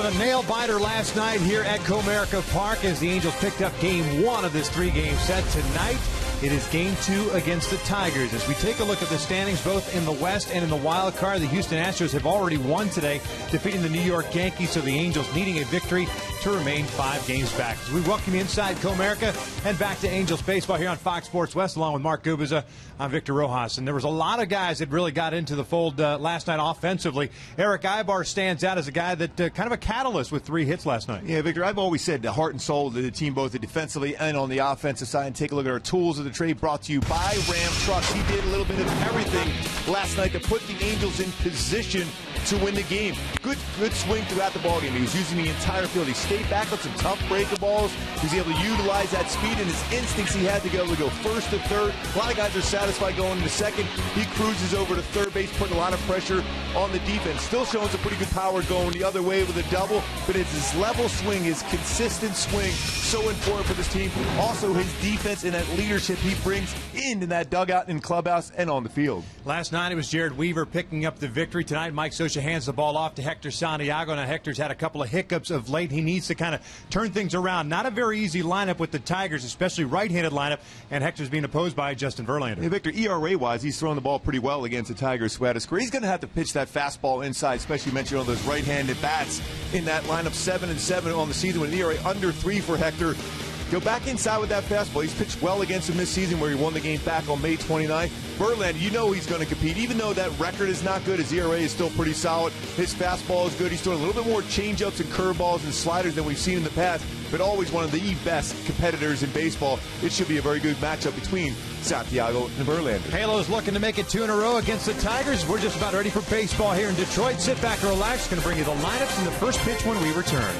gentlemen, a nail-biter last night here at Comerica Park as the Angels picked up Game 1 of this three-game set. Tonight, it is Game 2 against the Tigers. As we take a look at the standings, both in the West and in the wild card, the Houston Astros have already won today, defeating the New York Yankees, so the Angels needing a victory to remain 5 games back. As we welcome you inside Comerica and back to Angels baseball here on Fox Sports West, along with Mark Gubiza. I'm Victor Rojas, and there was a lot of guys that really got into the fold last night offensively. Eric Ibar stands out as a guy that kind of a catalyst with 3 hits last night. Yeah, Victor, I've always said the heart and soul of the team, both defensively and on the offensive side. And take a look at our tools of the trade brought to you by Ram Trucks. He did a little bit of everything last night to put the Angels in position to win the game. Good swing throughout the ballgame. He was using the entire field. He stayed back on some tough breaker balls. He was able to utilize that speed and his instincts. He had to be able to go first to third. A lot of guys are satisfied going into second. He cruises over to third base, putting a lot of pressure on the defense. Still showing some pretty good power going the other way with a double, but it's his level swing, his consistent swing, so important for this team. Also, his defense and that leadership he brings in that dugout and clubhouse and on the field. Last night, it was Jared Weaver picking up the victory. Tonight, Mike Scioscia hands the ball off to Hector Santiago. Now, Hector's had a couple of hiccups of late. He needs to kind of turn things around. Not a very easy lineup with the Tigers, especially right-handed lineup, and Hector's being opposed by Justin Verlander. Yeah, Victor, ERA-wise, he's throwing the ball pretty well against the Tigers throughout his career. He's going to have to pitch that fastball inside, especially you mentioned on those right-handed bats in that lineup. 7-7 on the season with an ERA under 3 for Hector. Go back inside with that fastball. He's pitched well against him this season where he won the game back on May 29th. Verlander, you know he's going to compete. Even though that record is not good, his ERA is still pretty solid. His fastball is good. He's throwing a little bit more changeups and curveballs and sliders than we've seen in the past, but always one of the best competitors in baseball. It should be a very good matchup between Santiago and Verlander. Halo's looking to make it 2 in a row against the Tigers. We're just about ready for baseball here in Detroit. Sit back and relax. Going to bring you the lineups and the first pitch when we return.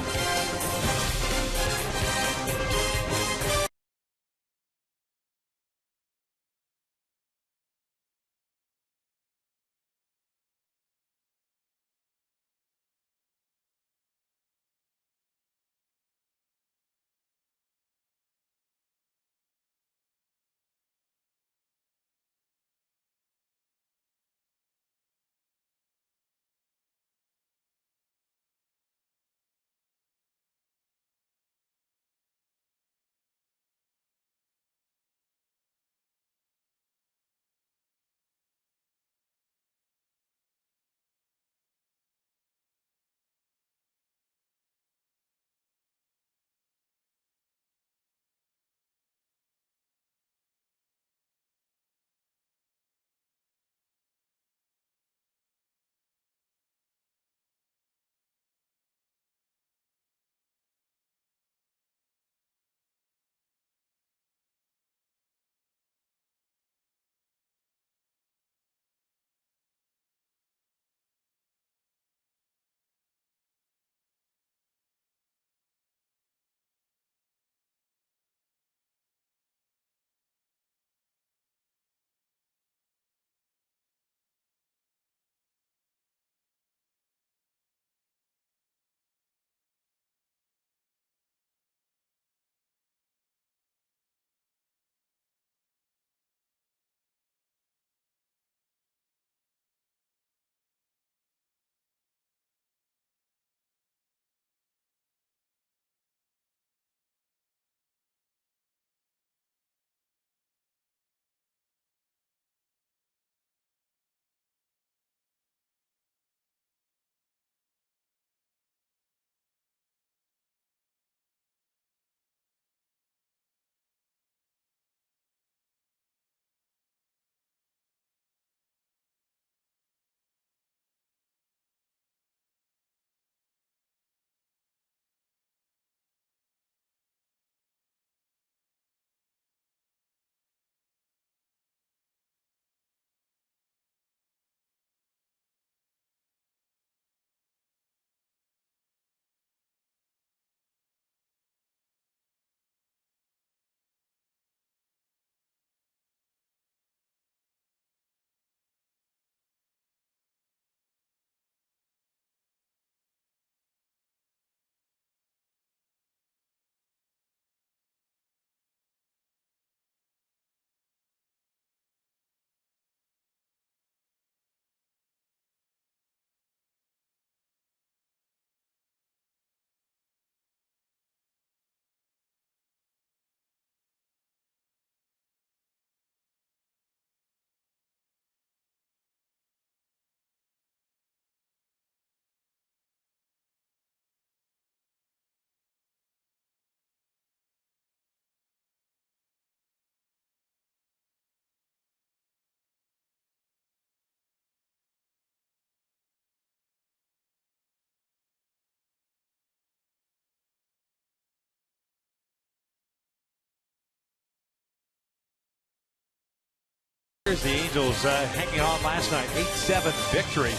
Here's the Angels hanging on last night, 8-7 victory.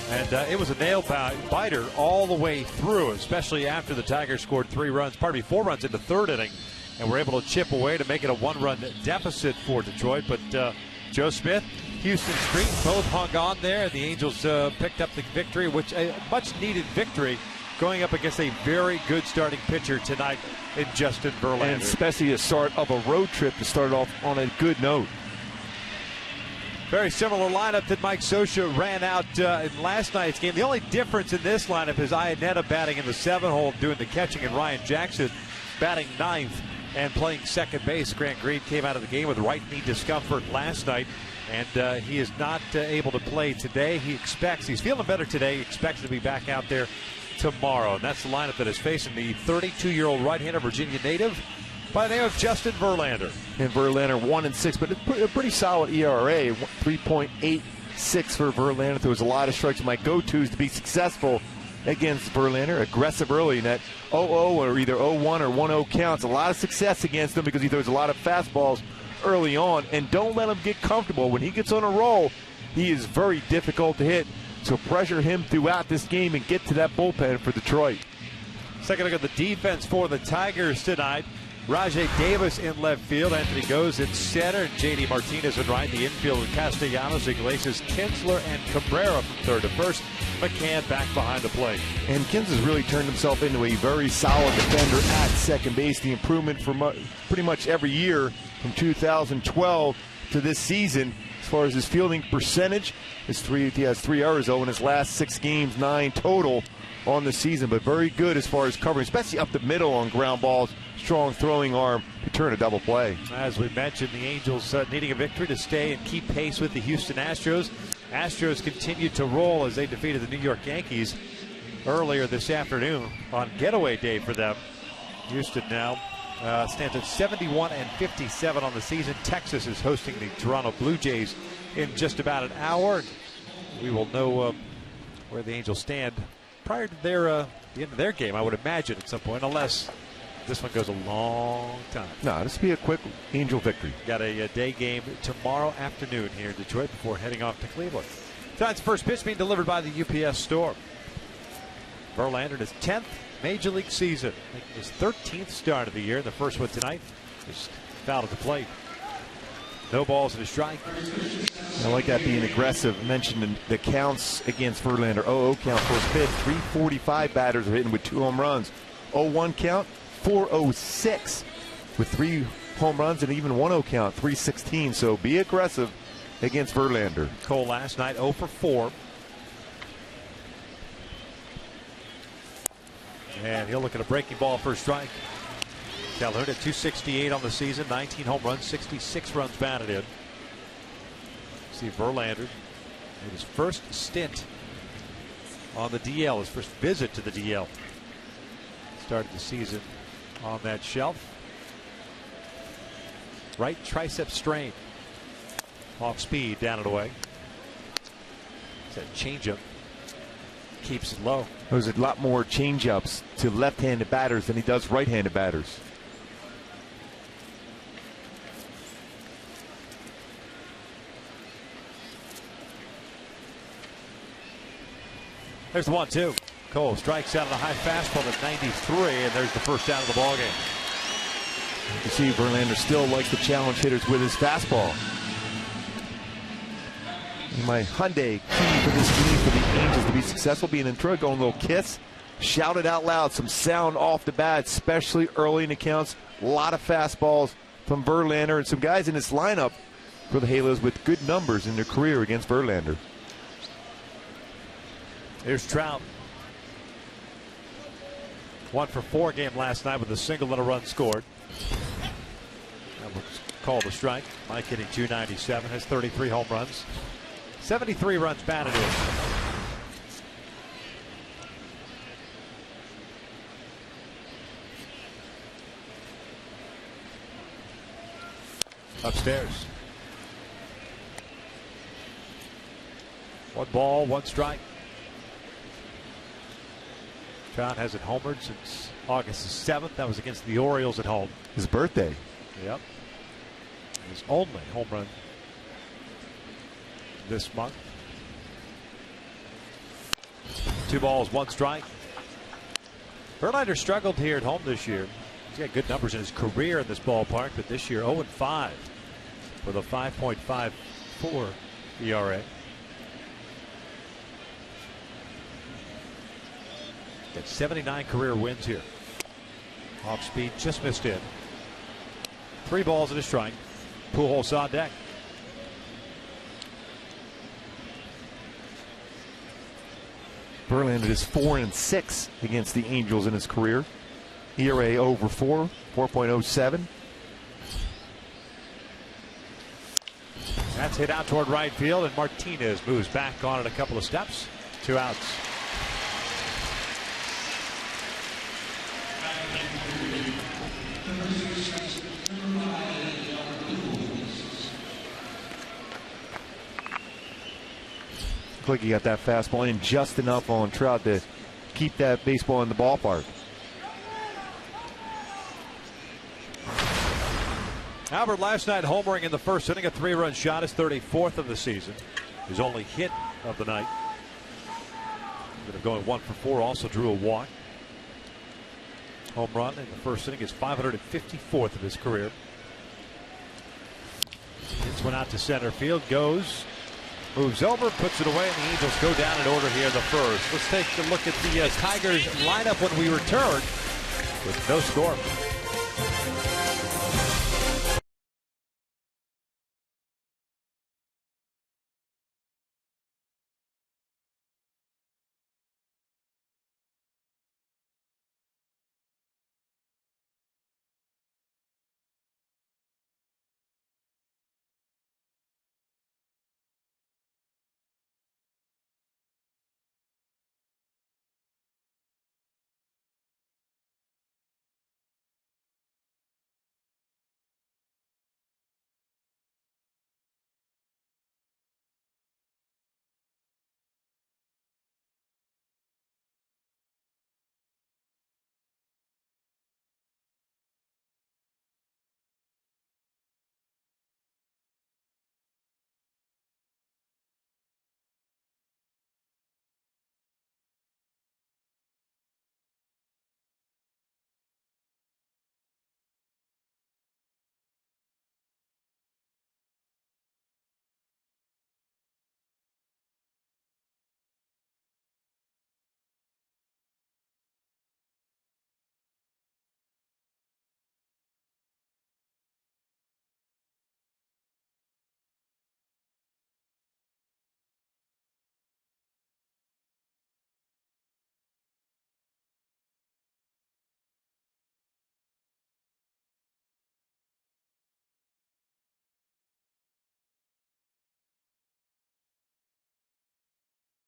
And it was a nail-biter all the way through, especially after the Tigers scored 4 runs in the third inning, and were able to chip away to make it a 1-run deficit for Detroit. But Joe Smith, Houston Street, both hung on there. The Angels picked up the victory, which a much-needed victory, going up against a very good starting pitcher tonight in Justin Verlander. And especially a start of a road trip to start off on a good note. Very similar lineup that Mike Scioscia ran out in last night's game. The only difference in this lineup is Iannetta batting in the 7-hole, doing the catching, and Ryan Jackson batting 9th and playing second base. Grant Green came out of the game with right knee discomfort last night, and he is not able to play today. He's feeling better today. He expects to be back out there tomorrow. And that's the lineup that is facing the 32-year-old right-hander Virginia native by the name of Justin Verlander. And Verlander 1-6, but a pretty solid ERA, 3.86 for Verlander. There was a lot of strikes. My go-tos to be successful against Verlander. Aggressive early in that 0-0 or either 0-1 or 1-0 counts. A lot of success against him because he throws a lot of fastballs early on. And don't let him get comfortable. When he gets on a roll, he is very difficult to hit. So pressure him throughout this game and get to that bullpen for Detroit. Second look at the defense for the Tigers tonight. Rajai Davis in left field. Anthony goes in center. J.D. Martinez in right. The infield with Castellanos, Iglesias, Kinsler, and Cabrera from third to first. McCann back behind the plate. And Kins has really turned himself into a very solid defender at second base. The improvement from pretty much every year from 2012 to this season. As far as his fielding percentage, he has 3 errors, though, in his last 6 games, 9 total on the season. But very good as far as covering, especially up the middle on ground balls. Strong throwing arm to turn a double play. As we mentioned, the Angels needing a victory to stay and keep pace with the Houston Astros. Astros continued to roll as they defeated the New York Yankees earlier this afternoon on getaway day for them. Houston now stands at 71-57 on the season. Texas is hosting the Toronto Blue Jays in just about an hour. We will know where the Angels stand prior to the end of their game, I would imagine, at some point, unless this one goes a long time. No, this will be a quick Angel victory. Got a day game tomorrow afternoon here in Detroit before heading off to Cleveland. Tonight's first pitch being delivered by the UPS store. Verlander in his 10th Major League season, making his 13th start of the year. The first one tonight is fouled at the plate. No balls and a strike. I like that being aggressive. Mentioned in the counts against Verlander. 0-0 count, first pitch. 345 batters are hitting with 2 home runs. 0-1 count, 406 with 3 home runs, and even 1-0 count, 316. So be aggressive against Verlander. Cole last night 0 for 4. And he'll look at a breaking ball for a strike. Calhoun at 268 on the season, 19 home runs, 66 runs batted in. See Verlander in his first stint on the DL, his first visit to the DL. Started the season on that shelf. Right tricep strain. Off speed, down and away. It's that changeup. Keeps it low. There's a lot more changeups to left-handed batters than he does right-handed batters. There's the 1-2. Cole strikes out on a high fastball at 93, and there's the first out of the ballgame. You see Verlander still likes to challenge hitters with his fastball. My Hyundai key for this game for the Angels to be successful, being in Detroit, going a little kiss. Shout it out loud, some sound off the bat, especially early in the counts. A lot of fastballs from Verlander and some guys in this lineup for the Halos with good numbers in their career against Verlander. Here's Trout. 1 for 4 game last night with a single and a run scored. That was called a strike. Mike hitting 297, has 33 home runs. 73 runs batted in. Upstairs. 1 ball, 1 strike. Trout hasn't homered since August the 7th. That was against the Orioles at home. His birthday. Yep. His only home run this month. 2 balls, 1 strike. Verlander struggled here at home this year. He's got good numbers in his career in this ballpark, but this year 0-5 with a 5.54 ERA. Got 79 career wins here. Off speed, just missed in. 3 balls and a strike. Pujols on deck. Verlander is 4-6 against the Angels in his career. ERA over 4, 4.07. That's hit out toward right field, and Martinez moves back on it a couple of steps. 2 outs. Like he got that fastball in just enough on Trout to keep that baseball in the ballpark. Albert last night homering in the first inning, a 3-run shot, his 34th of the season. His only hit of the night. Ended up going 1 for 4, also drew a walk. Home run in the first inning is 554th of his career. Hits one out to center field, goes. Moves over, puts it away, and the Angels go down in order here in the first. Let's take a look at the Tigers lineup when we return with no score.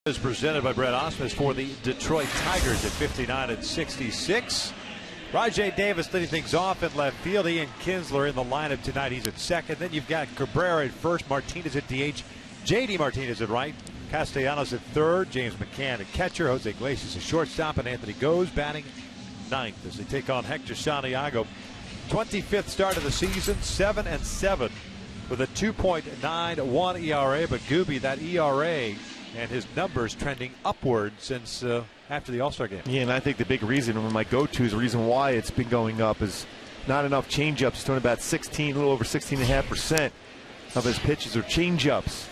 Is presented by Brett Osmus for the Detroit Tigers at 59-66. Rajai Davis leading things off at left field. Ian Kinsler in the lineup tonight. He's at second. Then you've got Cabrera at first, Martinez at DH, J.D. Martinez at right, Castellanos at third, James McCann at catcher, Jose Iglesias at shortstop, and Anthony Goes batting ninth as they take on Hector Santiago. 25th start of the season, 7-7 with a 2.91 ERA. But Gooby, that ERA and his numbers trending upward since after the All-Star game. Yeah, and I think the big reason, one of my go-tos, the reason why it's been going up is not enough changeups. He's throwing about 16, a little over 16.5% of his pitches are changeups.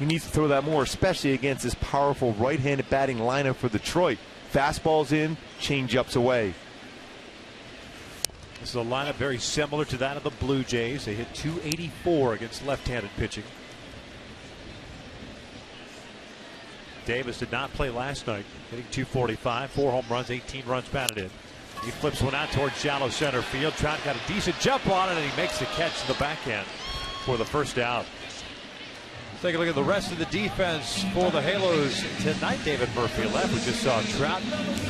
He needs to throw that more, especially against this powerful right-handed batting lineup for Detroit. Fastballs in, changeups away. This is a lineup very similar to that of the Blue Jays. They hit .284 against left-handed pitching. Davis did not play last night, hitting .245, 4 home runs, 18 runs batted in. He flips one out towards shallow center field. Trout got a decent jump on it, and he makes the catch to the backhand for the first out. Let's take a look at the rest of the defense for the Halos tonight. David Murphy left. We just saw Trout.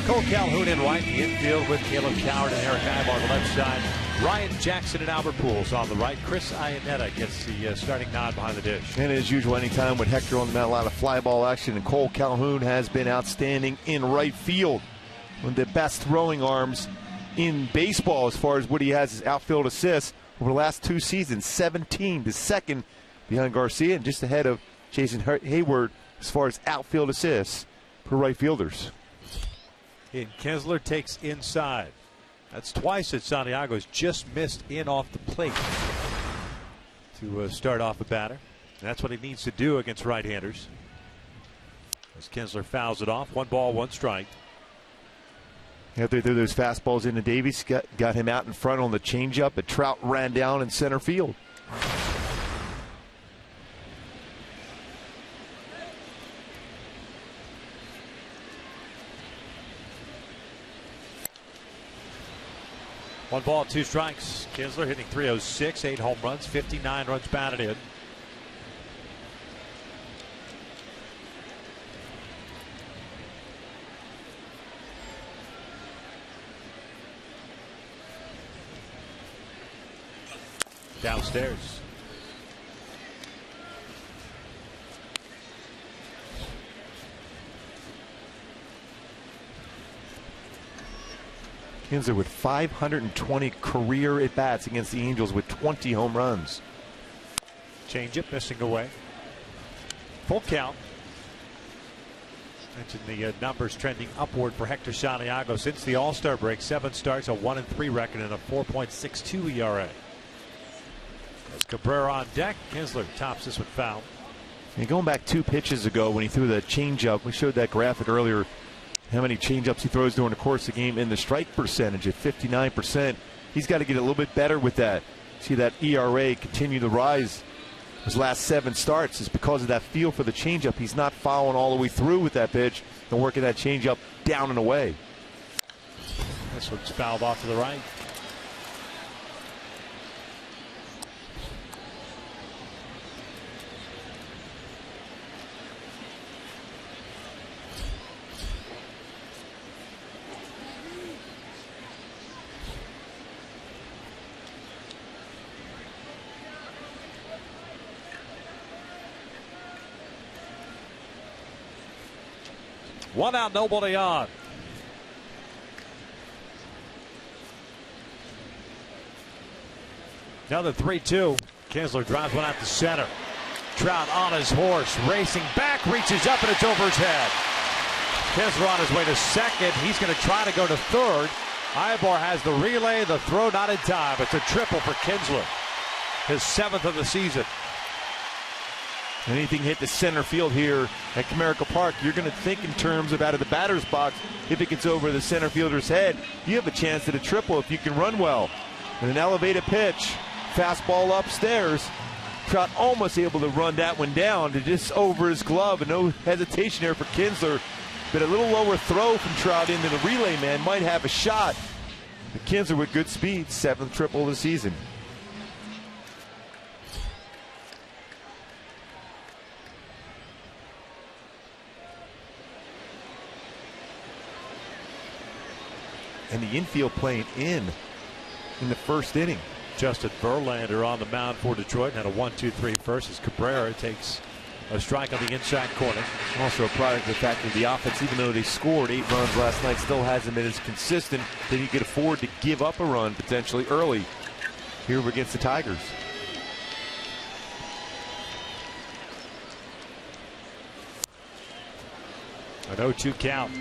Cole Calhoun in right, the infield with Caleb Coward and Eric Ivar on the left side. Ryan Jackson and Albert Pujols on the right. Chris Iannetta gets the starting nod behind the dish. And as usual, anytime with Hector on the mound, a lot of fly ball action, and Cole Calhoun has been outstanding in right field. One of the best throwing arms in baseball as far as what he has as outfield assists over the last 2 seasons. 17 to second behind Garcia and just ahead of Jason Hayward as far as outfield assists for right fielders. And Kinsler takes inside. That's twice that Santiago's just missed in off the plate to start off a batter. And that's what he needs to do against right-handers. As Kinsler fouls it off, 1 ball, 1 strike. After they threw those fastballs into Davies, got him out in front on the changeup, but Trout ran down in center field. One ball, 2 strikes. Kinsler hitting .306, 8 home runs, 59 runs batted in. Downstairs. Kinsler with 520 career at-bats against the Angels with 20 home runs. Changeup missing away. Full count. Mentioned the numbers trending upward for Hector Santiago since the All-Star break. 7 starts, a 1-3 record, and a 4.62 ERA. As Cabrera on deck, Kinsler tops this one foul. And going back 2 pitches ago when he threw the changeup, we showed that graphic earlier, how many changeups he throws during the course of the game, and the strike percentage at 59%. He's got to get a little bit better with that. See that ERA continue to rise. His last 7 starts is because of that feel for the changeup. He's not following all the way through with that pitch and working that changeup down and away. This one's fouled off to the right. One out, nobody on. Another 3-2. Kinsler drives one out to center. Trout on his horse, racing back, reaches up, and it's over his head. Kinsler on his way to second. He's going to try to go to third. Ibar has the relay, the throw not in time. It's a triple for Kinsler. His 7th of the season. Anything hit the center field here at Comerica Park, you're going to think in terms of out of the batter's box. If it gets over the center fielder's head, you have a chance at a triple if you can run well. And an elevated pitch, fastball upstairs. Trout almost able to run that one down to just over his glove, and no hesitation there for Kinsler. But a little lower throw from Trout into the relay man might have a shot. But Kinsler with good speed, 7th triple of the season. And the infield playing in the first inning. Justin Verlander on the mound for Detroit and had a 1-2-3 first as Cabrera takes a strike on the inside corner. Also a product of the fact that the offense, even though they scored 8 runs last night, still hasn't been as consistent that he could afford to give up a run potentially early here against the Tigers. An 0-2 count.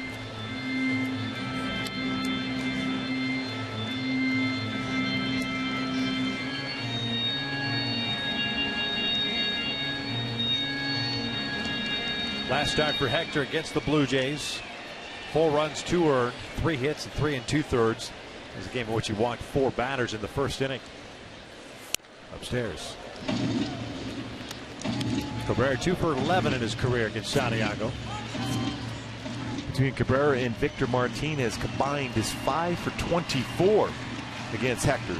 Last start for Hector against the Blue Jays. 4 runs, 2 earned, 3 hits, and 3 2/3. It was a game in which he walked 4 batters in the first inning. Upstairs. Cabrera 2 for 11 in his career against Santiago. Between Cabrera and Victor Martinez combined is 5 for 24 against Hector.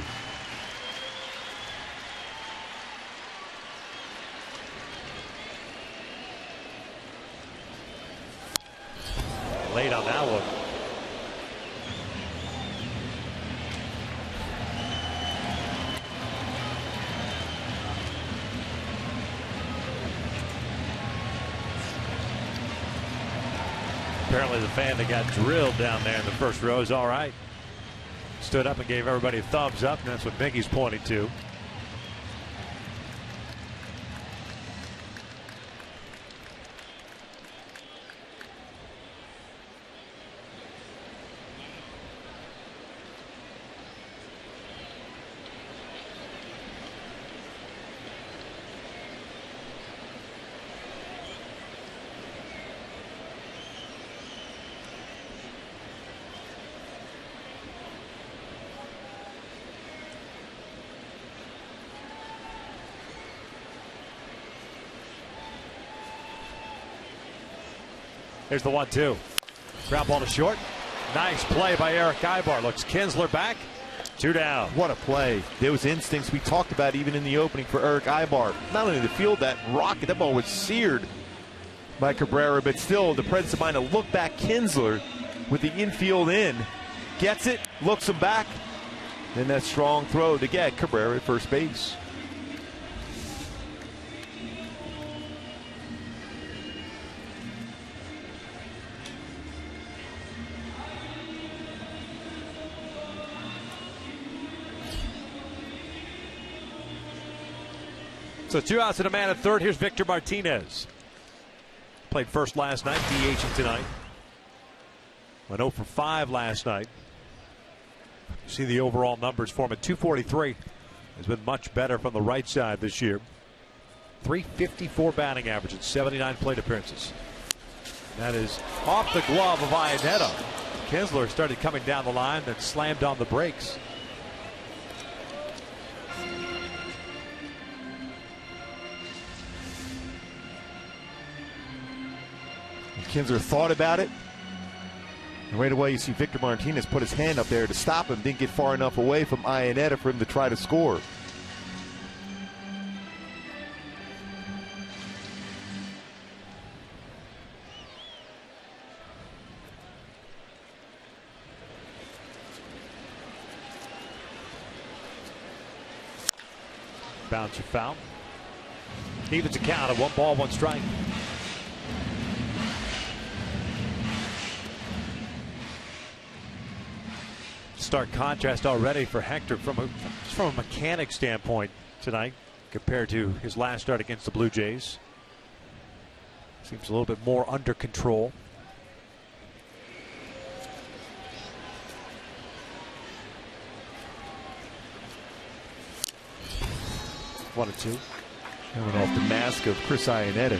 Late on that one. Apparently the fan that got drilled down there in the first row is all right. Stood up and gave everybody a thumbs up, and that's what Mickey's pointing to. Here's the 1-2. Ground ball to short. Nice play by Eric Ibar. Looks Kinsler back. 2 down. What a play. Those instincts we talked about even in the opening for Eric Ibar. Not only the field, that rocket, that ball was seared by Cabrera, but still the presence of mind to look back. Kinsler with the infield in. Gets it, looks him back. Then that strong throw to get Cabrera at first base. So 2 outs and a man at third. Here's Victor Martinez. Played first last night, DHing tonight. Went 0 for 5 last night. You see the overall numbers for him at 243. Has been much better from the right side this year. 354 batting average and 79 plate appearances. That is off the glove of Iannetta. Kinsler started coming down the line, then slammed on the brakes. Kinsler thought about it. And right away you see Victor Martinez put his hand up there to stop him. Didn't get far enough away from Iannetta for him to try to score. Bouncer foul. Evens a count of 1 ball, 1 strike. Stark contrast already for Hector from a mechanic standpoint tonight compared to his last start against the Blue Jays. Seems a little bit more under control. One and two. Coming off the mask of Chris Iannetta.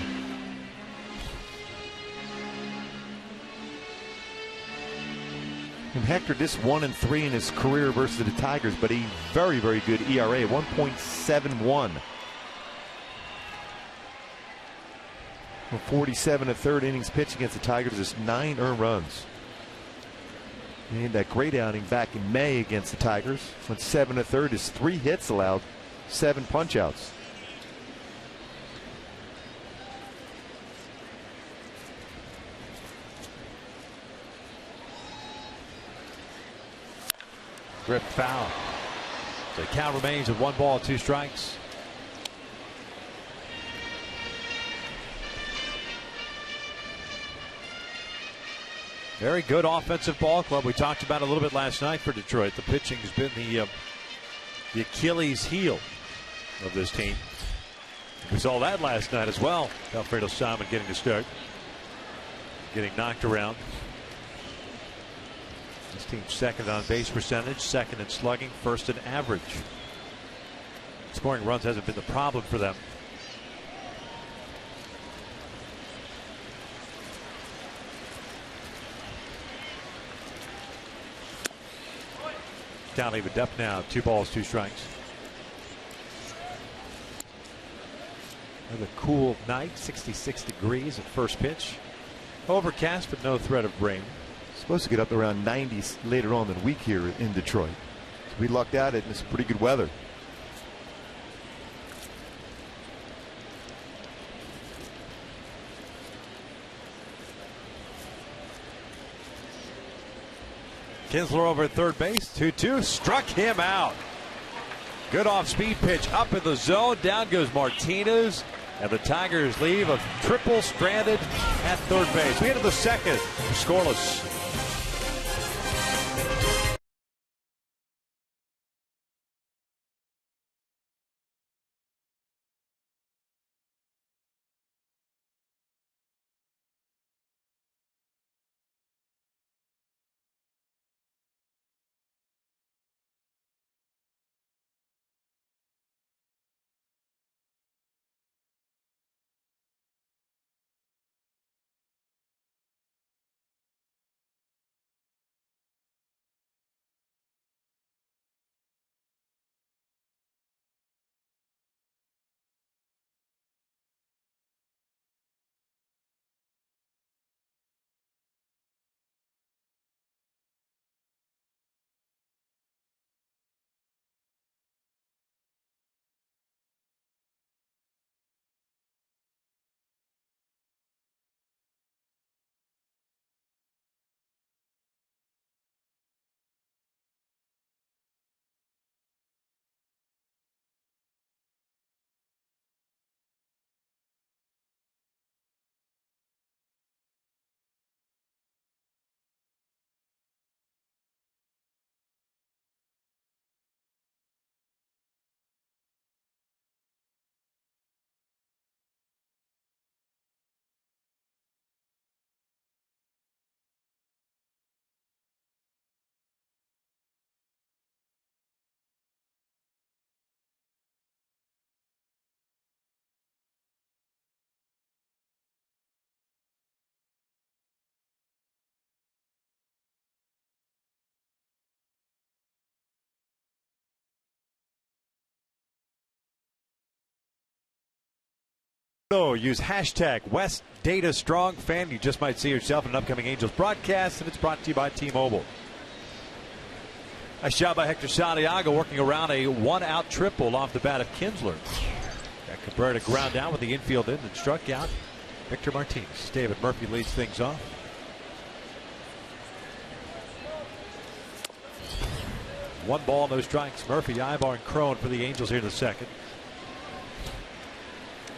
And Hector just 1 and 3 in his career versus the Tigers, but a very, very good ERA, 1.71. 47 and 3rd innings pitch against the Tigers is 9 earned runs. He had that great outing back in May against the Tigers. Went 7 1/3 is 3 hits allowed, 7 punch-outs. Grip foul. The count remains at 1 ball, 2 strikes. Very good offensive ball club. We talked about it a little bit last night for Detroit. The pitching has been the Achilles heel of this team. We saw that last night as well. Alfredo Simon getting to start, getting knocked around. This team's second on base percentage, second in slugging, first in average. Scoring runs hasn't been the problem for them. Count evened up now, 2 balls, 2 strikes. Another cool night, 66 degrees at first pitch. Overcast, but no threat of rain. Supposed to get up around 90s later on in the week here in Detroit. So we lucked out, and it's pretty good weather. Kinsler over at third base, 2-2, struck him out. Good off-speed pitch up in the zone. Down goes Martinez, and the Tigers leave a triple stranded at third base. We enter the second, scoreless. So use hashtag WestDataStrongFan. You just might see yourself in an upcoming Angels broadcast, and it's brought to you by T-Mobile. Nice job by Hector Santiago working around a one-out triple off the bat of Kinsler. Got Cabrera to ground down with the infield in and struck out Victor Martinez. David Murphy leads things off. One ball, no strikes. Murphy, Ibar, and Crone for the Angels here in the second.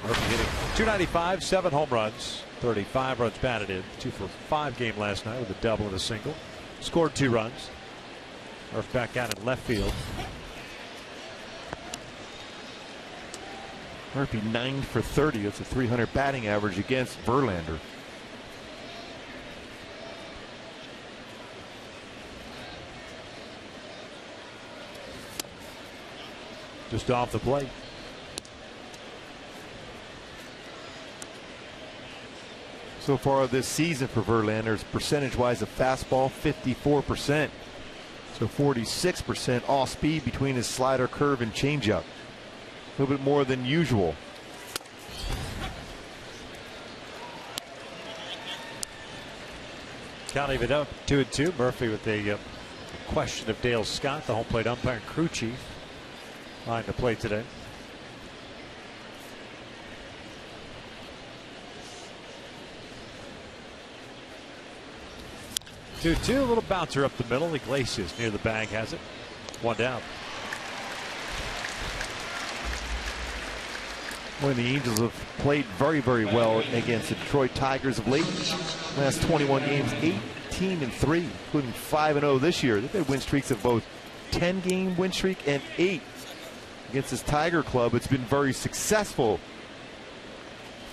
Murphy hitting .295, 7 home runs, 35 runs batted in. 2 for 5 game last night with a double and a single. Scored 2 runs. Murphy back out in left field. Murphy 9 for 30. That's a .300 batting average against Verlander. Just off the plate. So far this season for Verlander, percentage-wise, a fastball 54%. So 46% off speed between his slider, curve, and changeup. A little bit more than usual. Count even up 2-2. Murphy with a question of Dale Scott, the home plate umpire and crew chief, behind the plate today. A little bouncer up the middle. Iglesias near the bag has it. 1 down. Well, the Angels have played very, very well against the Detroit Tigers of late. Last 21 games, 18-3, including 5-0 this year. They've had win streaks of both 10-game win streak and 8 against this Tiger club. It's been very successful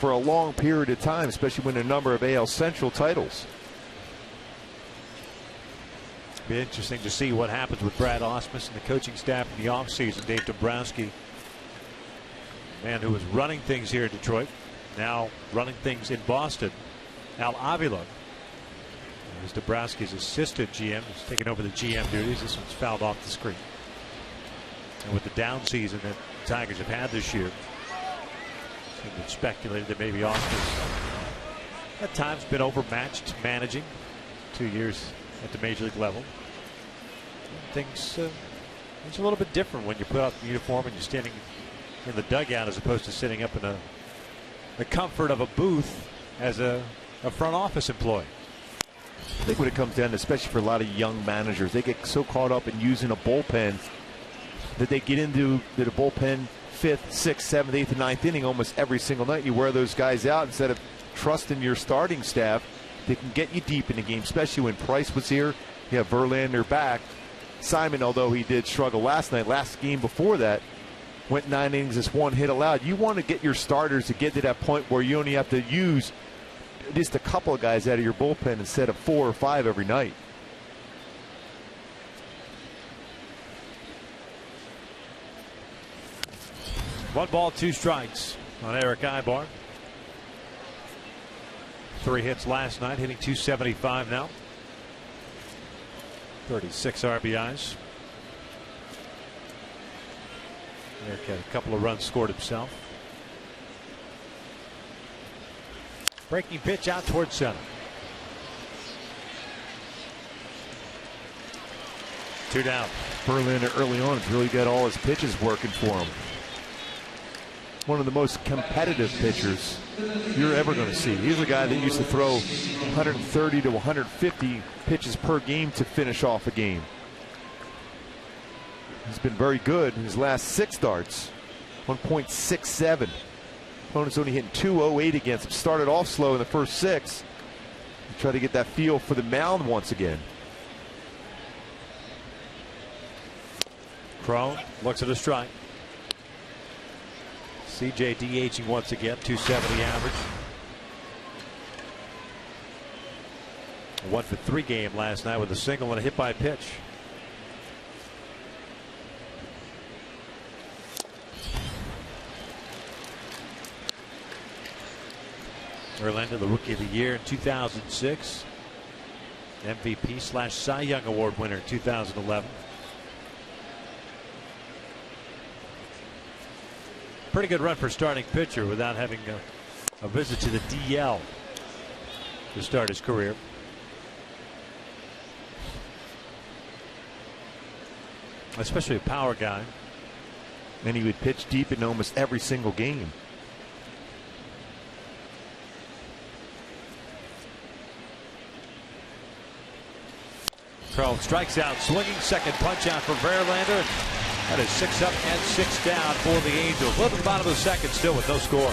for a long period of time, especially when a number of AL Central titles. Be interesting to see what happens with Brad Ausmus and the coaching staff in the offseason. Dave Dombrowski, man who was running things here in Detroit, now running things in Boston. Al Avila is Dombrowski's assistant GM. He's taking over the GM duties. This one's fouled off the screen. And with the down season that the Tigers have had this year, it's been speculated that maybe Ausmus at times been overmatched managing. 2 years at the major league level. Things it's a little bit different when you put out the uniform and you're standing in the dugout as opposed to sitting up in the comfort of a booth as a front office employee. I think when it comes down to, especially for a lot of young managers, they get so caught up in using a bullpen that they get into the bullpen 5th, 6th, 7th, 8th, and 9th inning almost every single night. You wear those guys out instead of trusting your starting staff. They can get you deep in the game, especially when Price was here. You have Verlander back. Simon, although he did struggle last night, last game before that, went 9 innings, just 1 hit allowed. You want to get your starters to get to that point where you only have to use just a couple of guys out of your bullpen instead of 4 or 5 every night. One ball, 2 strikes on Eric Ibar. 3 hits last night, hitting .275 now. 36 RBIs. Eric had a couple of runs scored himself. Breaking pitch out towards center. 2 down. Verlander early on has really got all his pitches working for him. One of the most competitive pitchers you're ever going to see. He's a guy that used to throw 130 to 150 pitches per game to finish off a game. He's been very good in his last 6 starts. 1.67. Opponents only hitting .208 against him. Started off slow in the first 6. Try to get that feel for the mound once again. Crone looks at a strike. CJ DHing once again, .270 average. 1 for 3 game last night with a single and a hit by pitch. Verlander, the Rookie of the Year in 2006. MVP / Cy Young Award winner in 2011. Pretty good run for starting pitcher without having a visit to the DL to start his career. Especially a power guy. And he would pitch deep in almost every single game. Cron strikes out, swinging, second punch out for Verlander. That is 6 up and 6 down for the Angels. Flip at the bottom of the second, still with no score.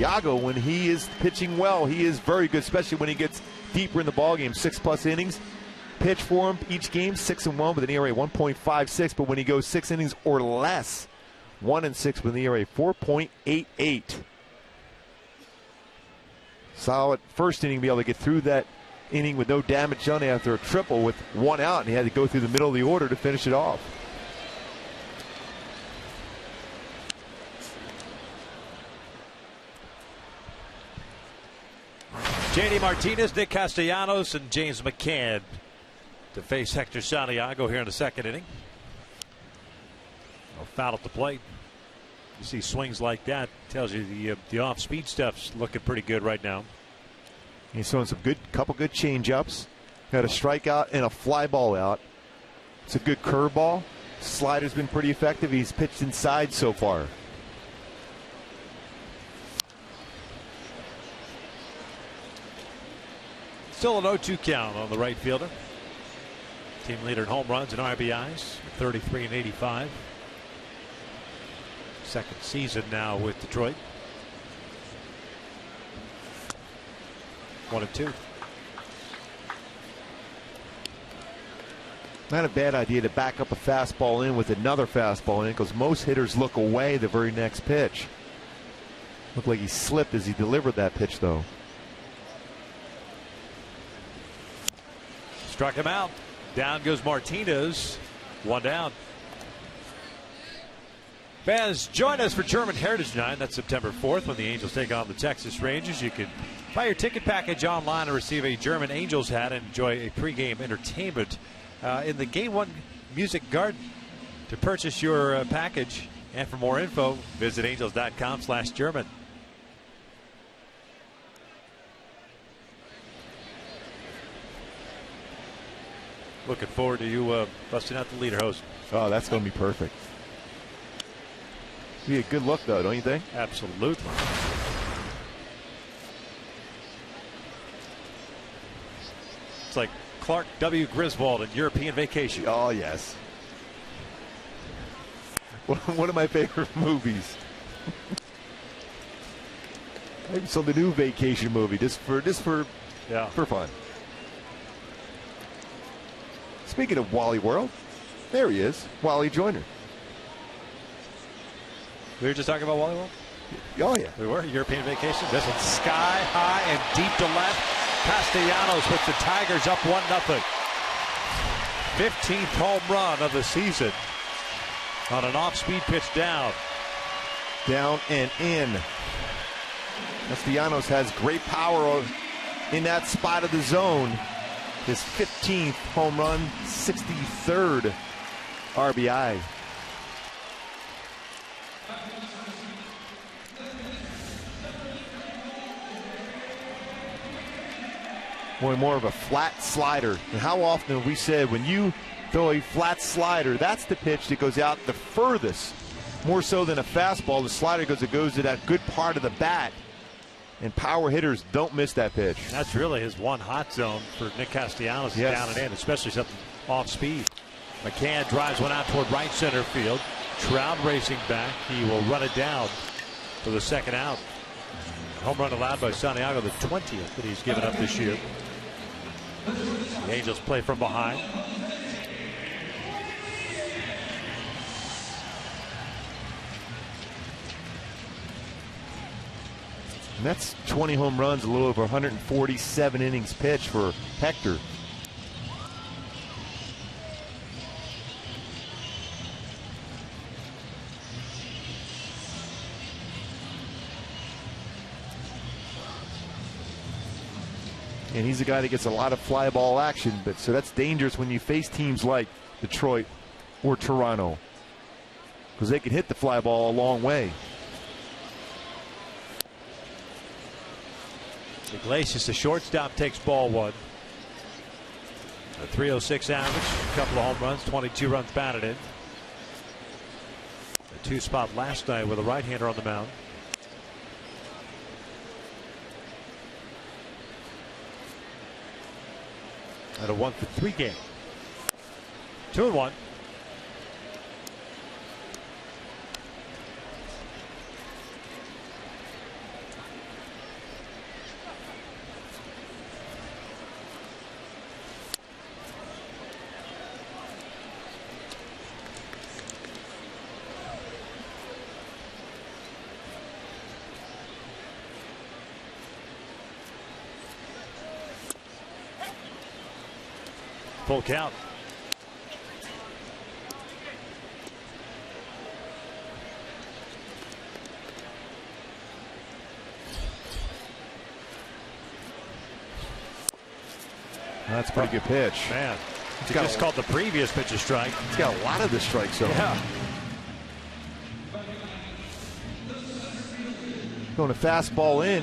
Iago, when he is pitching well, he is very good, especially when he gets deeper in the ballgame. 6+ innings pitch for him each game, 6-1 with an ERA 1.56. But when he goes 6 innings or less, 1-6 with an ERA 4.88. Solid first inning, be able to get through that inning with no damage done after a triple with 1 out, and he had to go through the middle of the order to finish it off. J.D. Martinez, Nick Castellanos, and James McCann to face Hector Santiago here in the second inning. No foul at the plate. You see swings like that, tells you the off-speed stuff's looking pretty good right now. He's throwing some couple good change-ups. Got a strikeout and a fly ball out. It's a good curveball. Slider's been pretty effective. He's pitched inside so far. Still an 0-2 count on the right fielder. Team leader in home runs and RBIs, 33 and 85. Second season now with Detroit. 1-2. Not a bad idea to back up a fastball in with another fastball in, because most hitters look away the very next pitch. Looked like he slipped as he delivered that pitch, though. Struck him out. Down goes Martinez. 1 down. Fans, join us for German Heritage Night. That's September 4th when the Angels take on the Texas Rangers. You can buy your ticket package online and receive a German Angels hat and enjoy a pregame entertainment in the Game 1 Music Garden. To purchase your package and for more info, visit angels.com/German. Looking forward to you busting out the leader hose. Oh, that's going to be perfect. Be a good look, though, don't you think? Absolutely. It's like Clark W. Griswold in European Vacation. Oh, yes. One of my favorite movies. Maybe so the new Vacation movie, just for fun. Speaking of Wally World, there he is, Wally Joyner. We were just talking about Wally World? Oh, yeah. We were. European vacation. This one's sky high and deep to left. Castellanos puts the Tigers up 1-0. 15th home run of the season on an off-speed pitch down. Down and in. Castellanos has great power in that spot of the zone. His 15th home run, 63rd RBI. More of a flat slider. And how often have we said when you throw a flat slider, that's the pitch that goes out the furthest. More so than a fastball, the slider goes to that good part of the bat. And power hitters don't miss that pitch. That's really his one hot zone for Nick Castellanos. Yes. Down and in, especially something off speed. McCann drives one out toward right center field. Trout racing back. He will run it down for the second out. Home run allowed by Santiago, the 20th that he's given up this year. The Angels play from behind. And that's 20 home runs, a little over 147 innings pitched for Hector. And he's a guy that gets a lot of fly ball action, but so that's dangerous when you face teams like Detroit or Toronto, because they can hit the fly ball a long way. Iglesias, the shortstop, takes ball one. A .306 average, a couple of home runs, 22 runs batted in. A two spot last night with a right-hander on the mound. And a 1-for-3 game. 2-1. Full count. That's a pretty good pitch. Man, he just called the previous pitch a strike. He's got a lot of the strikes, though. Yeah. Going a fastball in,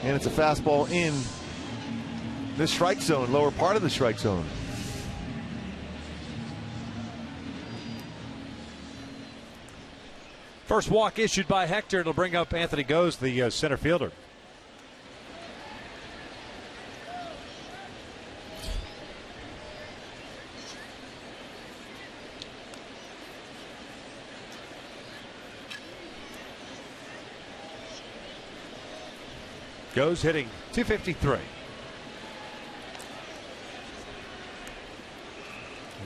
and it's a fastball in the strike zone, lower part of the strike zone. First walk issued by Hector. It'll bring up Anthony Goes, the center fielder. Goes hitting .253.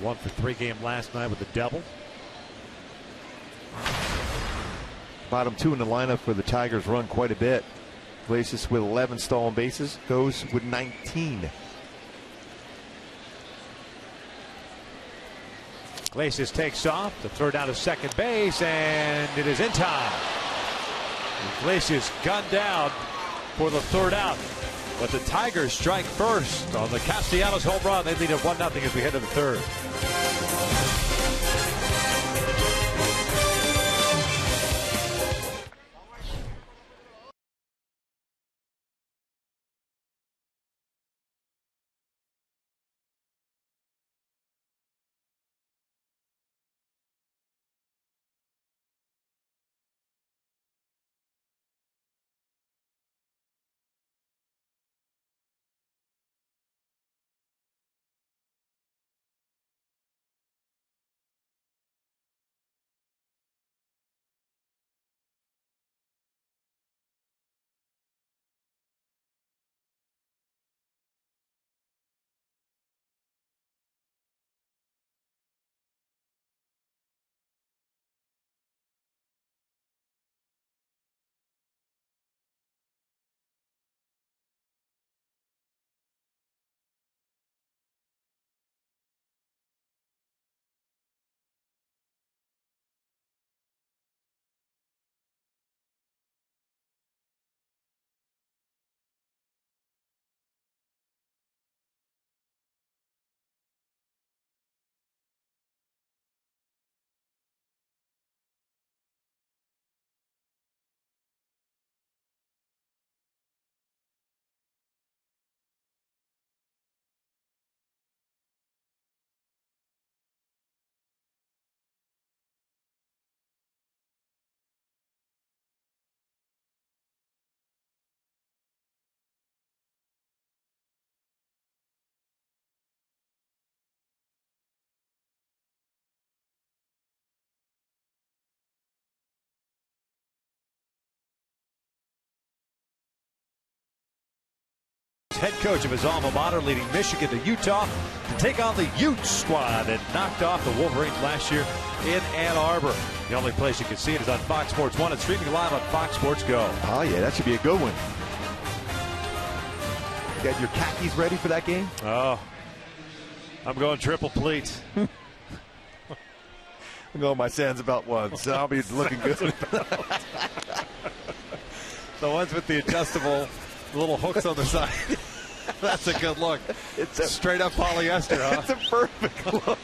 1-for-3 game last night with a double. Bottom two in the lineup for the Tigers run quite a bit. Iglesias with 11 stolen bases, Goes with 19. Iglesias takes off to throw down to second base, and it is in time. Iglesias gunned down for the third out. But the Tigers strike first on the Castellanos home run. They lead at 1-0 as we head to the third. Head coach of his alma mater, leading Michigan to Utah to take on the Ute squad that knocked off the Wolverines last year in Ann Arbor. The only place you can see it is on Fox Sports 1. It's streaming live on Fox Sports Go. Oh, yeah, that should be a good one. You got your khakis ready for that game? Oh, I'm going triple pleat. I'm going my Sands about one, so I'll be looking good. The ones with the adjustable little hooks on the side. That's a good look. It's a straight up polyester, huh? It's a perfect look.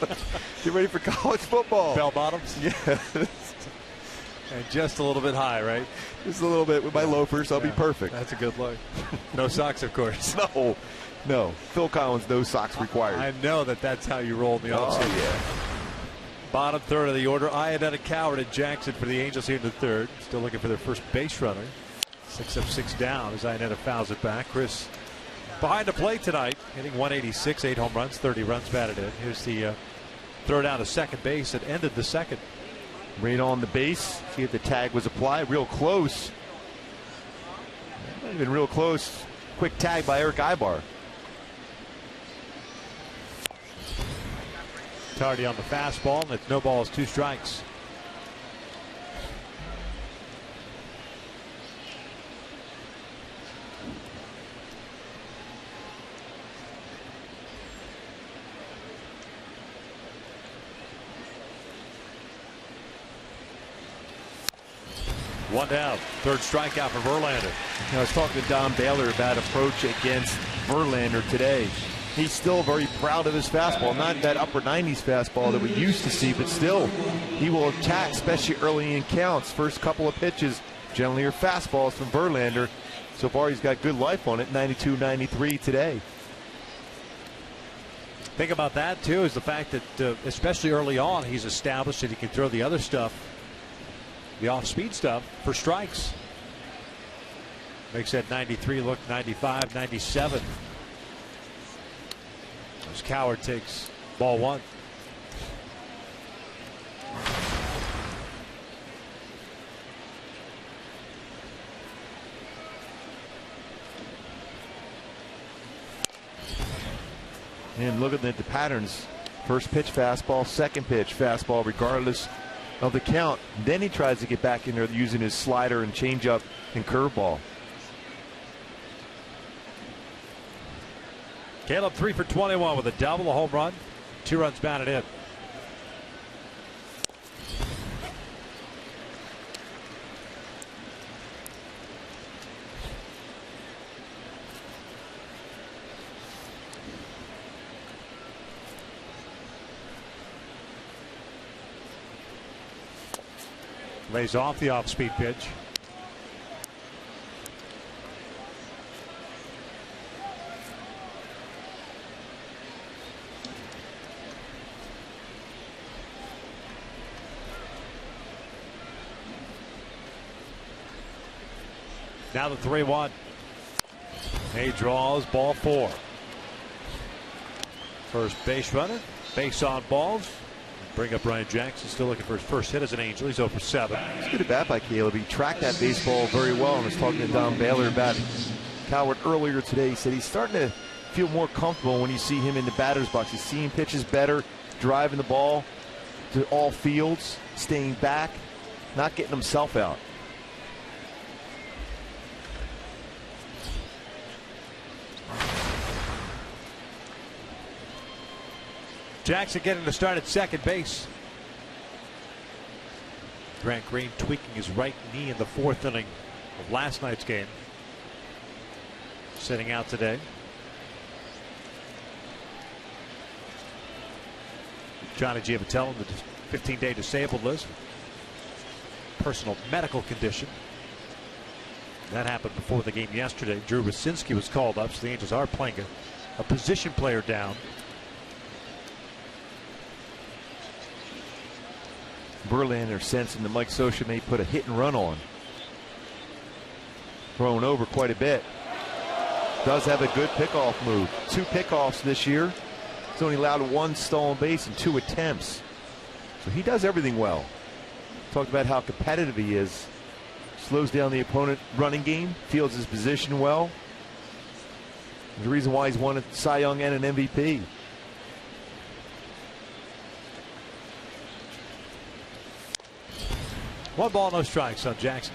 Get ready for college football. Bell bottoms? Yeah. And just a little bit high, right? Just a little bit with my loafers. I'll be perfect. That's a good look. No socks, of course. No. Phil Collins, no socks required. I know that's how you roll in the offseason. Oh, yeah. Bottom third of the order. Iannetta Coward and Jackson for the Angels here in the third. Still looking for their first base runner. 6 up, 6 down as Iannetta fouls it back. Chris behind the plate tonight, hitting 186, 8 home runs, 30 runs batted in. Here's the throw down to second base that ended the second. Right on the base. See if the tag was applied. Real close. Not even real close. Quick tag by Eric Ibar. Tardy on the fastball, and it's no balls, 2 strikes. One down, third strikeout for Verlander. I was talking to Don Baylor about approach against Verlander today. He's still very proud of his fastball, not that upper 90s fastball that we used to see, but still he will attack, especially early in counts. First couple of pitches generally are fastballs from Verlander. So far he's got good life on it, 92, 93 today. Think about that too, is the fact that especially early on he's established that he can throw the other stuff, the off-speed stuff, for strikes. Makes that 93 look 95, 97. As Coward takes ball 1. And looking at the patterns, first pitch fastball, second pitch fastball, regardless of the count. Then he tries to get back in there using his slider and changeup and curveball. Caleb 3 for 21 with a double, a home run, 2 runs batted in. Lays off the off-speed pitch. Now the 3-1. He draws ball 4. First base runner, base on balls. Bring up Ryan Jackson, still looking for his first hit as an Angel. He's 0 for 7. It's good at bat by Caleb. He tracked that baseball very well, and was talking to Don Baylor about Coward earlier today. He said he's starting to feel more comfortable when you see him in the batter's box. He's seeing pitches better, driving the ball to all fields, staying back, not getting himself out. Jackson getting the start at second base. Grant Green tweaking his right knee in the 4th inning of last night's game. Sitting out today. Johnny Giavitello on the 15-day disabled list. Personal medical condition. That happened before the game yesterday. Drew Rosinski was called up, so the Angels are playing a position player down. Verlander sensing that Mike Scioscia may put a hit and run on. Thrown over quite a bit. Does have a good pickoff move. 2 pickoffs this year. He's only allowed 1 stolen base in 2 attempts. So he does everything well. Talked about how competitive he is. Slows down the opponent running game. Fields his position well. There's a reason why he's won a Cy Young and an MVP. One ball, no strikes on Jackson.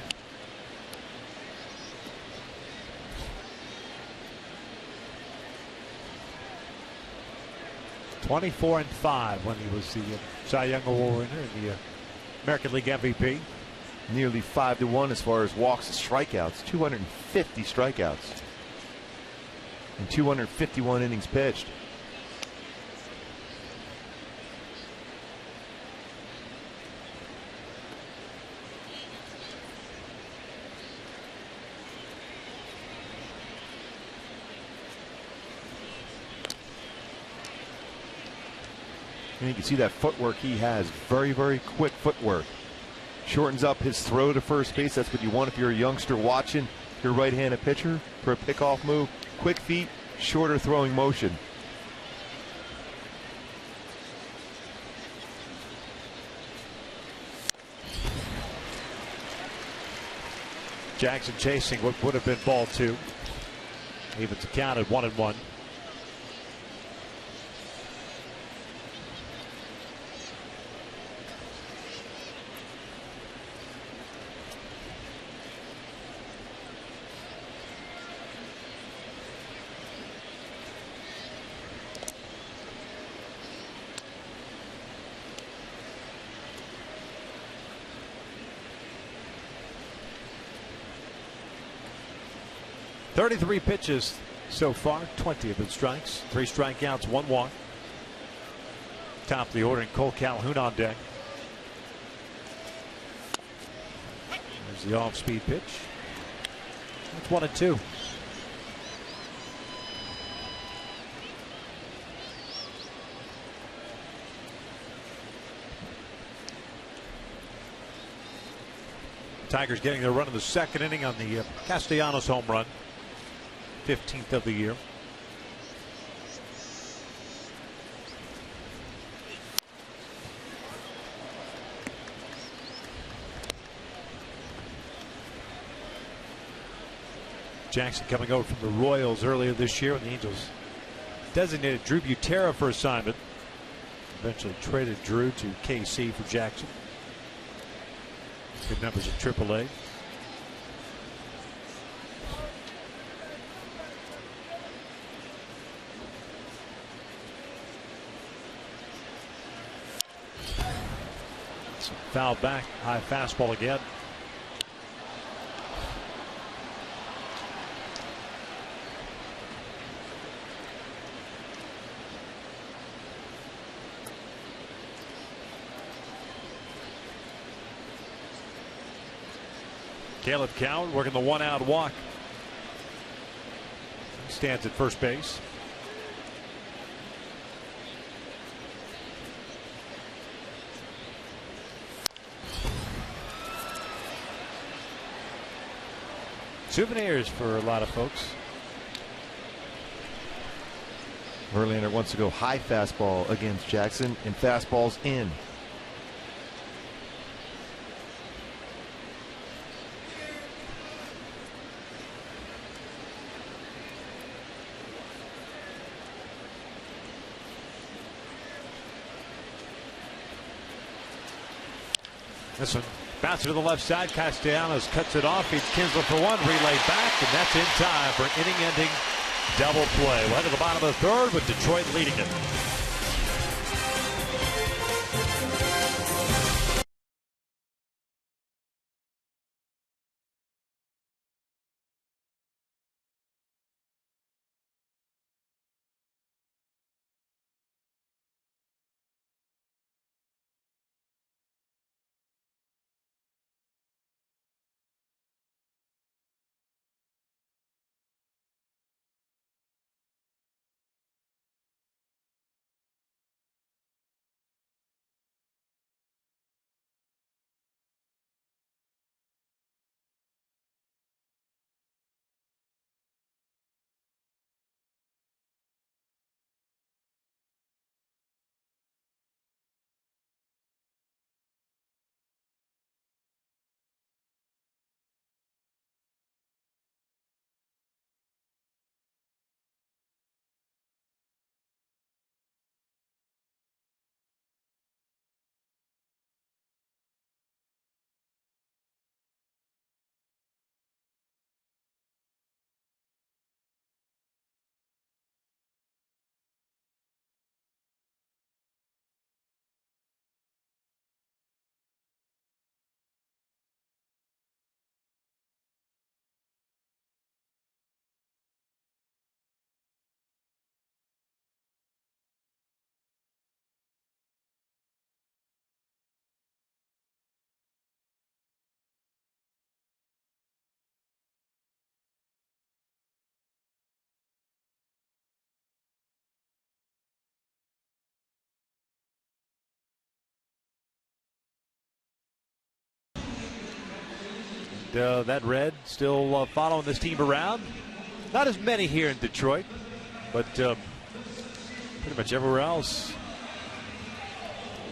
.24-5 when he was the Cy Young Award winner and the American League MVP. Nearly 5-1 as far as walks and strikeouts. 250 strikeouts. And 251 innings pitched. And you can see that footwork he has. Very, very quick footwork. Shortens up his throw to first base. That's what you want if you're a youngster watching your right-handed pitcher for a pickoff move. Quick feet, shorter throwing motion. Jackson chasing what would have been ball 2. Evens the count at 1-1. .33 pitches so far, 20 have been strikes, 3 strikeouts, 1 walk. Top of the order, and Cole Calhoun on deck. There's the off-speed pitch. That's 1-2. Tigers getting their run in the second inning on the Castellanos home run. 15th of the year. Jackson coming over from the Royals earlier this year when the Angels designated Drew Butera for assignment. Eventually traded Drew to KC for Jackson. Good numbers in AAA. Foul back, high fastball again. Caleb Cowan working the 1-out walk. He stands at first base. Souvenirs for a lot of folks. Verlander wants to go high fastball against Jackson, and fastballs in. This one bounces to the left side. Castellanos cuts it off. Feeds Kinsler for one. Relay back, and that's in time for an inning-ending double play. We're head to the bottom of the third with Detroit leading it. that red still following this team around. Not as many here in Detroit, but pretty much everywhere else.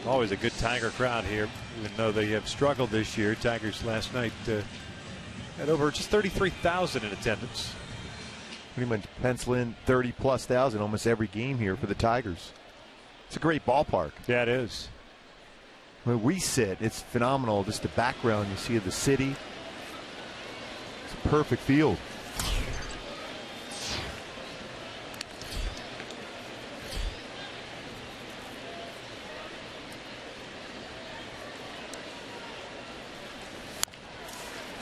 Always a good Tiger crowd here, even though they have struggled this year. Tigers last night had over just 33,000 in attendance. Pretty much pencil in 30+ thousand almost every game here for the Tigers. It's a great ballpark. Yeah, it is. Where we sit, it's phenomenal. Just the background you see of the city. It's a perfect field.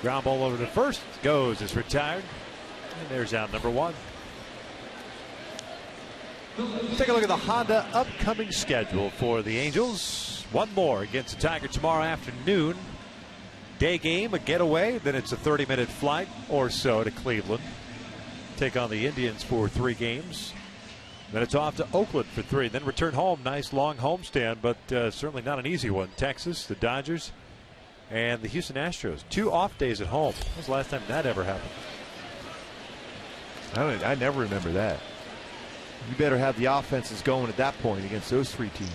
Ground ball over to first. Goes, is retired. And there's out number one. Take a look at the Honda upcoming schedule for the Angels. One more against the Tigers tomorrow afternoon. Day game, a getaway. Then it's a 30-minute flight or so to Cleveland. Take on the Indians for 3 games. Then it's off to Oakland for 3. Then return home. Nice long homestand, but certainly not an easy one. Texas, the Dodgers, and the Houston Astros. 2 off days at home. When was the last time that ever happened? I never remember that. You better have the offenses going at that point against those 3 teams.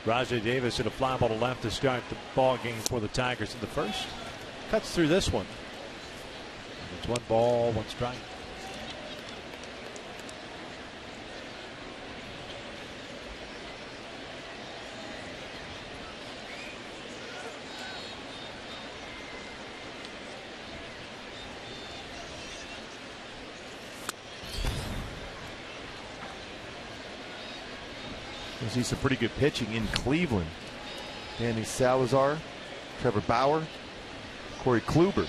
Rajai Davis hit a fly ball to left to start the ball game for the Tigers in the first. Cuts through this one. It's 1 ball, 1 strike. You see some pretty good pitching in Cleveland. Danny Salazar, Trevor Bauer, Corey Kluber.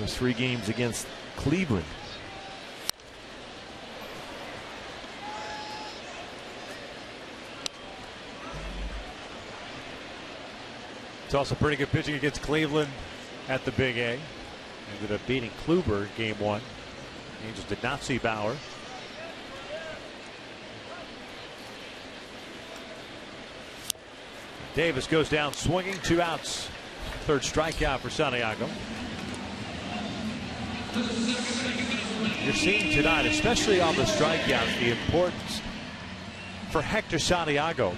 Those 3 games against Cleveland. It's also pretty good pitching against Cleveland at the Big A. Ended up beating Kluber game 1. Angels did not see Bauer. Davis goes down swinging, 2 outs. 3rd strikeout for Santiago. You're seeing tonight, especially on the strikeouts, the importance for Hector Santiago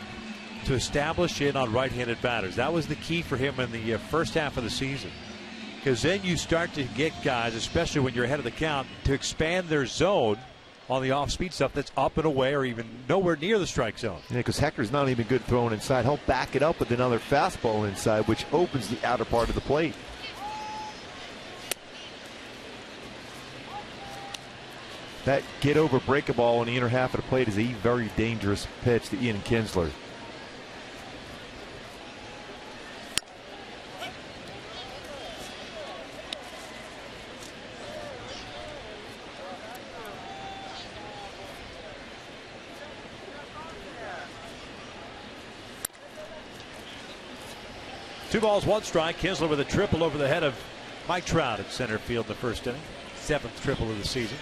to establish in on right-handed batters. That was the key for him in the first half of the season. Because then you start to get guys, especially when you're ahead of the count, to expand their zone on the off-speed stuff that's up and away or even nowhere near the strike zone. Yeah, because Hector's not even good throwing inside. He'll back it up with another fastball inside, which opens the outer part of the plate. That get-over breakable in the inner half of the plate is a very dangerous pitch to Ian Kinsler. Two balls, 1 strike. Kinsler with a triple over the head of Mike Trout at center field in the first inning. 7th triple of the season.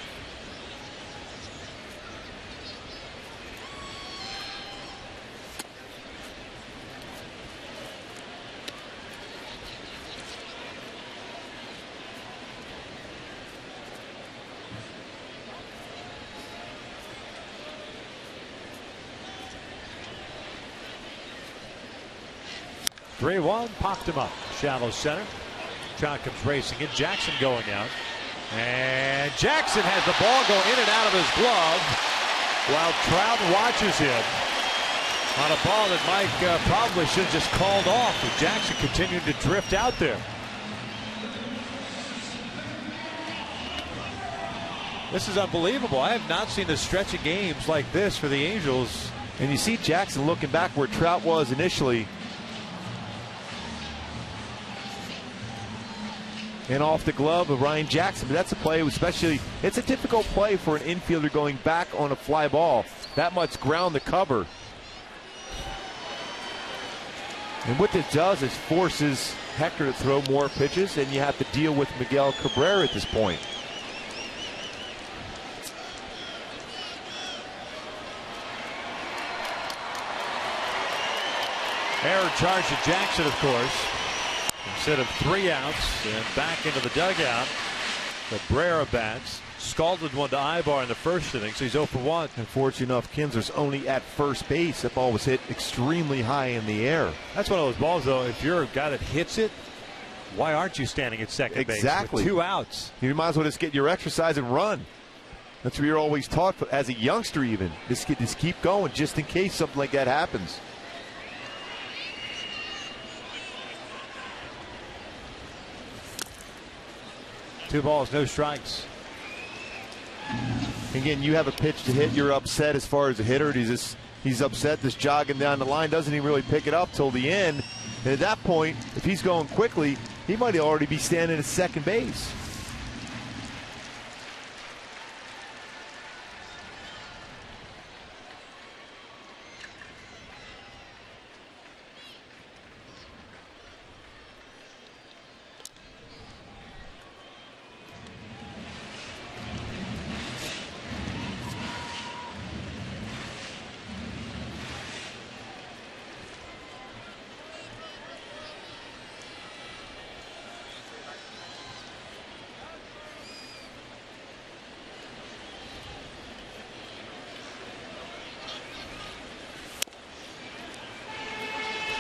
Three one, popped him up. Shallow center. Trout comes racing in. Jackson going out. And Jackson has the ball go in and out of his glove while Trout watches him on a ball that Mike probably should have just called off. But Jackson continued to drift out there. This is unbelievable. I have not seen a stretch of games like this for the Angels. And you see Jackson looking back where Trout was initially. And off the glove of Ryan Jackson. But that's a play, especially, it's a difficult play for an infielder going back on a fly ball. That much ground to cover. And what this does is forces Hector to throw more pitches, and you have to deal with Miguel Cabrera at this point. Error charge to Jackson, of course. Instead of 3 outs and back into the dugout. Cabrera bats. Scalded one to Ibar in the first inning, so he's 0 for 1. Unfortunately enough, Kinsler's only at first base. That ball was hit extremely high in the air. That's one of those balls, though. If you're a guy that hits it, why aren't you standing at second base? Exactly. With 2 outs. You might as well just get your exercise and run. That's what you're always taught as a youngster, even. Just keep going, just in case something like that happens. Two balls, no strikes. Again, you have a pitch to hit. You're upset as far as a hitter. He's upset, just jogging down the line. Doesn't even really pick it up till the end. And at that point, if he's going quickly, he might already be standing at second base.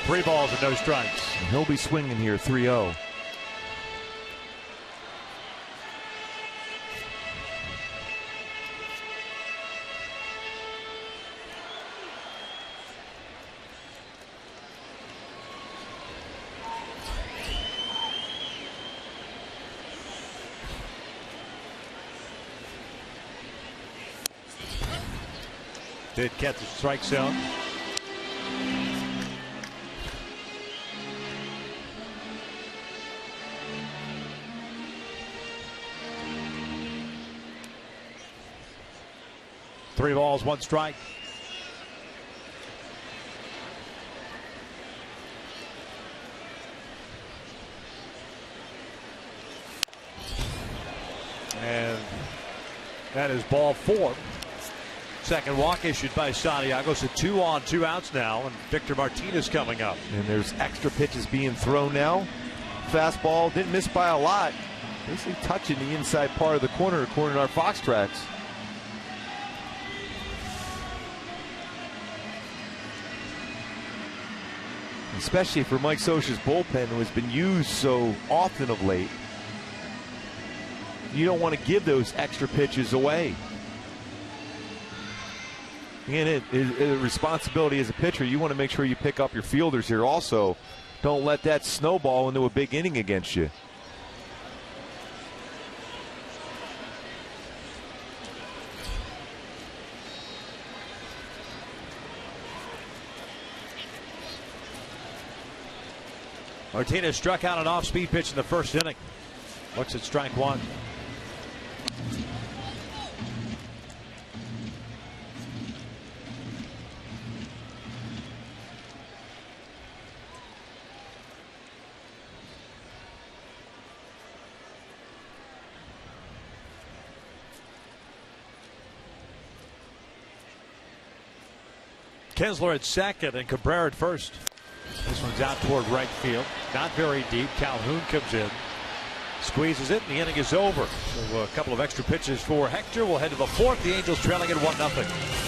Three balls and no strikes. And he'll be swinging here, 3-0. Did catch the strike zone. Three balls, one strike. And that is ball 4. Second walk issued by Santiago. So 2 on, 2 outs now, and Victor Martinez coming up. And there's extra pitches being thrown now. Fastball didn't miss by a lot. Basically touching the inside part of the corner according to our Fox tracks. Especially for Mike Scioscia's bullpen, who has been used so often of late. You don't want to give those extra pitches away. Again, it is a responsibility as a pitcher. You want to make sure you pick up your fielders here also. Don't let that snowball into a big inning against you. Martinez struck out an off-speed pitch in the first inning. Looks at strike 1. Kinsler at second and Cabrera at first. This one's out toward right field. Not very deep. Calhoun comes in. Squeezes it, and the inning is over. So a couple of extra pitches for Hector. We'll head to the 4th. The Angels trailing at 1-0.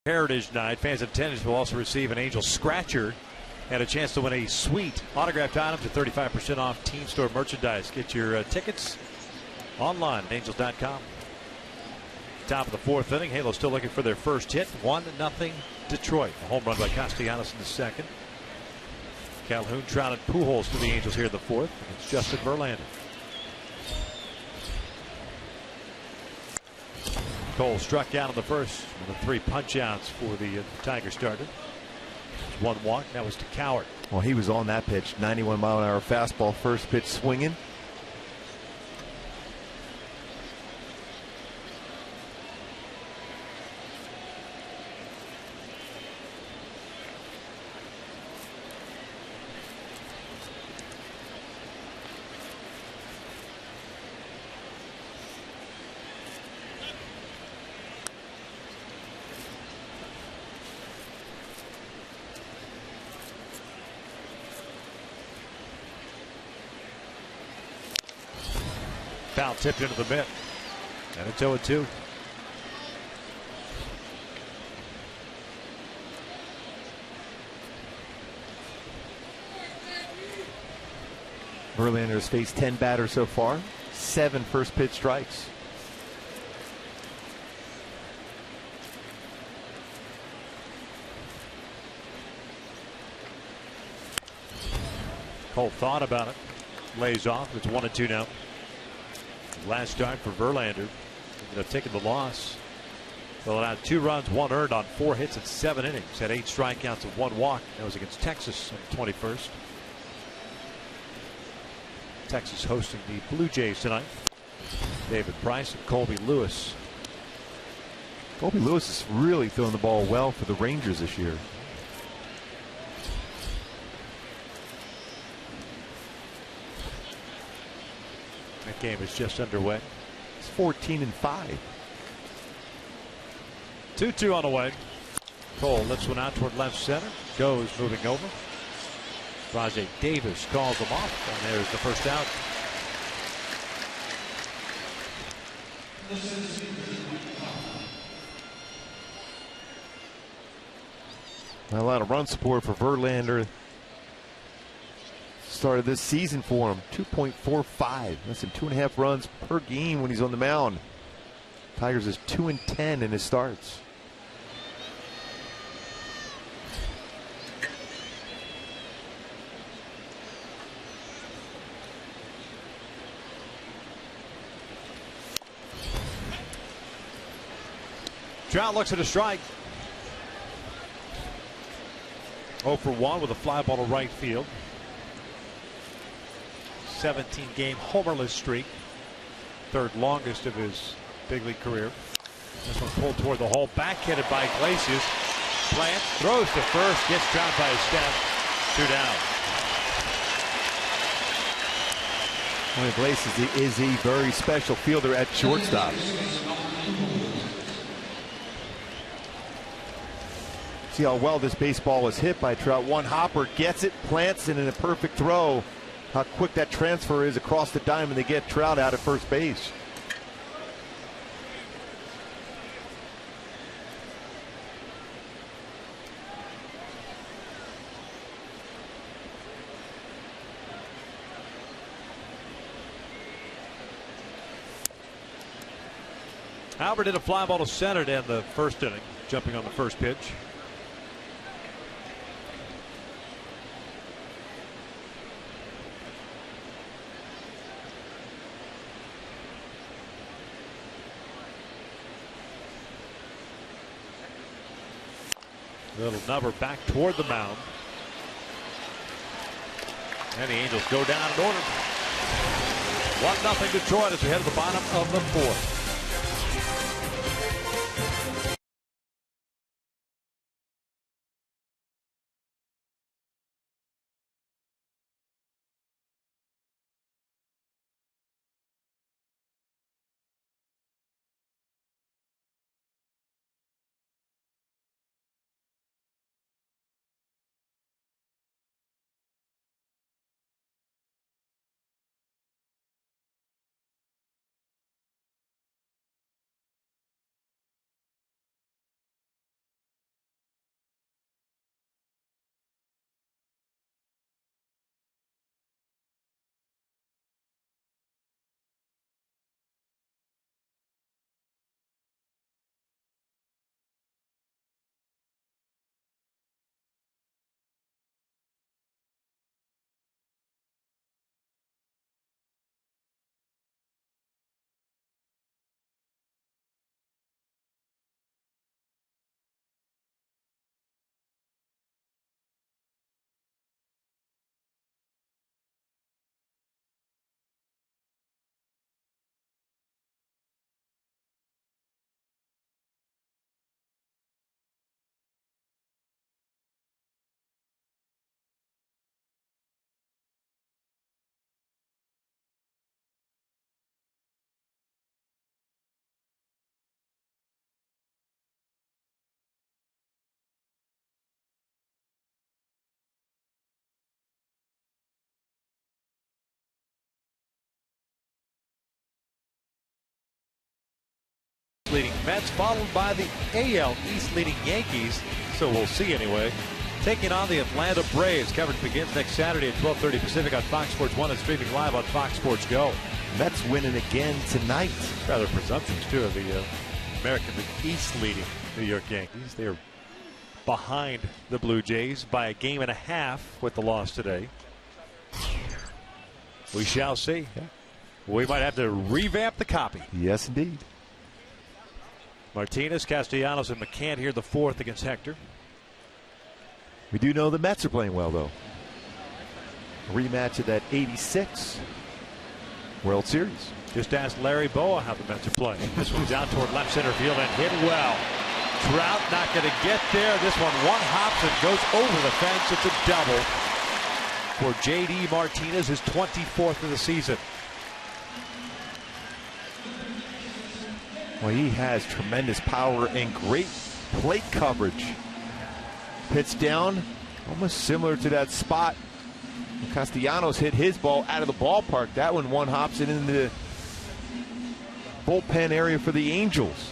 Heritage Night. Fans in attendance will also receive an Angel Scratcher and a chance to win a suite autographed items at 35% off team store merchandise. Get your tickets online at angels.com. Top of the fourth inning. Halo still looking for their first hit. 1-0 Detroit. A home run by Castellanos in the second. Calhoun, Trout, and Pujols for the Angels here in the fourth. It's Justin Verlander. Cole struck out in the first. One of 3 punch-outs for the Tiger starter. 1 walk. That was to Coward. Well, he was on that pitch. 91-mile-an-hour fastball, first pitch swinging. Foul tipped into the mitt. And it's 0-2. Verlander's faced 10 batters so far. 7 first pitch strikes. Cole thought about it. Lays off. It's 1-2 now. Last start for Verlander. Ended up taking the loss. Well, out 2 runs, 1 earned on 4 hits in 7 innings. Had 8 strikeouts and 1 walk. That was against Texas on the 21st. Texas hosting the Blue Jays tonight. David Price and Colby Lewis. Colby Lewis is really throwing the ball well for the Rangers this year. That game is just underway. It's 14-5. 2-2 on the way. Cole lifts one out toward left center. Goes moving over. Rajay Davis calls him off, and there's the first out. A lot of run support for Verlander. Started this season for him. 2.45. Less than 2.5 runs per game when he's on the mound. Tigers is 2-10 in his starts. Trout looks at a strike. 0 for 1 with a fly ball to right field. 17-game homerless streak. 3rd longest of his big league career. This one pulled toward the hole. Backhanded by Iglesias. Plant throws to first. Gets Trout by a step. 2 down. Well, Iglesias is a very special fielder at shortstop. See how well this baseball was hit by Trout. One hopper gets it, plants it in a perfect throw. How quick that transfer is across the diamond. They get Trout out at first base. Albert did a fly ball to center in the first inning, jumping on the first pitch. Little number back toward the mound. And the Angels go down in order. 1-0 Detroit as we head to the bottom of the 4th. leading Mets, followed by the AL East leading Yankees. So we'll see anyway. Taking on the Atlanta Braves. Coverage begins next Saturday at 12:30 Pacific on Fox Sports 1 and streaming live on Fox Sports Go. Mets winning again tonight. Rather presumptuous, too, of the American League East leading New York Yankees. They're behind the Blue Jays by a game and a half with the loss today. We shall see. We might have to revamp the copy. Yes, indeed. Martinez, Castellanos, and McCann here the fourth against Hector. We do know the Mets are playing well, though. A rematch of that '86 World Series. Just ask Larry Boa how the Mets are playing. This one's out toward left center field and hit well. Trout not going to get there. This one hops and goes over the fence. It's a double for J.D. Martinez, his 24th of the season. Well, he has tremendous power and great plate coverage. Pitch down, almost similar to that spot Castellanos hit his ball out of the ballpark. That one hops it into the bullpen area for the Angels.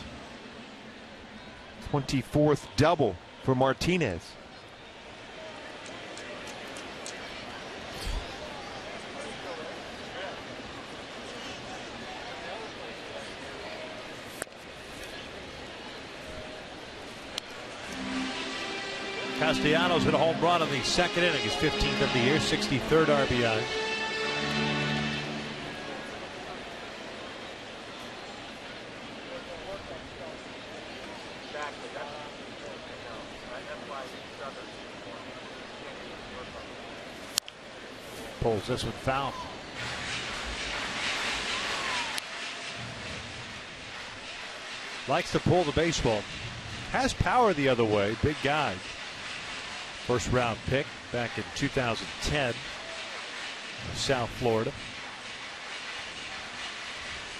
24th double for Martinez. Castellanos hit a home run in the second inning, his 15th of the year, 63rd RBI. Pulls this one foul. Likes to pull the baseball. Has power the other way. Big guy. First round pick back in 2010. South Florida.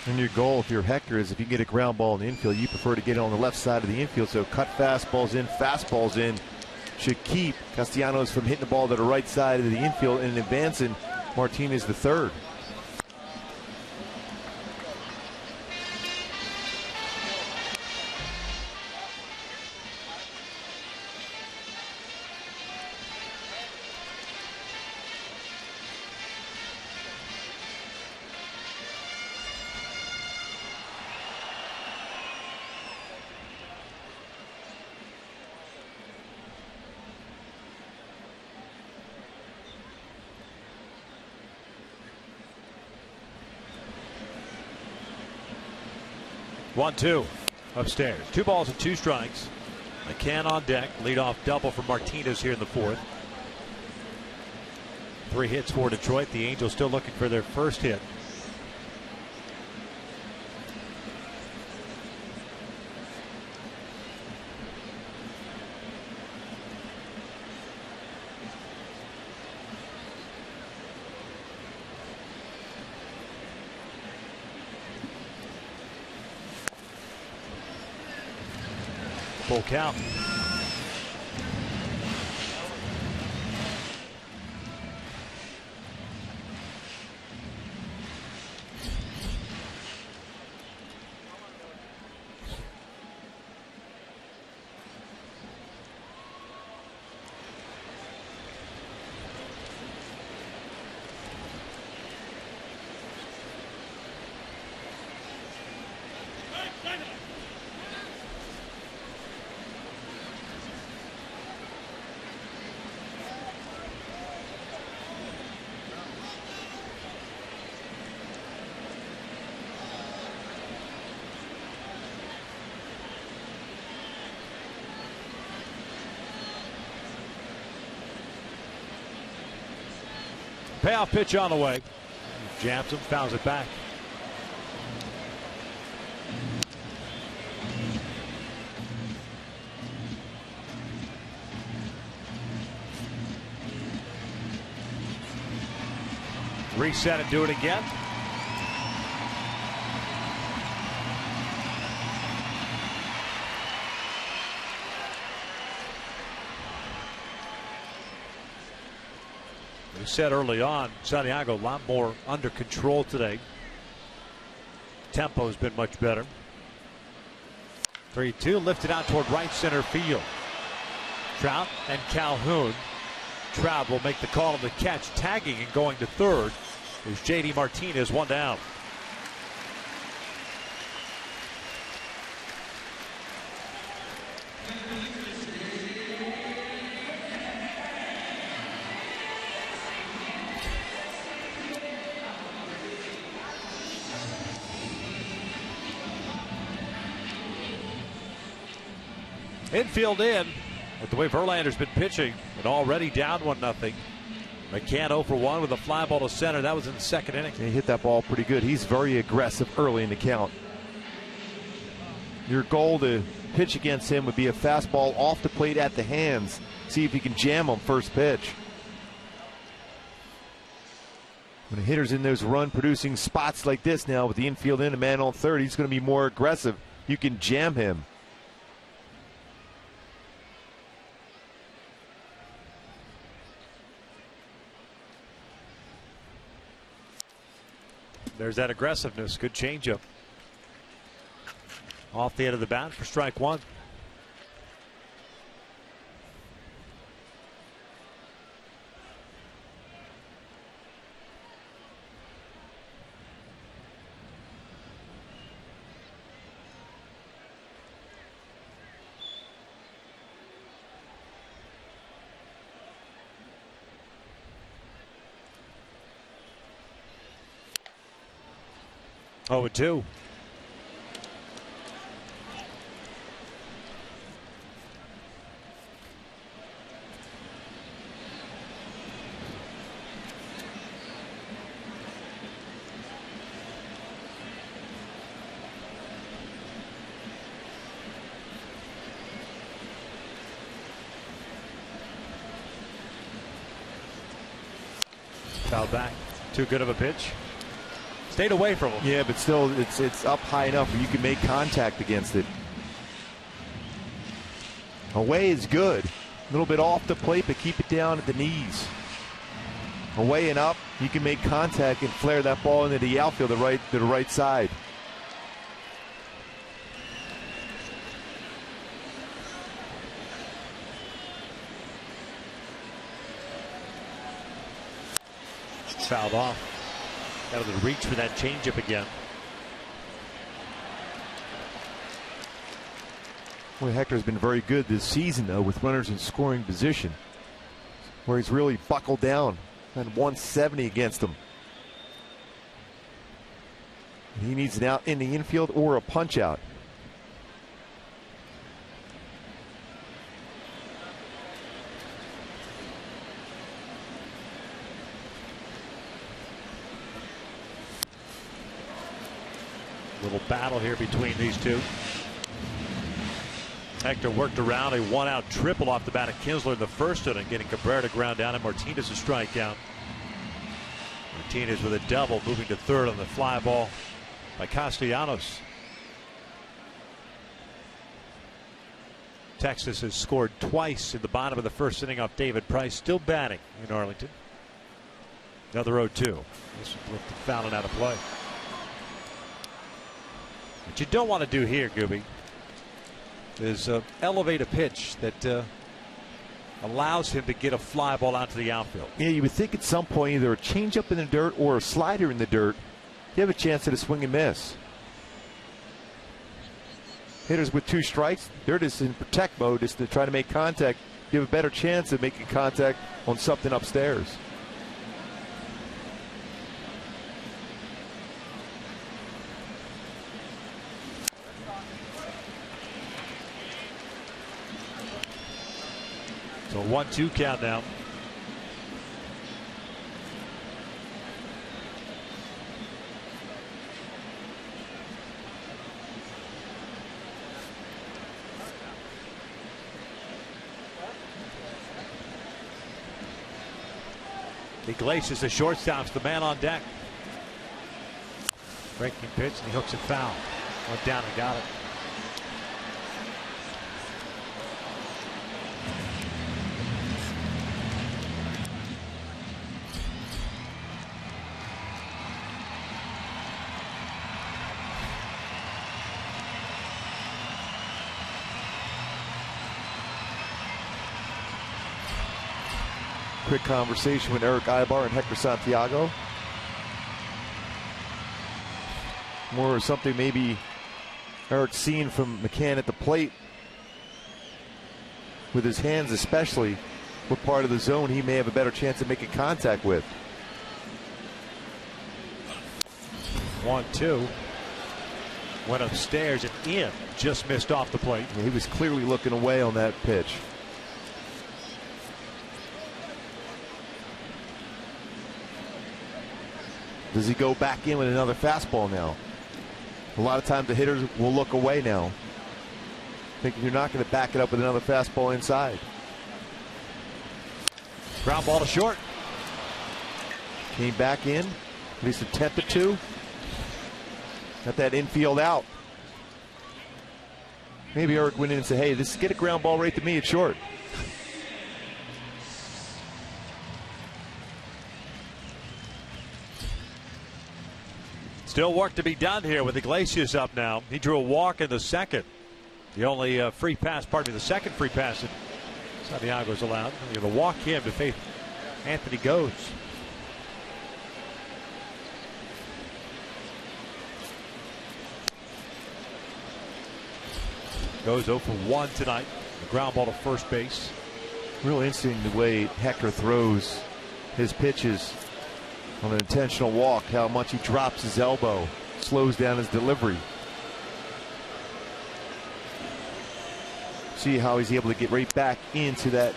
And your goal, if you're Hector, is if you get a ground ball in the infield, you prefer to get it on the left side of the infield. So cut fastballs in, fastballs in should keep Castellanos from hitting the ball to the right side of the infield and advancing Martinez the third. One-two upstairs. 2 balls and 2 strikes. McCann on deck. Leadoff double for Martinez here in the fourth. 3 hits for Detroit. The Angels still looking for their first hit. Full count. Payoff pitch on the way. Jams him, fouls it back. Reset and do it again. We said early on, Santiago a lot more under control today. Tempo's been much better. 3-2, lifted out toward right center field. Trout and Calhoun. Trout will make the call on the catch, tagging and going to third. There's J.D. Martinez, one down. Infield in. With the way Verlander's been pitching, and already down 1-0. McCann 0 for 1 with a fly ball to center. That was in the second inning. He hit that ball pretty good. He's very aggressive early in the count. Your goal to pitch against him would be a fastball off the plate at the hands. See if you can jam him first pitch. When a hitter's in those run-producing spots like this now with the infield in, a man on third, he's going to be more aggressive. You can jam him. There's that aggressiveness. Good changeup. Off the end of the bat for strike one. Oh, 2. Foul back. Too good of a pitch. Stayed away from him. Yeah, but still, it's up high enough where you can make contact against it. Away is good. A little bit off the plate, but keep it down at the knees. Away and up, you can make contact and flare that ball into the outfield to the right side. Fouled off. Out of the reach for that changeup again. Boy, Hector's been very good this season, though, with runners in scoring position, where he's really buckled down. Had 170 against him. He needs an out in the infield or a punch out. Little battle here between these two. Hector worked around a one-out triple off the bat of Kinsler in the first inning, getting Cabrera to ground down and Martinez a strikeout. Martinez with a double, moving to third on the fly ball by Castellanos. Texas has scored twice in the bottom of the first inning off David Price, still batting in Arlington. Another 0-2. This was lifted foul and out of play. What you don't want to do here, Gooby, is elevate a pitch that allows him to get a fly ball out to the outfield. Yeah, you would think at some point either a changeup in the dirt or a slider in the dirt, you have a chance at a swing and miss. Hitters with 2 strikes, they're just in protect mode, just to try to make contact. You have a better chance of making contact on something upstairs. So 1-2 count now. Iglesias, the shortstop's the man on deck. Breaking pitch, and he hooks it foul. Went down and got it. quick conversation with Eric Ibar and Hector Santiago. More something maybe Eric's seen from McCann at the plate, with his hands especially, what part of the zone he may have a better chance of making contact with. 1-2. Went upstairs and in. Just missed off the plate. Yeah, he was clearly looking away on that pitch. Does he go back in with another fastball now? A lot of times the hitters will look away now, thinking you're not going to back it up with another fastball inside. Ground ball to short. Came back in, at least attempted to. Got that infield out. Maybe Eric went in and said, hey, get a ground ball right to me at short. Still work to be done here with Iglesias up now. He drew a walk in the second. The only free pass, the second free pass that Santiago's allowed. You're going to walk him to face Anthony Goes. Goes 0 for 1 tonight. A ground ball to first base. Real interesting the way Hector throws his pitches on an intentional walk, how much he drops his elbow, slows down his delivery. See how he's able to get right back into that,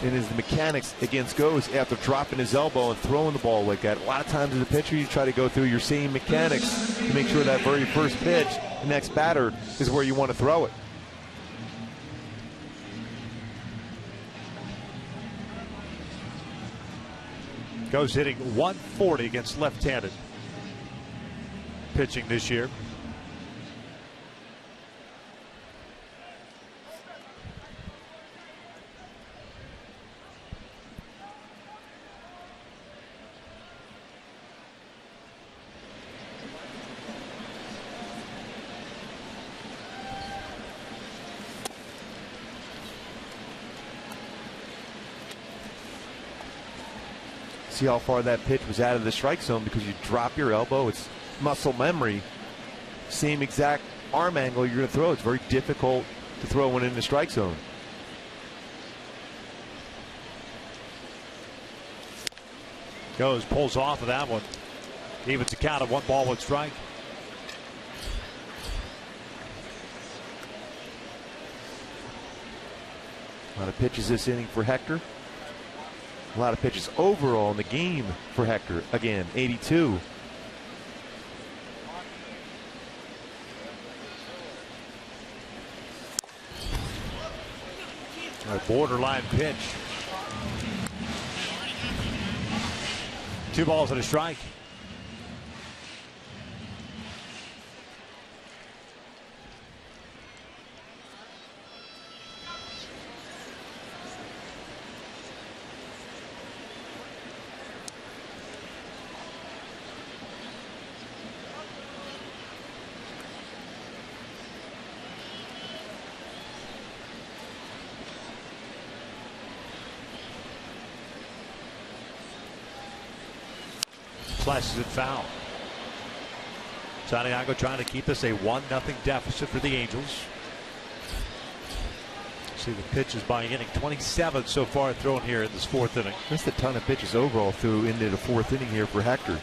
in his mechanics against Goes after dropping his elbow and throwing the ball like that. A lot of times as a pitcher, you try to go through your same mechanics to make sure that very first pitch, the next batter, is where you want to throw it. Goes hitting 140 against left-handed pitching this year. See how far that pitch was out of the strike zone because you drop your elbow. It's muscle memory. Same exact arm angle you're going to throw. It's very difficult to throw one in the strike zone. Goes, pulls off of that one. Evens the count of 1 ball, 1 strike. A lot of pitches this inning for Hector. A lot of pitches overall in the game for Hector. Again, 82. A borderline pitch. 2 balls and a strike. Slices it foul. Santiago trying to keep this a 1-0 deficit for the Angels. See the pitches by inning. 27 so far thrown here in this 4th inning. That's a ton of pitches overall through into the 4th inning here for Hector.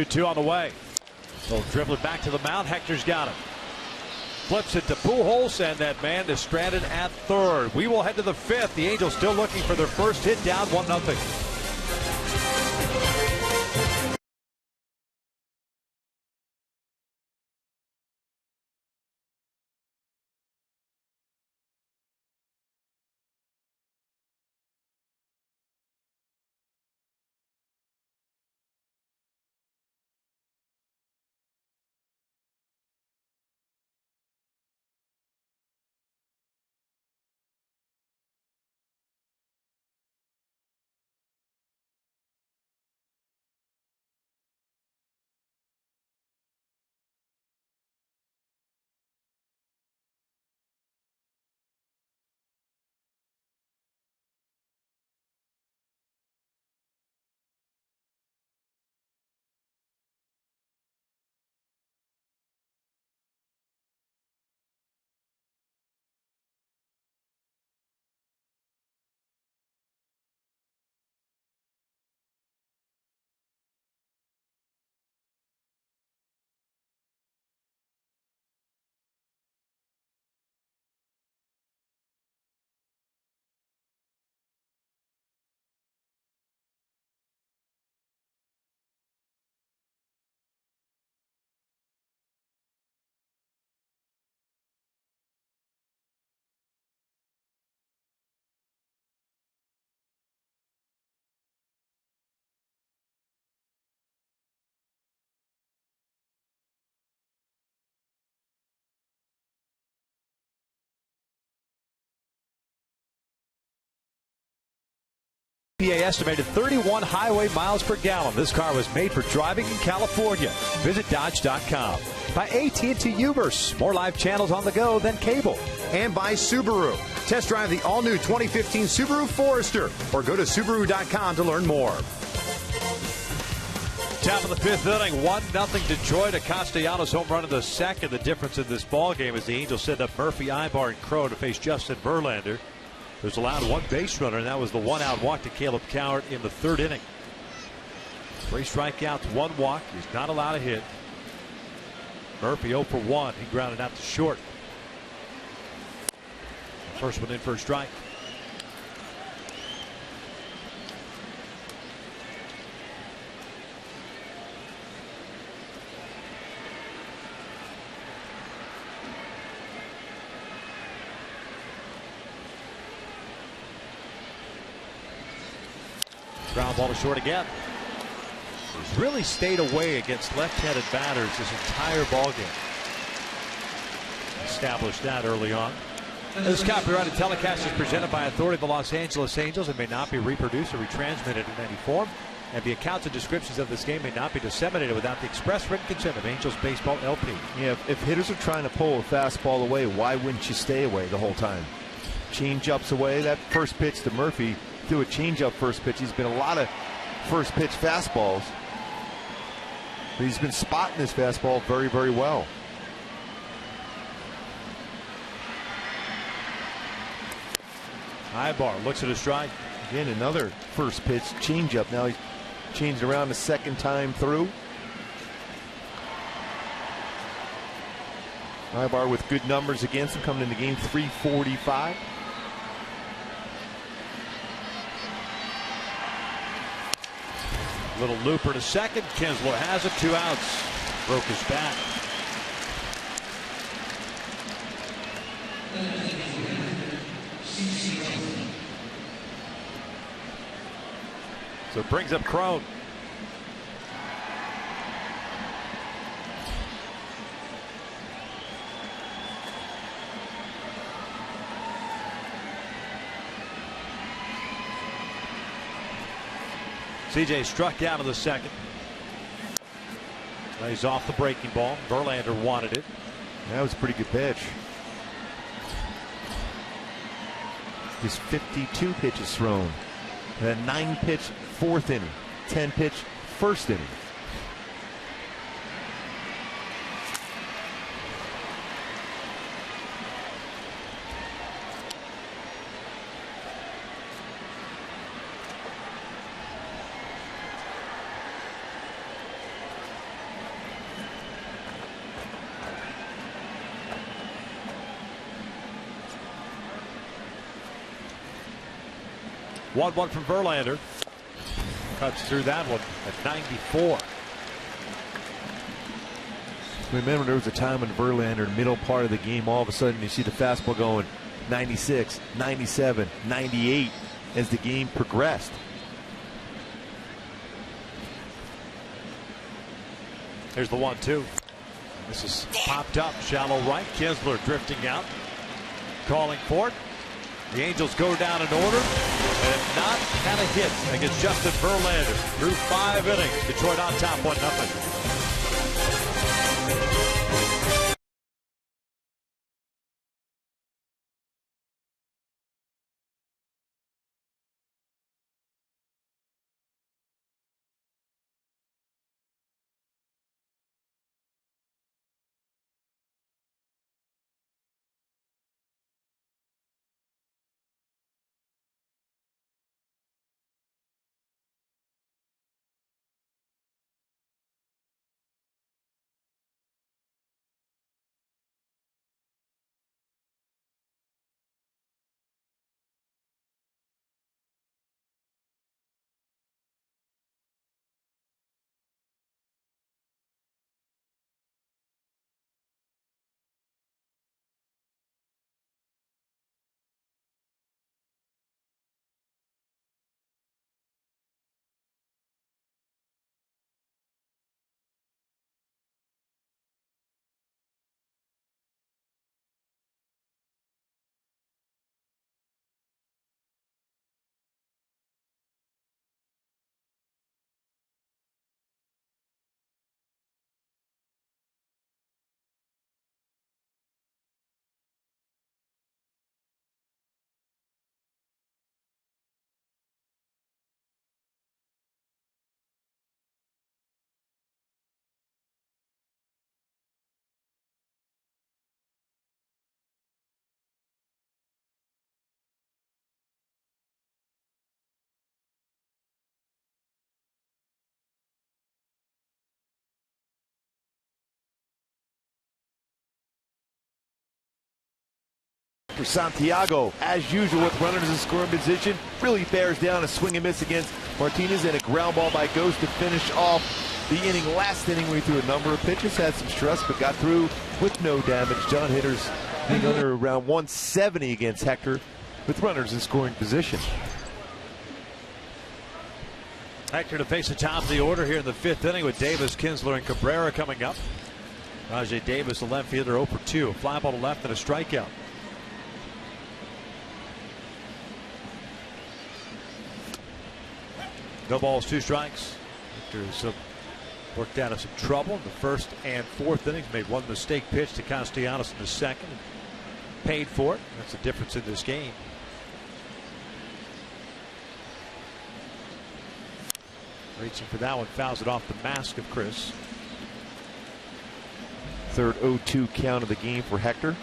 Two on the way. They'll dribble it back to the mound. Hector's got him. Flips it to Pujols, and that man is stranded at third. We will head to the 5th. The Angels still looking for their first hit, down 1-0. EPA estimated 31 highway miles per gallon. This car was made for driving in California. Visit Dodge.com. By AT&T Uverse. More live channels on the go than cable. And by Subaru. Test drive the all-new 2015 Subaru Forester or go to Subaru.com to learn more. Top of the fifth inning, 1-0 Detroit. A Castellanos home run in the second. The difference in this ball game is the Angels send up Murphy, Ibar, and Crow to face Justin Verlander. There's allowed one base runner, and that was the one-out walk to Caleb Cowart in the third inning. 3 strikeouts, 1 walk. He's not allowed a hit. Murphy 0 for 1. He grounded out to short. First one in for a strike. Ground ball to short again. He's really stayed away against left-handed batters this entire ball game. Established that early on. This copyrighted telecast is presented by authority of the Los Angeles Angels and may not be reproduced or retransmitted in any form. And the accounts and descriptions of this game may not be disseminated without the express written consent of Angels Baseball LP. Yeah, if hitters are trying to pull a fastball away, why wouldn't you stay away the whole time? Change-ups away. That first pitch to Murphy, threw a change-up first pitch. He's been a lot of first pitch fastballs. But he's been spotting his fastball very, very well. Ibar looks at a strike. Again, another first pitch changeup. Now he's changed around the second time through. Ibar with good numbers against him coming into game 345. Little looper to second. Kinsler has it. 2 outs. Broke his bat. So it brings up Crone. CJ struck out in the second. Lays off the breaking ball. Verlander wanted it. That was a pretty good pitch. His 52 pitches thrown. And a 9-pitch fourth inning. 10-pitch first inning. One from Verlander. Cuts through that one at 94. Remember, there was a time when Verlander, middle part of the game, all of a sudden you see the fastball going 96, 97, 98 as the game progressed. Here's the 1-2. This is popped up, shallow right. Kinsler drifting out, calling for it. The Angels go down in order and have not had a hit against Justin Verlander through 5 innings. Detroit on top 1-0. for Santiago. As usual with runners in scoring position, really bears down a swing and miss against Martinez, and a ground ball by Ghost to finish off the inning. Last inning we threw a number of pitches, had some stress, but got through with no damage. John hitters being under around 170 against Hector with runners in scoring position. Hector to face the top of the order here in the 5th inning with Davis, Kinsler, and Cabrera coming up. Rajai Davis, the left fielder, 0 for 2. A fly ball to left and a strikeout. No balls, 2 strikes. Hector's worked out of some trouble in the 1st and 4th innings. Made one mistake pitch to Castellanos in the 2nd. Paid for it. That's the difference in this game. Reaching for that one, fouls it off the mask of Chris. 3rd 0-2 count of the game for Hector.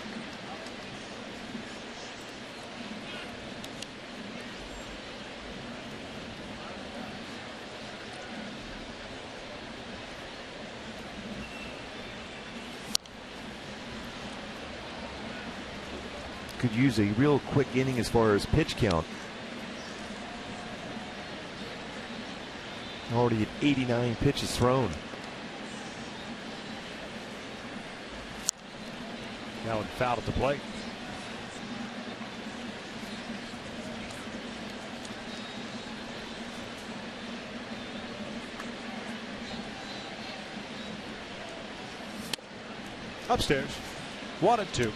Could use a real quick inning as far as pitch count. Already at 89 pitches thrown. That one fouled at the plate. Upstairs. 1-2.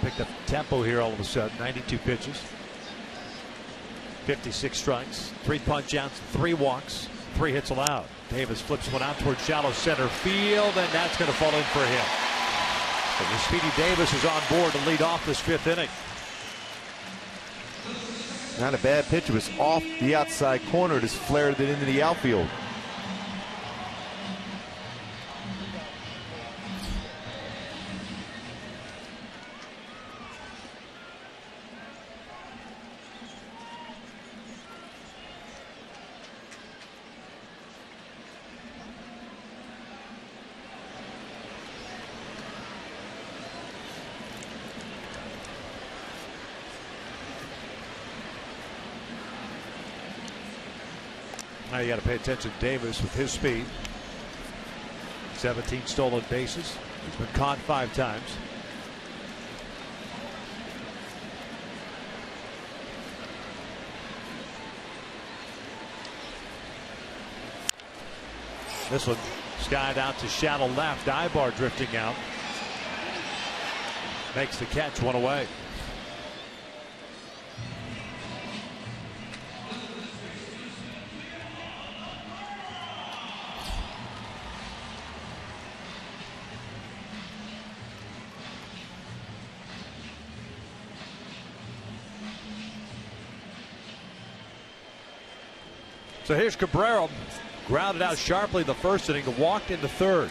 Picked up tempo here all of a sudden. 92 pitches, 56 strikes, 3 punch outs, 3 walks, 3 hits allowed. Davis flips one out towards shallow center field, and that's going to fall in for him. So the Speedy Davis is on board to lead off this 5th inning. Not a bad pitch. It was off the outside corner, just flared it into the outfield. Now you got to pay attention to Davis with his speed. 17 stolen bases. He's been caught 5 times. This one skied out to shallow left. Ibar drifting out. Makes the catch, 1 away. So here's Cabrera, grounded out sharply in the 1st inning, walked in the 3rd.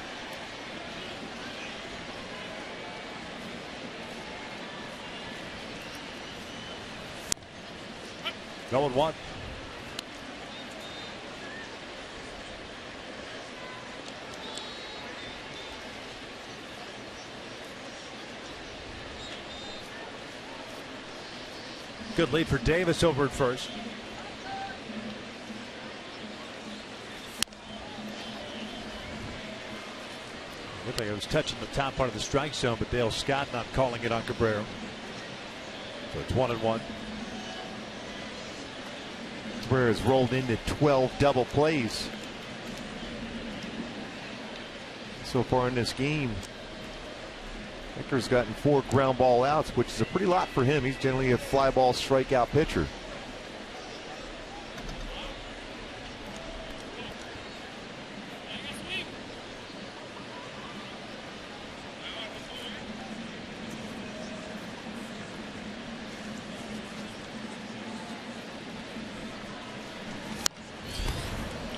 Going 1. Good lead for Davis over at 1st. Looked like it was touching the top part of the strike zone, but Dale Scott not calling it on Cabrera. So it's 1-1. Cabrera's rolled into 12 double plays so far in this game. Hector's gotten 4 ground ball outs, which is a pretty lot for him. He's generally a fly ball strikeout pitcher.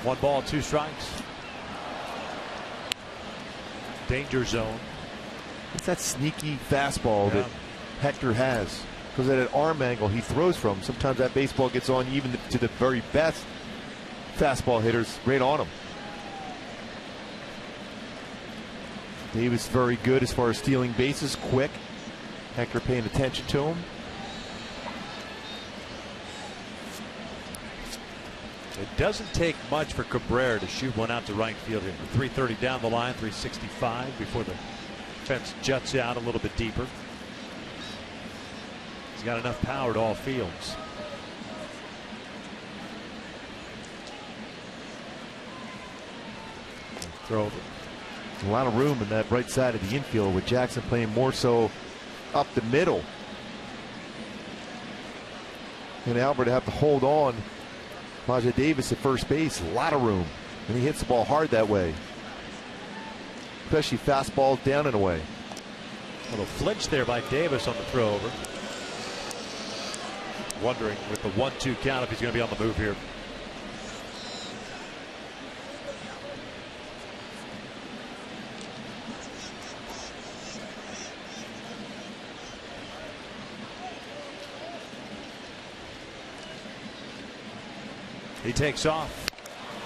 One ball, 2 strikes. Danger zone. It's that sneaky fastball that Hector has, because at an arm angle he throws from, sometimes that baseball gets on even to the very best fastball hitters right on him. Davis very good as far as stealing bases, quick. Hector paying attention to him. It doesn't take much for Cabrera to shoot one out to right field here. 330 down the line, 365 before the fence juts out a little bit deeper. He's got enough power to all fields. Throw over. A lot of room in that right side of the infield with Jackson playing more so up the middle. And Albert have to hold on. Rajai Davis at first base, a lot of room. And he hits the ball hard that way. Especially fastballs down and away. A little flinch there by Davis on the throw over. Wondering with the 1-2 count if he's going to be on the move here. He takes off,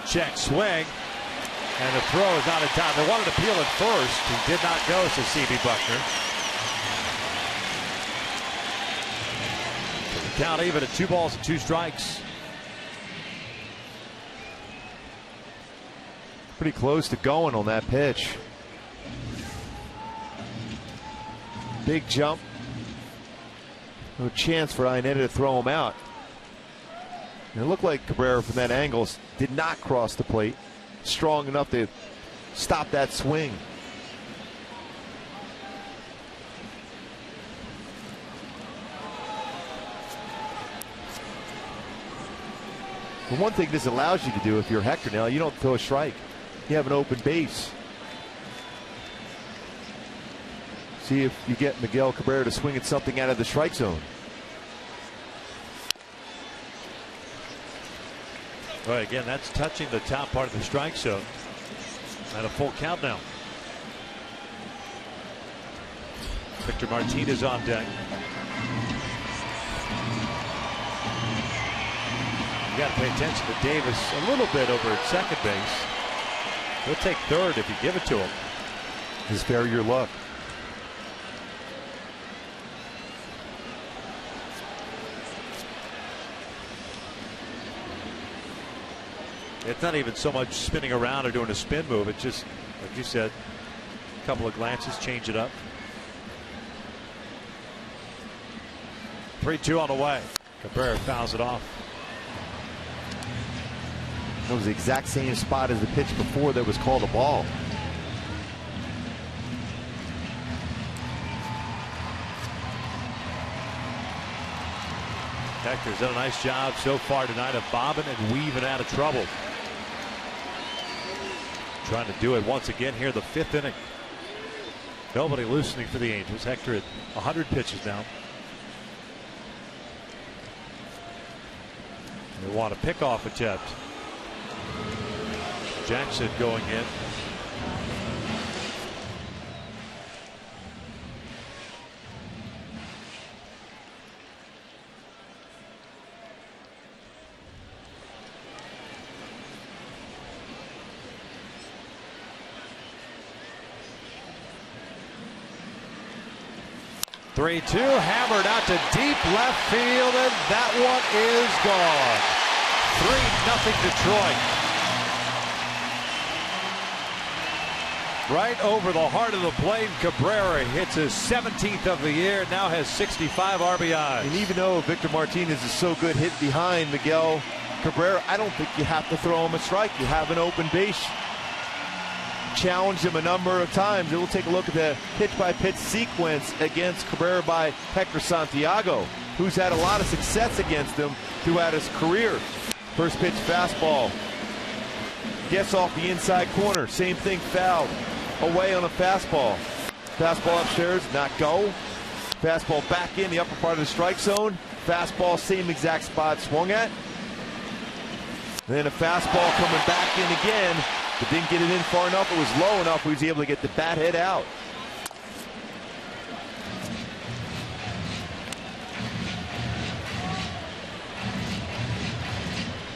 check swing, and the throw is not in time. They wanted to peel it first. He did not go, to C.B. Buckner. So the count even at 2 balls and 2 strikes. Pretty close to going on that pitch. Big jump. No chance for Iannetta to throw him out. And it looked like Cabrera from that angle did not cross the plate strong enough to stop that swing. The one thing this allows you to do if you're Hector now, you don't throw a strike. You have an open base. See if you get Miguel Cabrera to swing at something out of the strike zone. Well, again, that's touching the top part of the strike zone. At a full count now. Victor Martinez on deck. You got to pay attention to Davis a little bit over at second base. He'll take third if you give it to him. Just spare your luck. It's not even so much spinning around or doing a spin move. It's just, like you said, a couple of glances, change it up. 3-2 on the way. Cabrera fouls it off. That was the exact same spot as the pitch before that was called a ball. Hector's done a nice job so far tonight of bobbing and weaving out of trouble. Trying to do it once again here, the 5th inning. Nobody loosening for the Angels. Hector at 100 pitches now. They want a pickoff attempt. Jackson going in. Three-two, hammered out to deep left field, and that one is gone. 3-0 Detroit. Right over the heart of the plate, Cabrera hits his 17th of the year, now has 65 RBIs. And even though Victor Martinez is so good hit behind Miguel Cabrera, I don't think you have to throw him a strike. You have an open base. Challenged him a number of times. We'll take a look at the pitch-by-pitch sequence against Cabrera by Hector Santiago, who's had a lot of success against him throughout his career. First pitch fastball. Gets off the inside corner. Same thing, fouled. Away on a fastball. Fastball upstairs, not go. Fastball back in the upper part of the strike zone. Fastball, same exact spot swung at. And then a fastball coming back in again. But didn't get it in far enough. It was low enough. He was able to get the bat head out.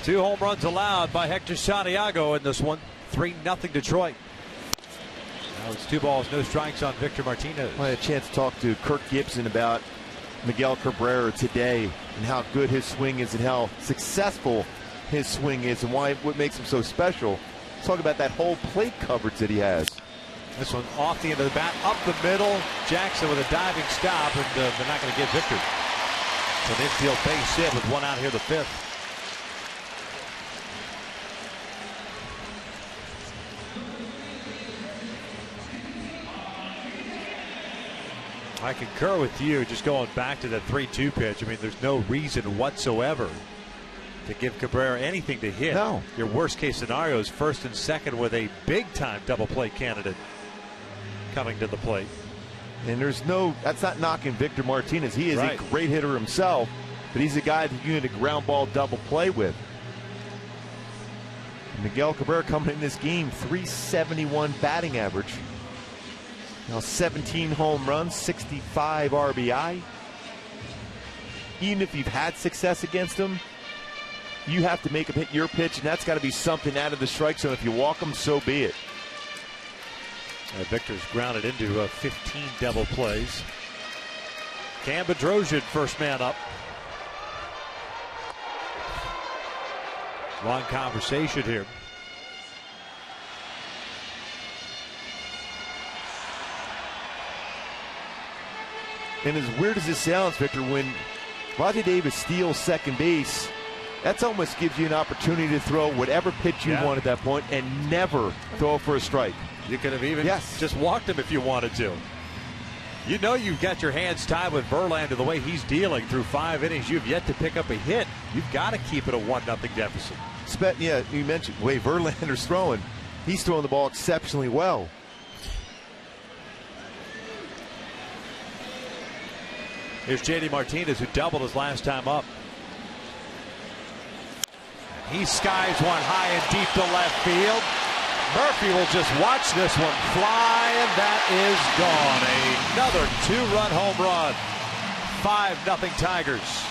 2 home runs allowed by Hector Santiago in this one. 3-0 Detroit. Now it's 2 balls, no strikes on Victor Martinez. I had a chance to talk to Kirk Gibson about Miguel Cabrera today and how good his swing is and how successful his swing is and what makes him so special. Let's talk about that whole plate coverage that he has. This one off the end of the bat, up the middle. Jackson with a diving stop, and they're not going to get Victor. So an infield base hit with 1 out here the 5th. I concur with you, just going back to that 3-2 pitch. I mean, there's no reason whatsoever to give Cabrera anything to hit. No. Your worst case scenario is 1st and 2nd with a big time double play candidate coming to the plate. And that's not knocking Victor Martinez. He is right. a great hitter himself, but he's a guy that you need a ground ball double play with. Miguel Cabrera coming in this game, .371 batting average. Now 17 home runs, 65 RBI. Even if you've had success against him, you have to make him hit your pitch, and that's got to be something out of the strike zone. If you walk him, so be it. Victor's grounded into 15 double plays. Cam Bedrosian, first man up. Long conversation here. And as weird as it sounds, Victor, when Rajai Davis steals second base, that almost gives you an opportunity to throw whatever pitch you want at that point and never throw for a strike. You could have even just walked him if you wanted to. You know you've got your hands tied with Verlander the way he's dealing through 5 innings. You've yet to pick up a hit. You've got to keep it a 1-0 deficit. Yeah, you mentioned the way Verlander's throwing. He's throwing the ball exceptionally well. Here's J.D. Martinez, who doubled his last time up. He skies one high and deep to left field. Murphy will just watch this one fly, and that is gone. Another 2-run home run. 5-0 Tigers.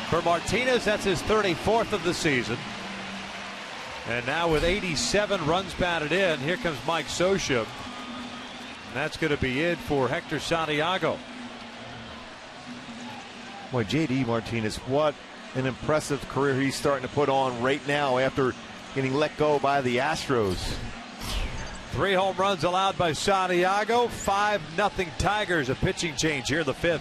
For Martinez, that's his 34th of the season. And now with 87 runs batted in, here comes Mike Scioscia. And that's going to be it for Hector Santiago. Boy, J.D. Martinez, what an impressive career he's starting to put on right now after getting let go by the Astros. 3 home runs allowed by Santiago. 5-0 Tigers. A pitching change here in the 5th.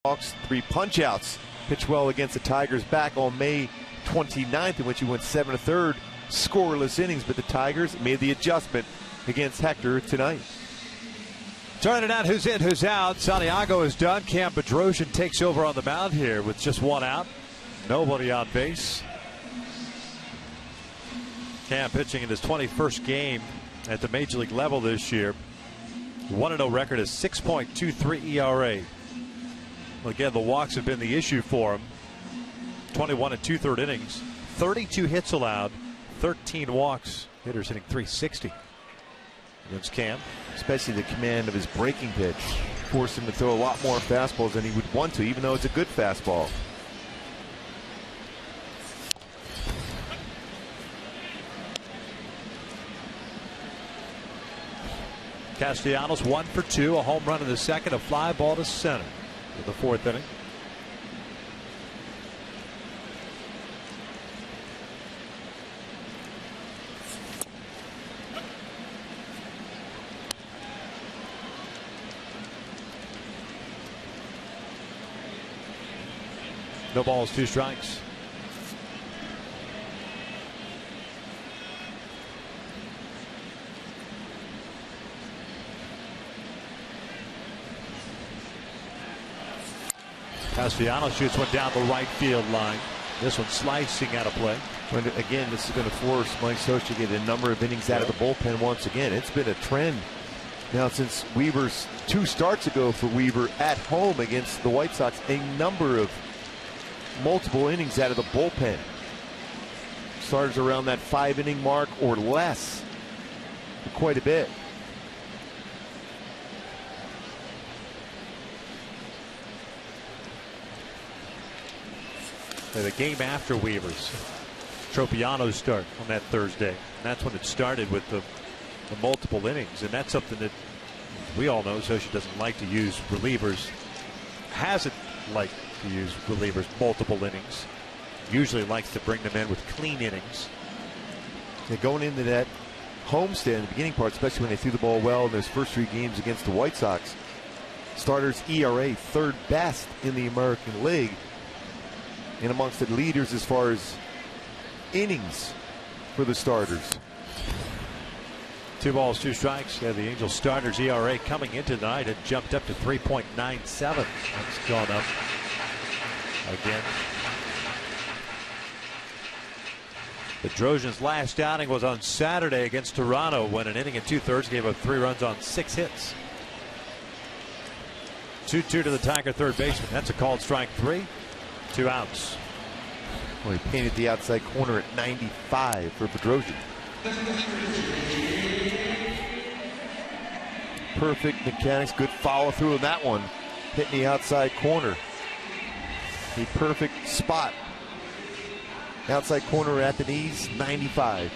Hawks 3 punch-outs. Pitched well against the Tigers back on May 29th, in which he went 7 1/3 scoreless innings. But the Tigers made the adjustment against Hector tonight. Turning it out, who's in, who's out. Santiago is done. Cam Bedrosian takes over on the mound here with just one out. Nobody on base. Cam pitching in his 21st game at the major league level this year. 1-0 record is 6.23 ERA. Well, again, the walks have been the issue for him. 21 2/3 innings, 32 hits allowed, 13 walks. Hitters hitting .360 against Cam. Especially the command of his breaking pitch forced him to throw a lot more fastballs than he would want to, even though it's a good fastball. Castellanos 1 for 2, a home run in the second, a fly ball to center in the 4th inning. No balls, 2 strikes. Castellanos shoots one down the right field line. This one slicing out of play. And again, this is going to force Mike Scioscia to get a number of innings out of the bullpen once again. It's been a trend now since Weaver's 2 starts ago for Weaver at home against the White Sox. A number of multiple innings out of the bullpen. Starters around that 5-inning mark or less for quite a bit. The game after Weaver's, Tropiano's start on that Thursday. And that's when it started with the multiple innings. And that's something that we all know Scioscia doesn't like to use relievers. Hasn't liked to use relievers multiple innings. Usually likes to bring them in with clean innings. Yeah, going into that homestand in the beginning part, especially when they threw the ball well in those first 3 games against the White Sox. Starters ERA 3rd best in the American League. And amongst the leaders as far as innings for the starters. 2 balls, 2 strikes. Yeah, the Angels starters ERA coming into tonight had jumped up to 3.97. It's gone up again. Bedrosian's last outing was on Saturday against Toronto when an inning and 2/3 gave up 3 runs on 6 hits. 2-2 to the Tiger third baseman. That's a called strike 3. 2 outs. Well, he painted the outside corner at 95 for Bedrosian. Perfect mechanics, good follow through on that one. Hitting the outside corner. The perfect spot. Outside corner at the knees, 95.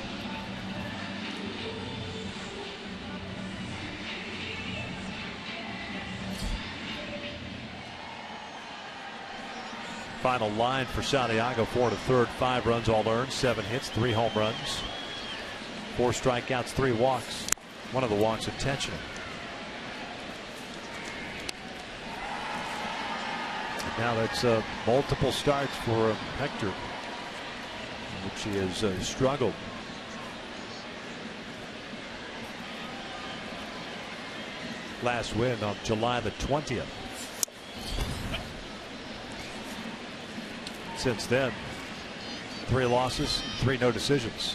Final line for Santiago, 4 1/3, 5 runs all earned, 7 hits, 3 home runs, 4 strikeouts, 3 walks. One of the walks intentional. And now that's multiple starts for Hector, in which he has struggled. Last win on July the 20th. Since then, 3 losses, 3 no decisions.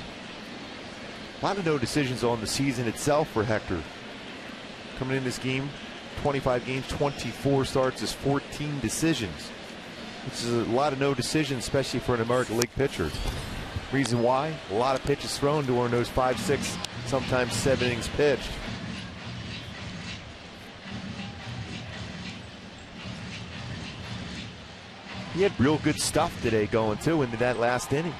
A lot of no decisions on the season itself for Hector. Coming in this game, 25 games, 24 starts, is 14 decisions. Which is a lot of no decisions, especially for an American League pitcher. Reason why? A lot of pitches thrown during those 5, 6, sometimes 7 innings pitched. He had real good stuff today going too into that last inning.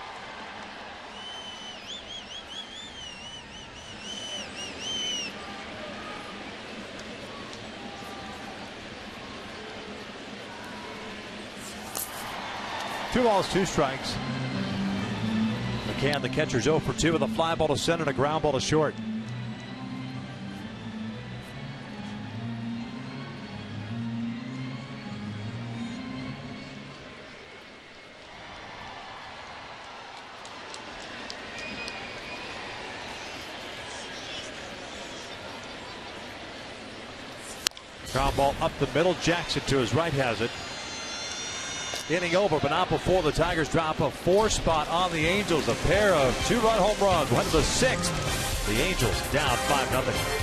Two balls, 2 strikes. McCann, the catcher's 0 for 2 with a fly ball to center and a ground ball to short. Ground ball up the middle. Jackson to his right has it. Inning over, but not before the Tigers drop a 4 spot on the Angels. A pair of 2-run home runs. Went to the 6th. The Angels down 5-0.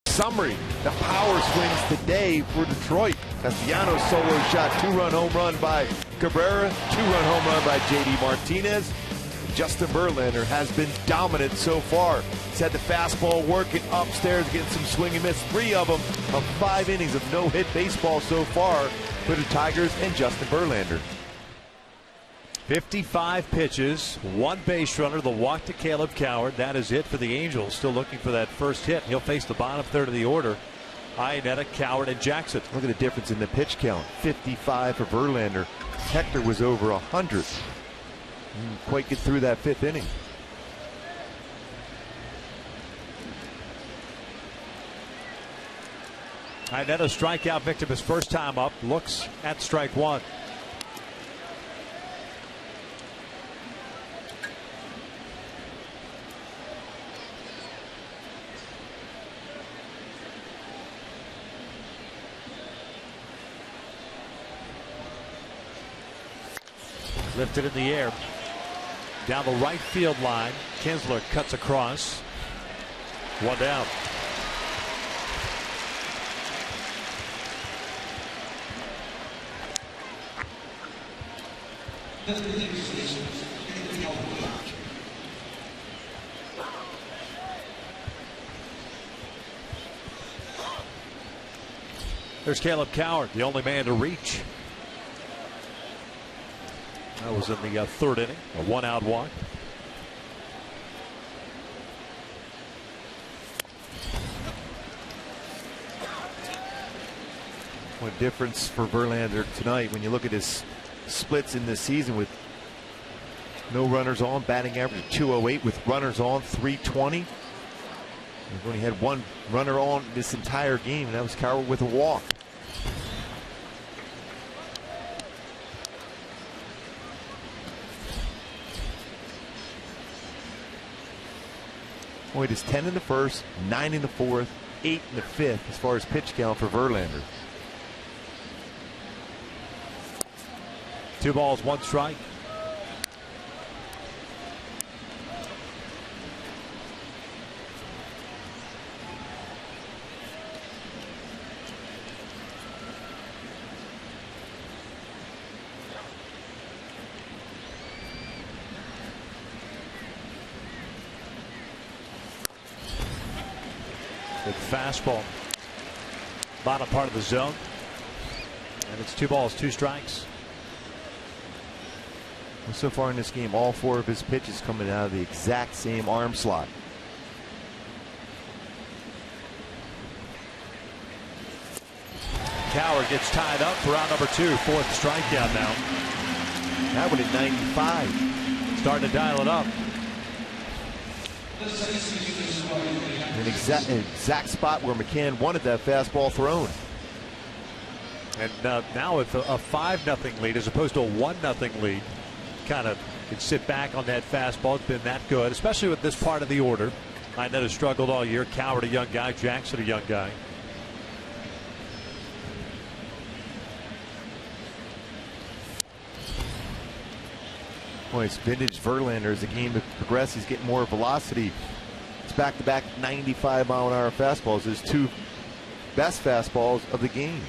Summary, the power swings today for Detroit. Castellanos solo shot, 2-run home run by Cabrera, 2-run home run by J.D. Martinez. Justin Verlander has been dominant so far. He's had the fastball working upstairs, getting some swing and miss. 3 of them of 5 innings of no-hit baseball so far for the Tigers and Justin Verlander. 55 pitches, 1 base runner, the walk to Caleb Coward. That is it for the Angels. Still looking for that first hit. He'll face the bottom third of the order. Iannetta, Coward, and Jackson. Look at the difference in the pitch count. 55 for Verlander. Hector was over 100. Didn't quite get through that 5th inning. Iannetta, strikeout victim his first time up. Looks at strike 1. Lifted in the air. Down the right field line. Kinsler cuts across. 1 down. There's Caleb Coward, the only man to reach. That was in the 3rd inning, a 1-out walk. What difference for Verlander tonight when you look at his splits in this season with no runners on, batting average 208 with runners on 320. We've only had 1 runner on this entire game, and that was Coward with a walk. Well, it is 10 in the 1st, 9 in the 4th, 8 in the 5th as far as pitch count for Verlander. 2 balls, 1 strike. Big fastball. Bottom part of the zone. And it's 2 balls, 2 strikes. Well, so far in this game, all 4 of his pitches coming out of the exact same arm slot. Cowher gets tied up for round number 2. Fourth strikeout now. That one at 95. Starting to dial it up. An exact spot where McCann wanted that fastball thrown. And now with a 5-0 lead as opposed to a 1-0 lead, kind of can sit back on that fastball. It's been that good, especially with this part of the order. Iannetta has struggled all year. Cowher, a young guy. Jackson, a young guy. Boy, it's vintage Verlander. As the game progresses, he's getting more velocity. It's back-to-back 95-mile-an-hour fastballs. His 2 best fastballs of the game.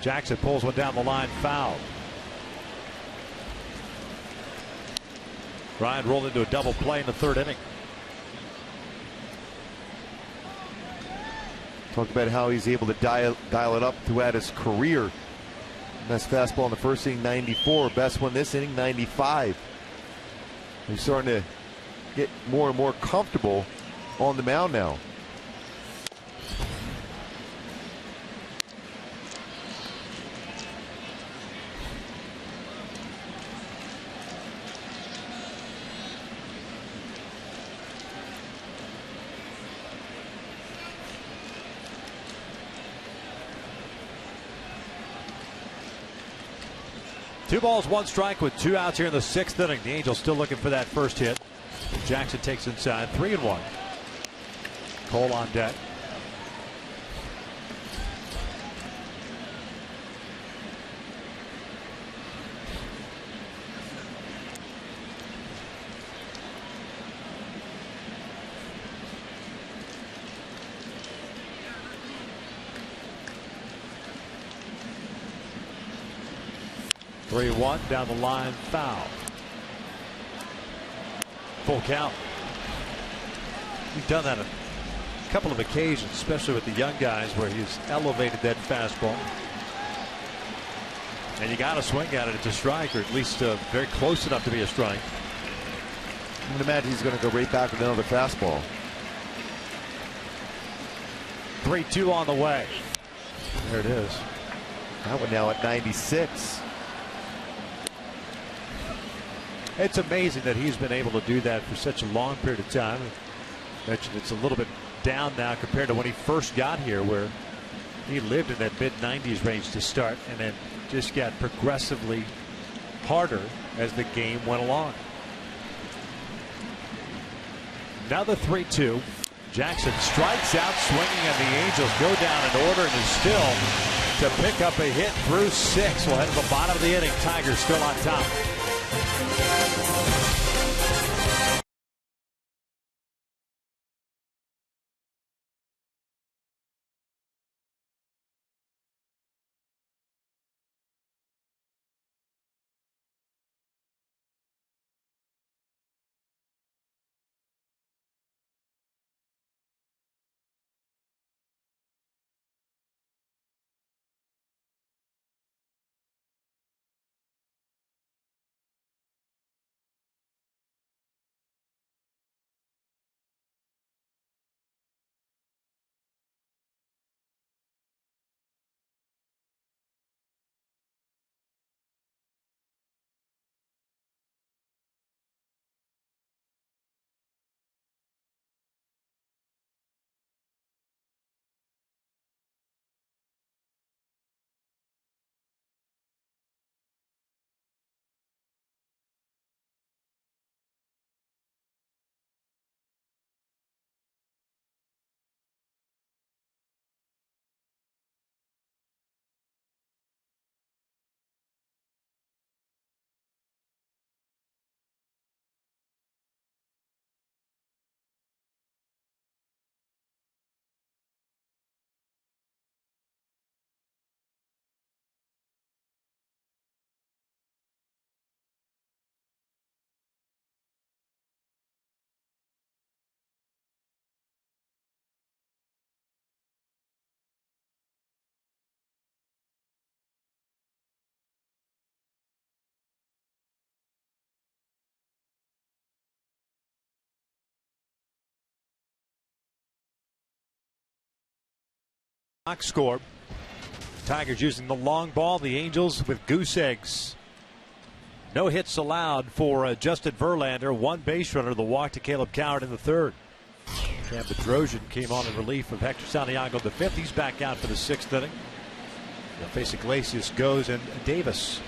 Jackson pulls one down the line, foul. Ryan rolled into a double play in the 3rd inning. Talk about how he's able to dial it up throughout his career. Best fastball in the 1st inning, 94. Best one this inning, 95. He's starting to get more and more comfortable on the mound now. Two balls, 1 strike with 2 outs here in the 6th inning. The Angels still looking for that first hit. Jackson takes inside, 3-1. Cole on deck. Three-one down the line, foul. Full count. We've done that a couple of occasions, especially with the young guys, where he's elevated that fastball. And you got to swing at it. It's a strike, or at least very close enough to be a strike. I'm going to imagine he's going to go right back with another fastball. 3-2 on the way. There it is. That one now at 96. It's amazing that he's been able to do that for such a long period of time. I mentioned it's a little bit down now compared to when he first got here, where he lived in that mid-90s range to start and then just got progressively harder as the game went along. Now the 3-2. Jackson strikes out swinging, and the Angels go down in order and is still to pick up a hit through 6. We'll head to the bottom of the inning. Tigers still on top. Box score. Tigers using the long ball. The Angels with goose eggs. No hits allowed for Justin Verlander. One base runner. The walk to Caleb Coward in the third. Cam Bedrosian came on in relief of Hector Santiago the fifth. He's back out for the sixth inning. They'll face Iglesias, Goes, and Davis.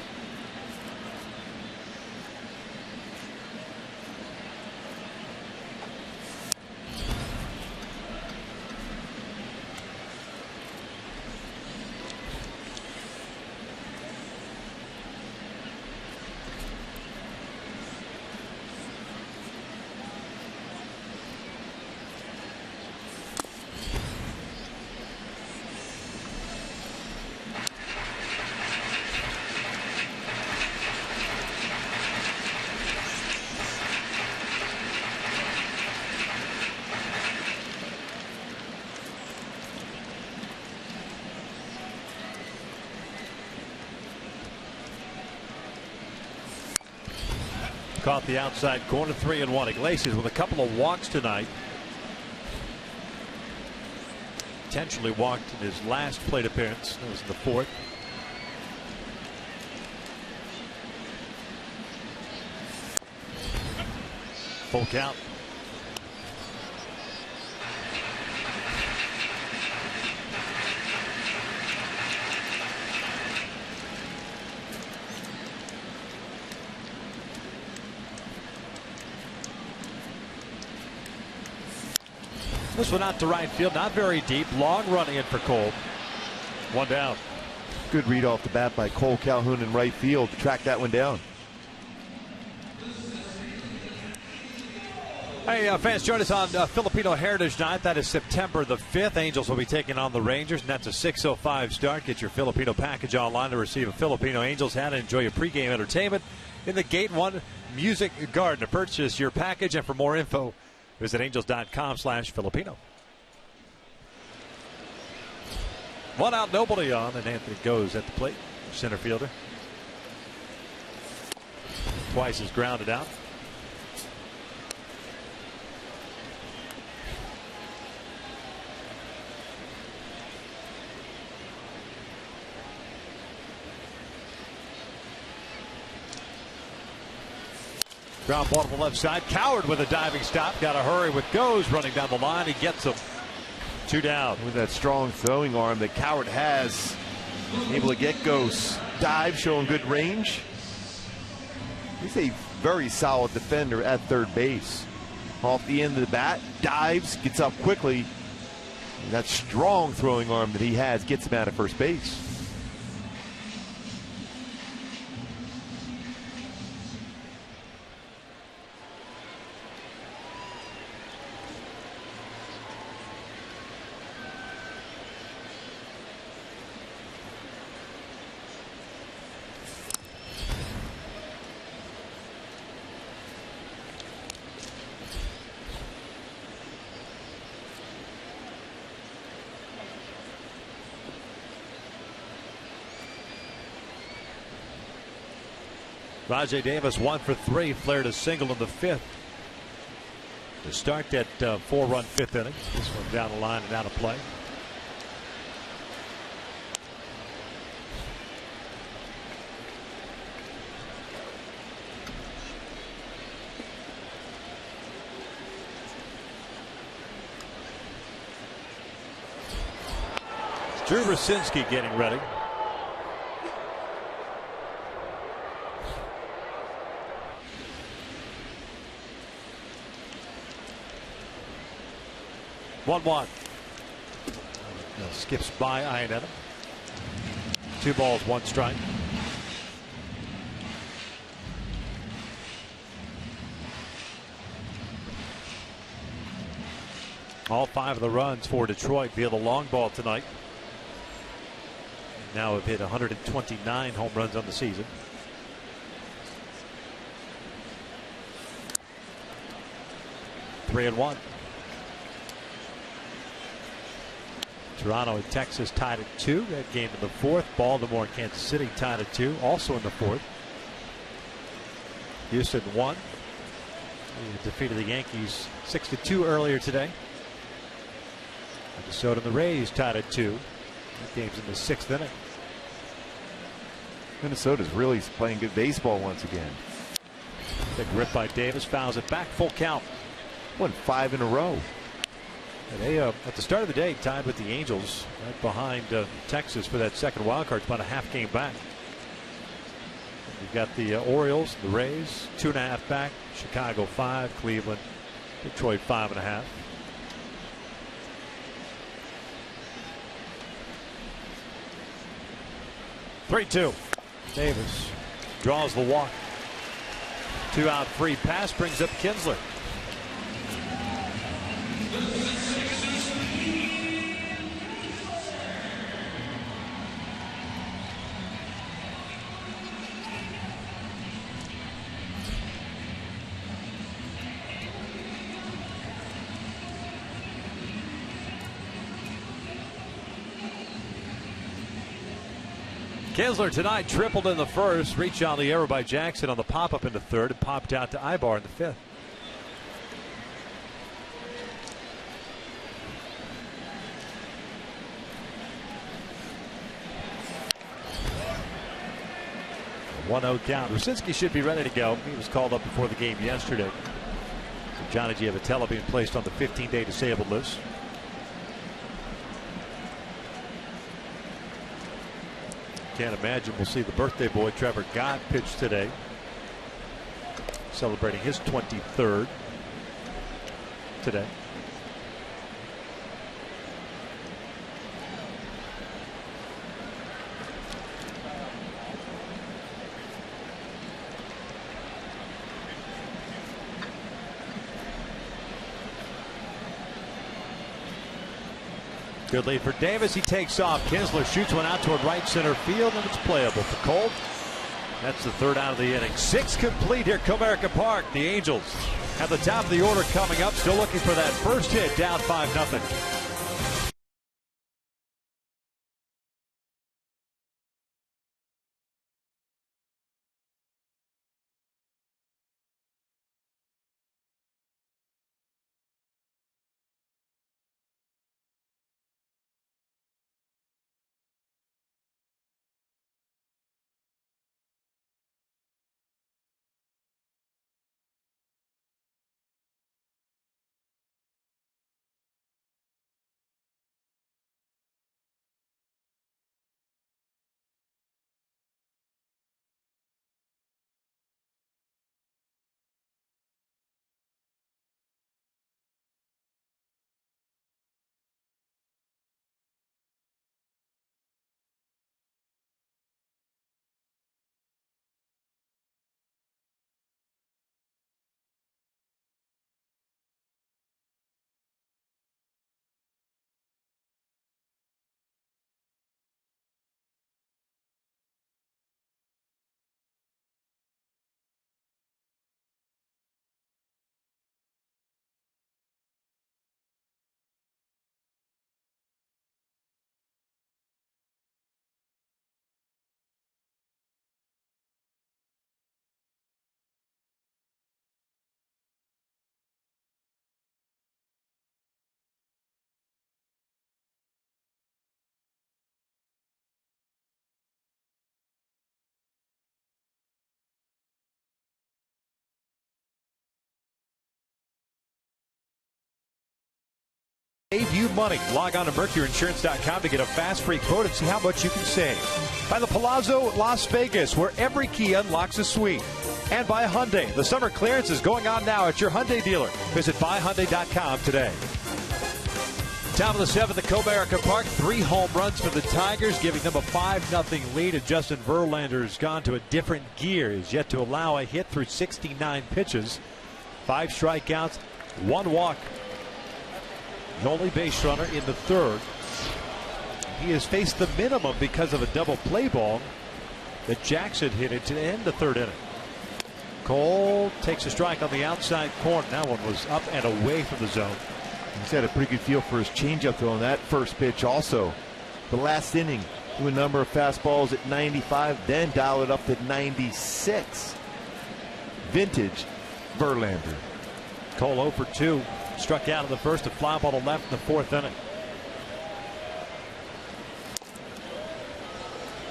Caught the outside corner, 3-1. Iglesias with a couple of walks tonight. Intentionally walked in his last plate appearance. That was in the fourth. Full count. This one out to right field, not very deep. Long running in for Cole. One down. Good read off the bat by Cole Calhoun in right field to track that one down. Hey, fans, join us on Filipino Heritage Night. That is September the 5th. Angels will be taking on the Rangers, and that's a 6:05 start. Get your Filipino package online to receive a Filipino Angels hat and enjoy your pregame entertainment in the Gate 1 Music Garden. To purchase your package and for more info, visit angels.com/Filipino. One out, nobody on, and Anthony Goes at the plate. Center fielder. Twice is grounded out. Ground ball to the left side. Coward with a diving stop. Got to hurry with Goes running down the line. He gets him. Two down. With that strong throwing arm that Coward has, able to get Goes. Dive, showing good range. He's a very solid defender at third base. Off the end of the bat, dives, gets up quickly. And that strong throwing arm that he has gets him out of first base. Rajai Davis 1 for 3, flared a single in the fifth to start that 4-run fifth inning. This one down the line and out of play. Drew Rosinski getting ready. One. Skips by Iannetta. 2 balls, 1 strike. All 5 of the runs for Detroit via the long ball tonight. Now have hit 129 home runs on the season. Three and one. Toronto and Texas tied at 2. That game in the fourth. Baltimore and Kansas City tied at 2, also in the fourth. Houston won. They defeated the Yankees 6-2 earlier today. Minnesota and the Rays tied at 2. The game's in the 6th inning. Minnesota's really playing good baseball once again. Big rip by Davis, fouls it back, full count. Won 5 in a row. And they, at the start of the day, tied with the Angels, right behind Texas for that second wild card. It's about a half game back. You've got the Orioles, the Rays, 2.5 back. Chicago 5, Cleveland, Detroit 5.5. Three-2. Davis draws the walk. 2-out free pass brings up Kinsler. Kinsler tonight tripled in the first, reached on the error by Jackson on the pop-up in the third, and popped out to Ibar in the fifth. A 1-0 count. Rucinski should be ready to go. He was called up before the game yesterday. So Johnny Giavitello being placed on the 15-day disabled list. Can't imagine we'll see the birthday boy Trevor Gott pitch today, celebrating his 23rd today. Good lead for Davis. He takes off. Kinsler shoots one out toward right center field, and it's playable for Cole. That's the third out of the inning. 6 complete here at Comerica Park. The Angels at the top of the order coming up. Still looking for that first hit, down 5-0. Save you money. Log on to MercuryInsurance.com to get a fast free quote and see how much you can save. By the Palazzo, Las Vegas, where every key unlocks a suite. And by Hyundai. The summer clearance is going on now at your Hyundai dealer. Visit buyhyundai.com today. Top of the 7th at Comerica Park. 3 home runs for the Tigers, giving them a 5-0 lead. And Justin Verlander's gone to a different gear. He's yet to allow a hit through 69 pitches. 5 strikeouts, 1 walk. The only base runner in the third. He has faced the minimum because of a double play ball that Jackson hit it to end the third inning. Cole takes a strike on the outside corner. That one was up and away from the zone. He's had a pretty good feel for his changeup throw on that first pitch also. The last inning, threw a number of fastballs at 95, then dial it up to 96. Vintage Verlander. Cole 0 for 2. Struck out in the first, a fly ball to left in the 4th inning.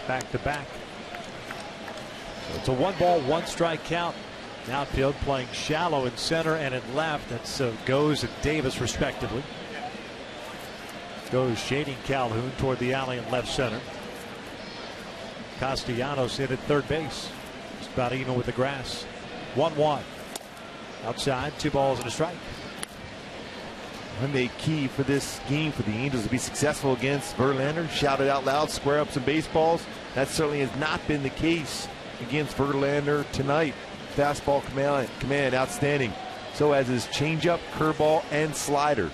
back-to-back. So it's a 1-ball, 1-strike count. Outfield playing shallow in center and in left. That's Goes and Davis respectively. Goes shading Calhoun toward the alley in left center. Castellanos in at third base. It's about even with the grass. 1-1. Outside, 2 balls and a strike. One day key for this game for the Angels to be successful against Verlander. Shout it out loud, square up some baseballs. That certainly has not been the case against Verlander tonight. Fastball command outstanding. So as his changeup, curveball, and slider.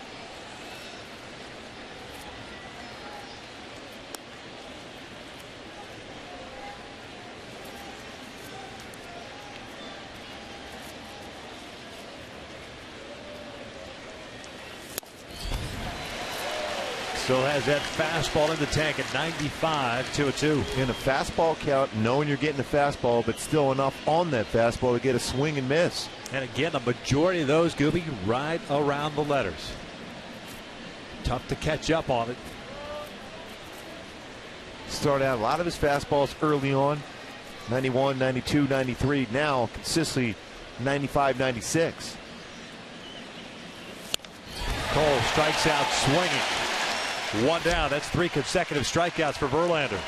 Still has that fastball in the tank at 95, 2-2. In a fastball count, knowing you're getting a fastball, but still enough on that fastball to get a swing and miss. And again, the majority of those, Gooby, right around the letters. Tough to catch up on it. Started out a lot of his fastballs early on, 91, 92, 93. Now consistently 95, 96. Cole strikes out swinging. 1 down. That's 3 consecutive strikeouts for Verlander.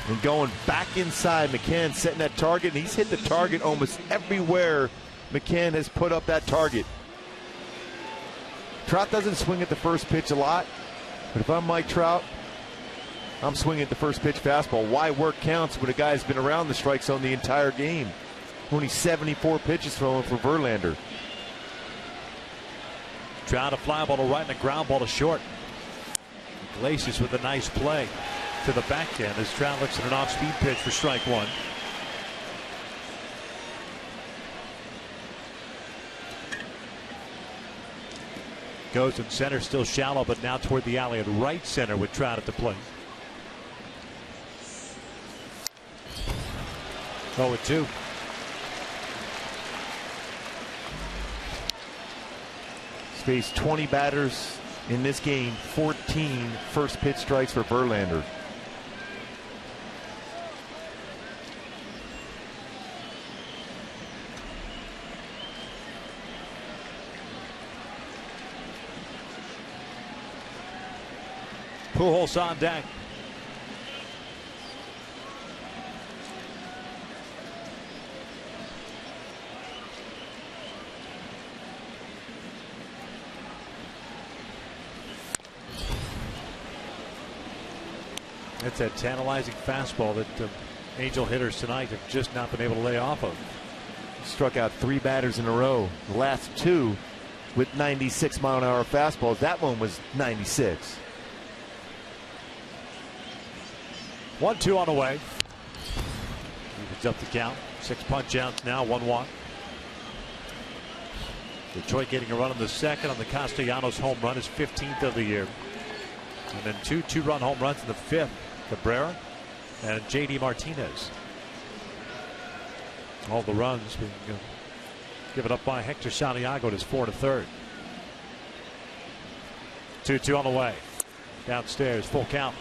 And going back inside, McCann setting that target, and he's hit the target almost everywhere McCann has put up that target. Trout doesn't swing at the first pitch a lot, but if I'm Mike Trout, I'm swinging at the first pitch fastball. Why work counts when a guy's been around the strike zone the entire game? Only 74 pitches thrown for Verlander. Trout a fly ball to right and a ground ball to short. Iglesias with a nice play to the back end as Trout looks at an off-speed pitch for strike 1. Goes in center, still shallow, but now toward the alley at right center with Trout at the plate. 0-2. Faced 20 batters in this game, 14 first pitch strikes for Verlander. Pujols on deck. That's that tantalizing fastball that Angel hitters tonight have just not been able to lay off of. Struck out 3 batters in a row. The last 2 with 96-mile-an-hour fastballs. That one was 96. 1-2 on the way. Evens up the count. 6 punch outs now. 1-1. Detroit getting a run in the second on the Castellanos home run, his 15th of the year. And then 2 two-run home runs in the 5th. Cabrera and J.D. Martinez. All the runs being given up by Hector Santiago at his 4 1/3. 2-2 on the way. Downstairs, full count.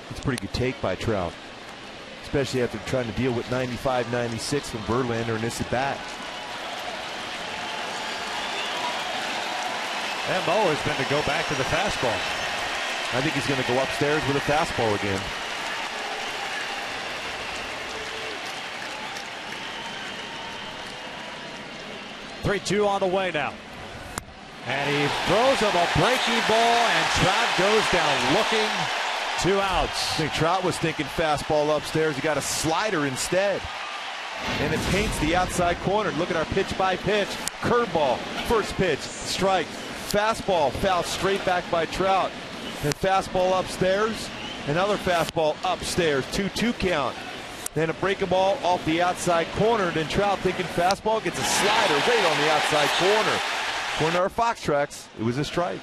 It's a pretty good take by Trout, especially after trying to deal with 95, 96 from Verlander in this at bat. MO has been to go back to the fastball. I think he's going to go upstairs with a fastball again. Three-two on the way now. And he throws him a breaking ball, and Trout goes down looking. 2 outs. I think Trout was thinking fastball upstairs. He got a slider instead. And it paints the outside corner. Look at our pitch by pitch. Curveball, first pitch, strike. Fastball, foul straight back by Trout. And fastball upstairs. Another fastball upstairs. 2-2 count. Then a breaking ball off the outside corner. Then Trout thinking fastball, gets a slider right on the outside corner. According to our Fox tracks, it was a strike.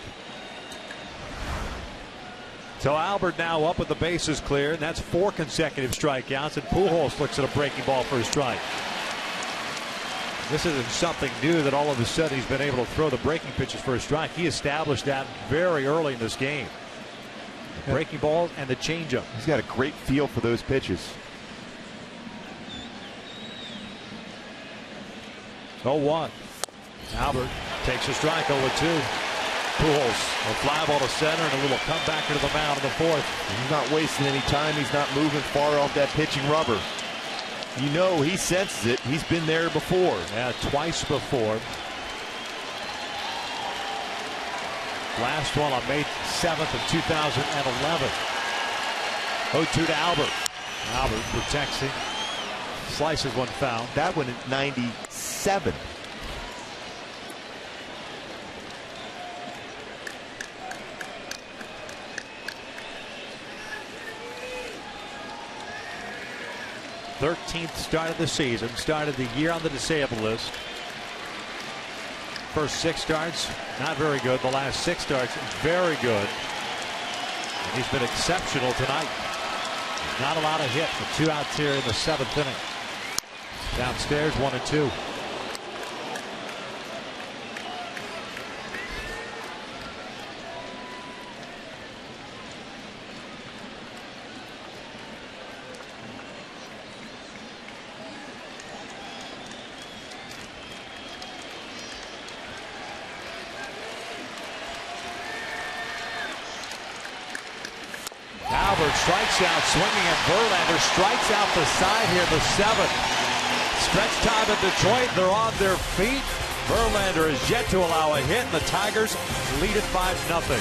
So Albert now up with the bases clear, and that's 4 consecutive strikeouts. And Pujols looks at a breaking ball for a strike. This isn't something new that all of a sudden he's been able to throw the breaking pitches for a strike. He established that very early in this game. breaking ball and the changeup. He's got a great feel for those pitches. 0-1. Albert takes a strike, 0-2. Pujols, a fly ball to center and a little comeback into the mound in the fourth. He's not wasting any time. He's not moving far off that pitching rubber. You know he senses it. He's been there before. Yeah, twice before. Last one on May 7th of 2011. 0-2 to Albert. Albert protects him. Slices one foul. That one at 97. th start of the season. Started the year on the disabled list. First 6 starts, not very good. The last 6 starts, very good. And he's been exceptional tonight. Not a lot of hits, but 2 outs here in the 7th inning. Downstairs, 1-2. Albert strikes out swinging, and Verlander strikes out the side here, the 7th. Stretch time in Detroit. They're on their feet. Verlander is yet to allow a hit, and the Tigers lead at 5-0.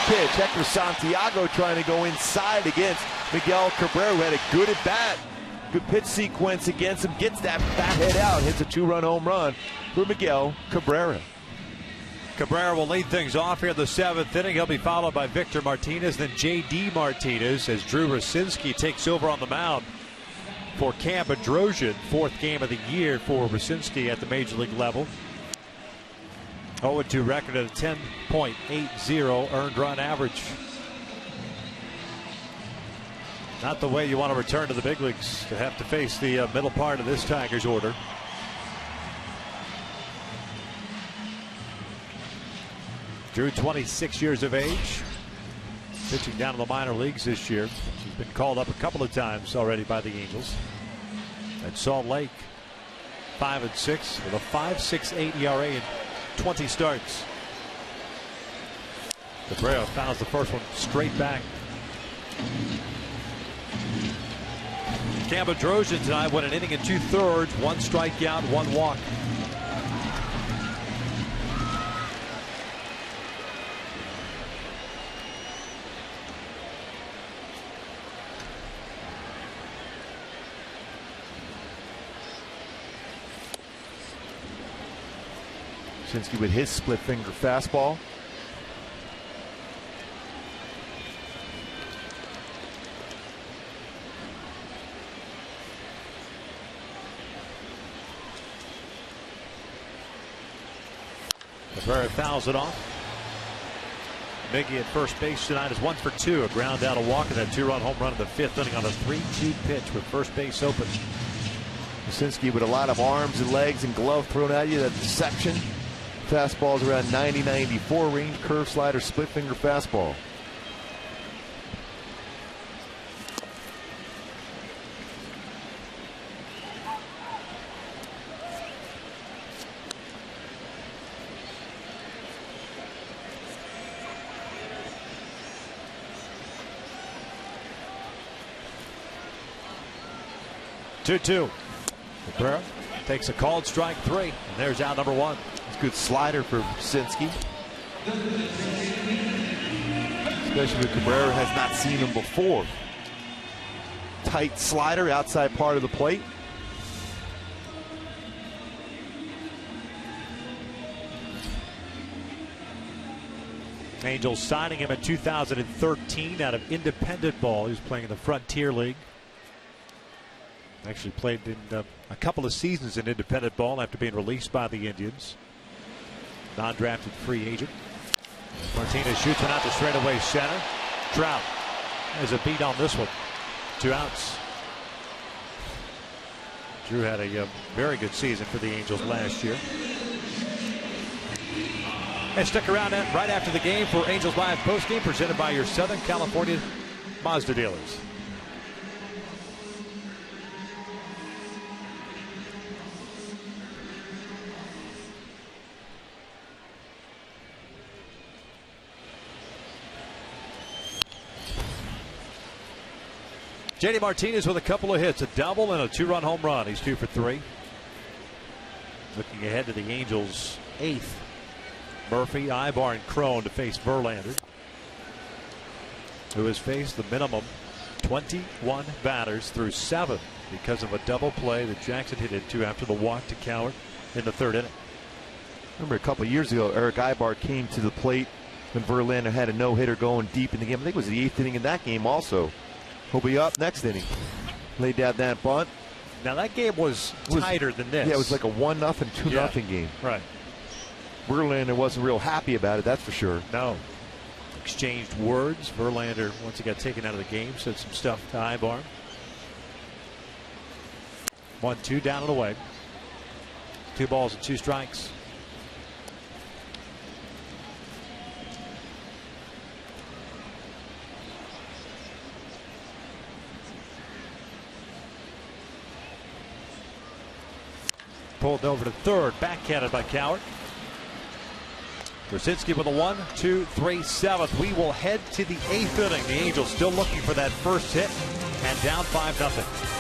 Pitch. Hector Santiago trying to go inside against Miguel Cabrera, who had a good at bat. Good pitch sequence against him. Gets that bat head out. Hits a 2-run home run for Miguel Cabrera. Cabrera will lead things off here in the 7th inning. He'll be followed by Victor Martinez, then J.D. Martinez as Drew Rosinski takes over on the mound for Cam Bedrosian. 4th game of the year for Rosinski at the major league level. 0-2 record at a 10.80 earned run average. Not the way you want to return to the big leagues, to have to face the middle part of this Tigers order. Drew, 26 years of age, pitching down in the minor leagues this year. He's been called up a couple of times already by the Angels. At Salt Lake, 5-6 with a 5.68 ERA in 20 starts. Cabrera fouls the first one straight back. Cam Bedrosian tonight went an inning and 2/3, 1 strikeout, 1 walk. Since with his split finger fastball. Cabrera fouls it off. Miggy at first base tonight is 1 for 2. A ground out, a walk, and that 2-run home run in the 5th inning on a 3-2 pitch with first base open. Since with a lot of arms and legs and glove thrown at you, that deception. Fastball's around 90-94 range, curve slider, split finger fastball. Two. Cabrera takes a called strike 3, and there's out number 1. It's a good slider for Sinski. Especially when Cabrera has not seen him before. Tight slider, outside part of the plate. Angels signing him in 2013 out of independent ball. He was playing in the Frontier League. Actually played in a couple of seasons in independent ball after being released by the Indians. Non-drafted free agent. Martinez shoots one out to straightaway center. Trout has a beat on this one. 2 outs. Drew had a very good season for the Angels last year. And stick around right after the game for Angels Live postgame presented by your Southern California Mazda dealers. JD Martinez with a couple of hits, a double and a 2-run home run. He's 2 for 3. Looking ahead to the Angels' 8th. Murphy, Ibar, and Crone to face Verlander, who has faced the minimum 21 batters through 7 because of a double play that Jackson hit into after the walk to Cowart in the 3rd inning. Remember a couple of years ago, Eric Ibar came to the plate when Verlander had a no-hitter going deep in the game. I think it was the 8th inning in that game also. He'll be up next inning. Laid down that bunt. Now that game was tighter than this. Yeah, it was like a 1-0, 2-0 game. Right. Verlander wasn't real happy about it, that's for sure. No. Exchanged words. Verlander, once he got taken out of the game, said some stuff to Ibar. 1-2 down and away. 2 balls and 2 strikes. Pulled over to 3rd, backhanded by Cowart. Brzezinski with a 1, 2, 3, 7th. We will head to the 8th inning. The Angels still looking for that first hit and down 5-0.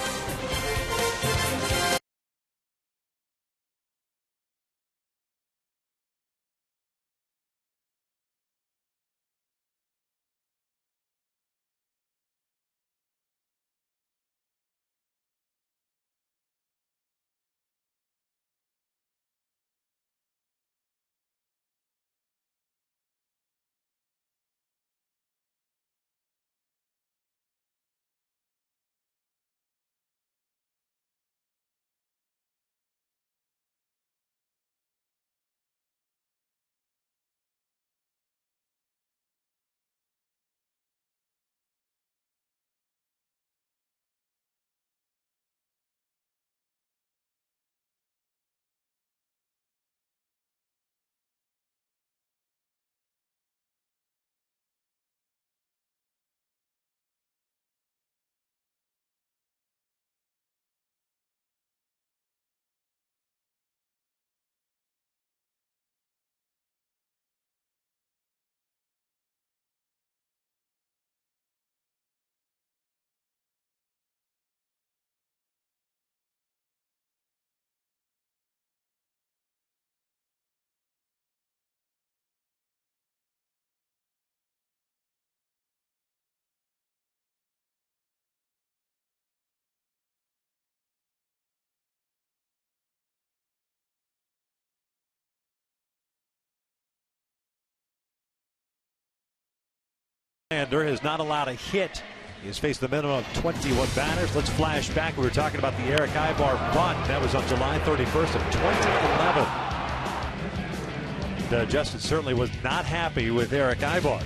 Verlander has not allowed a hit. He has faced the minimum of 21 batters. Let's flash back. We were talking about the Eric Ibar bunt. That was on July 31st of 2011. Justin certainly was not happy with Eric Ibar.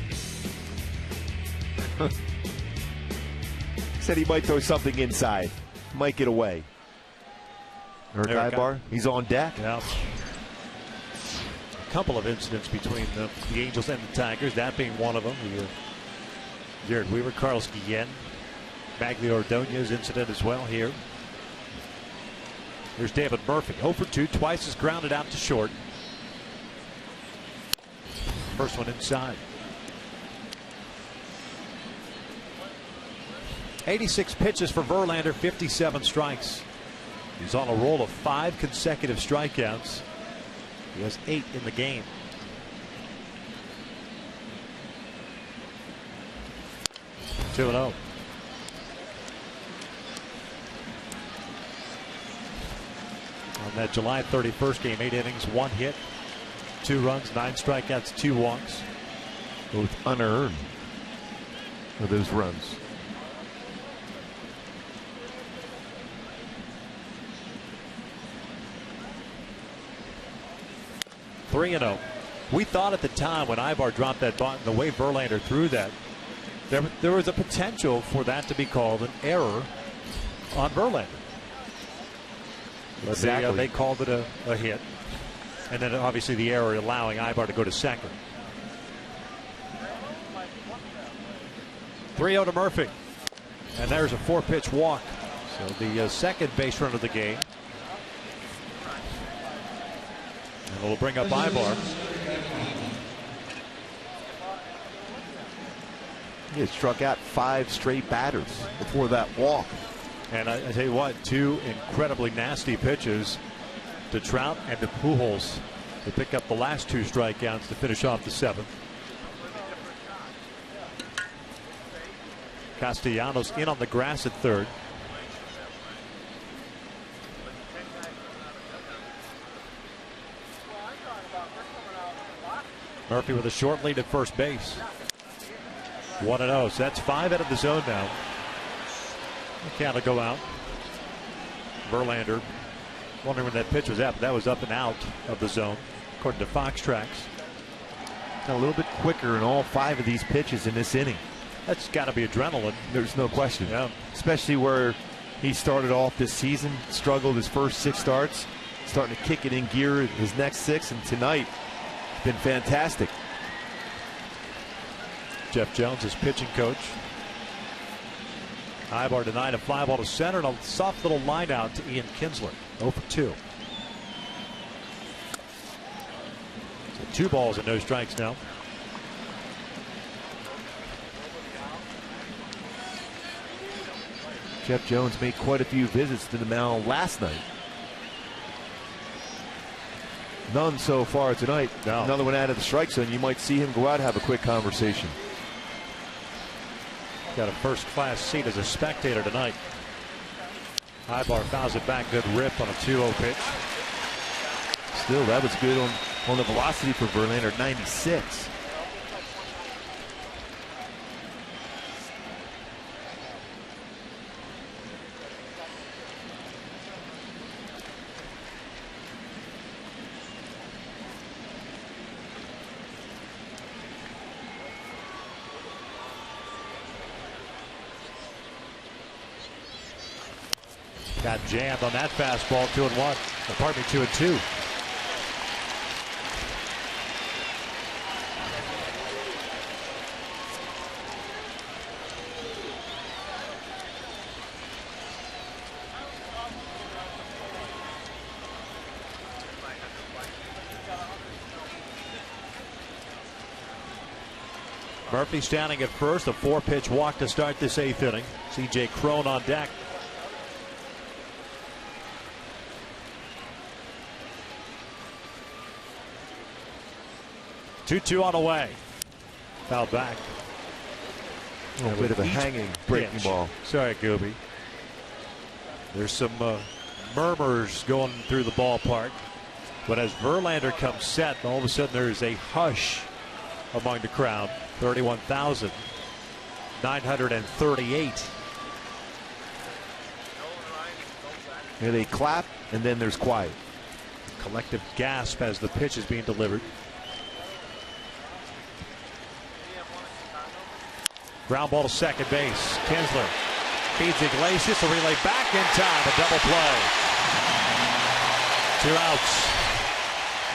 Said he might throw something inside. Might get away. Eric Ibar, he's on deck. Yeah. A couple of incidents between the Angels and the Tigers, that being one of them. Jared Weaver, Carlos Guillen, Magglio Ordonez incident as well here. Here's David Murphy, 0 for 2, twice is grounded out to short. First one inside. 86 pitches for Verlander, 57 strikes. He's on a roll of 5 consecutive strikeouts. He has 8 in the game. Two and 0. On that July 31st game, 8 innings, 1 hit, 2 runs, 9 strikeouts, 2 walks. Both unearned for those runs. Three and 0. We thought at the time when Ibar dropped that bunt, the way Verlander threw that, there was a potential for that to be called an error on Verlander. Exactly. They called it a hit. And then obviously the error allowing Ibar to go to second. 3-0 to Murphy. And there's a 4-pitch walk. So the second base run of the game. And we'll bring up Ibar. He had struck out 5 straight batters before that walk. And I tell you what, 2 incredibly nasty pitches to Trout and to Pujols to pick up the last 2 strikeouts to finish off the 7th. Castellanos in on the grass at third. Murphy with a short lead at first base. 1-0, so that's 5 out of the zone now. The count will go out. Verlander, wondering when that pitch was at, but that was up and out of the zone, according to Fox Tracks. A little bit quicker in all 5 of these pitches in this inning. That's got to be adrenaline. There's no question. Yeah. Especially where he started off this season, struggled his first 6 starts, starting to kick it in gear his next 6, and tonight, been fantastic. Jeff Jones is pitching coach. Ibar denied a fly ball to center and a soft little line out to Ian Kinsler. 0 for 2. So 2 balls and no strikes now. Jeff Jones made quite a few visits to the mound last night. None so far tonight. No. Another one out of the strike zone. You might see him go out and have a quick conversation. Got a first-class seat as a spectator tonight. Ibar fouls it back. Good rip on a 2-0 pitch. Still, that was good on the velocity for Verlander, 96. Got jammed on that fastball. 2-1. Pardon me, 2-2. Murphy standing at first. A 4-pitch walk to start this 8th inning. C.J. Cron on deck. Two on the way. Foul back. A little bit of a hanging breaking ball. Sorry, Gooby. There's some murmurs going through the ballpark. But as Verlander comes set, all of a sudden there's a hush among the crowd. 31,000 938. Here they clap, and then there's quiet. Collective gasp as the pitch is being delivered. Ground ball to second base. Kinsler feeds Iglesias, a relay back in time, a double play. 2 outs.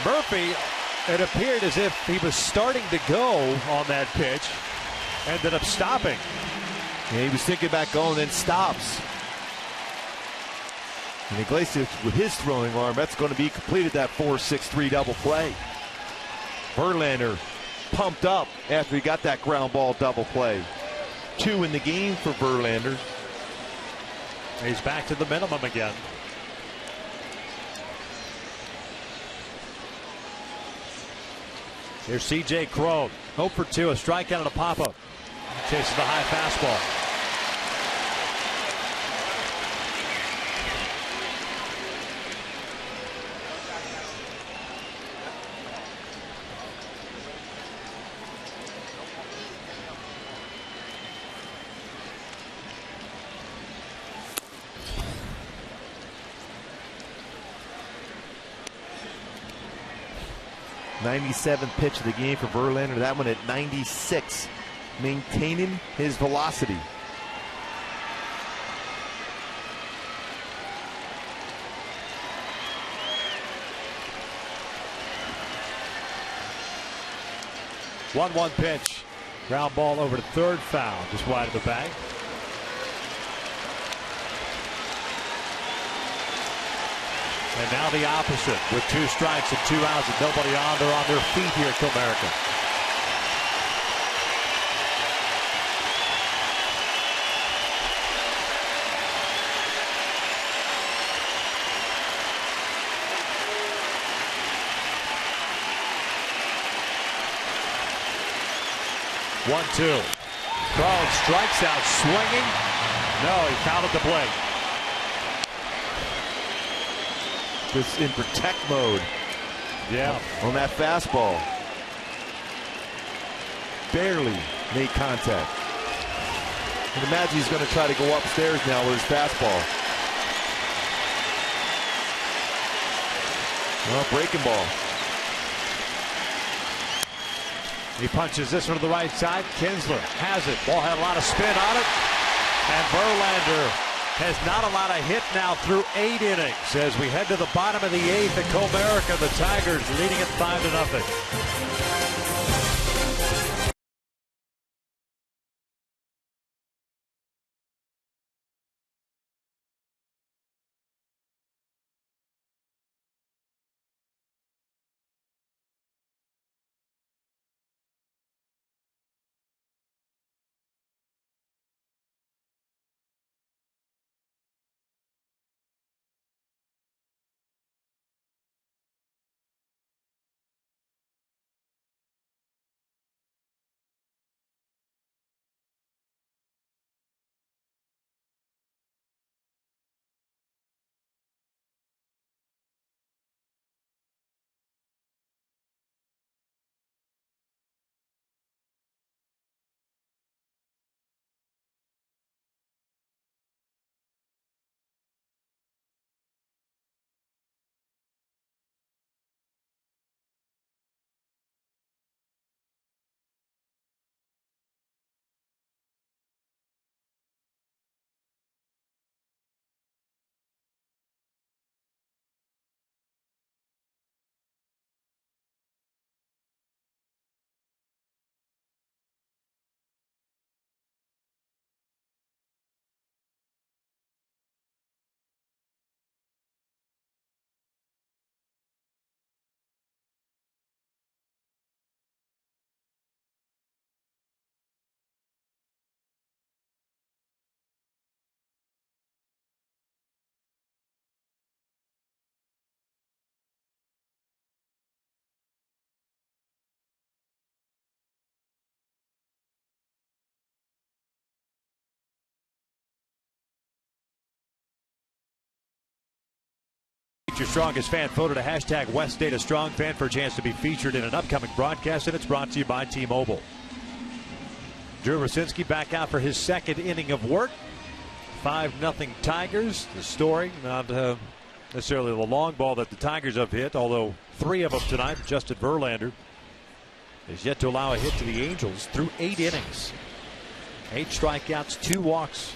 Murphy, it appeared as if he was starting to go on that pitch, ended up stopping. Yeah, he was thinking about going, then stops. And Iglesias, with his throwing arm, that's going to be completed, that 4-6-3 double play. Verlander pumped up after he got that ground ball double play. 2 in the game for Verlander. He's back to the minimum again. Here's C.J. Cron. 0 for 2, a strikeout and a pop-up. Chases the high fastball. '97 pitch of the game for Verlander. That one at 96, maintaining his velocity. One pitch. Ground ball over to third, foul, just wide of the bag. And now the opposite with 2 strikes and 2 outs and nobody on. They're on their feet here at Comerica. One, 2. Cron strikes out swinging. No, he fouled at the plate. Just in protect mode. Yeah. On that fastball. Barely made contact. And imagine he's going to try to go upstairs now with his fastball. Well, breaking ball. He punches this one to the right side. Kinsler has it. Ball had a lot of spin on it. And Verlander has not allowed a hit now through 8 innings as we head to the bottom of the 8th at Comerica. The Tigers leading it 5-0. Your strongest fan photo to hashtag West Data Strong Fan for a chance to be featured in an upcoming broadcast, and it's brought to you by T-Mobile. Drew Rosinski back out for his second inning of work. 5-0 Tigers. The story, not necessarily the long ball that the Tigers have hit, although 3 of them tonight. Justin Verlander is yet to allow a hit to the Angels through 8 innings. 8 strikeouts, 2 walks.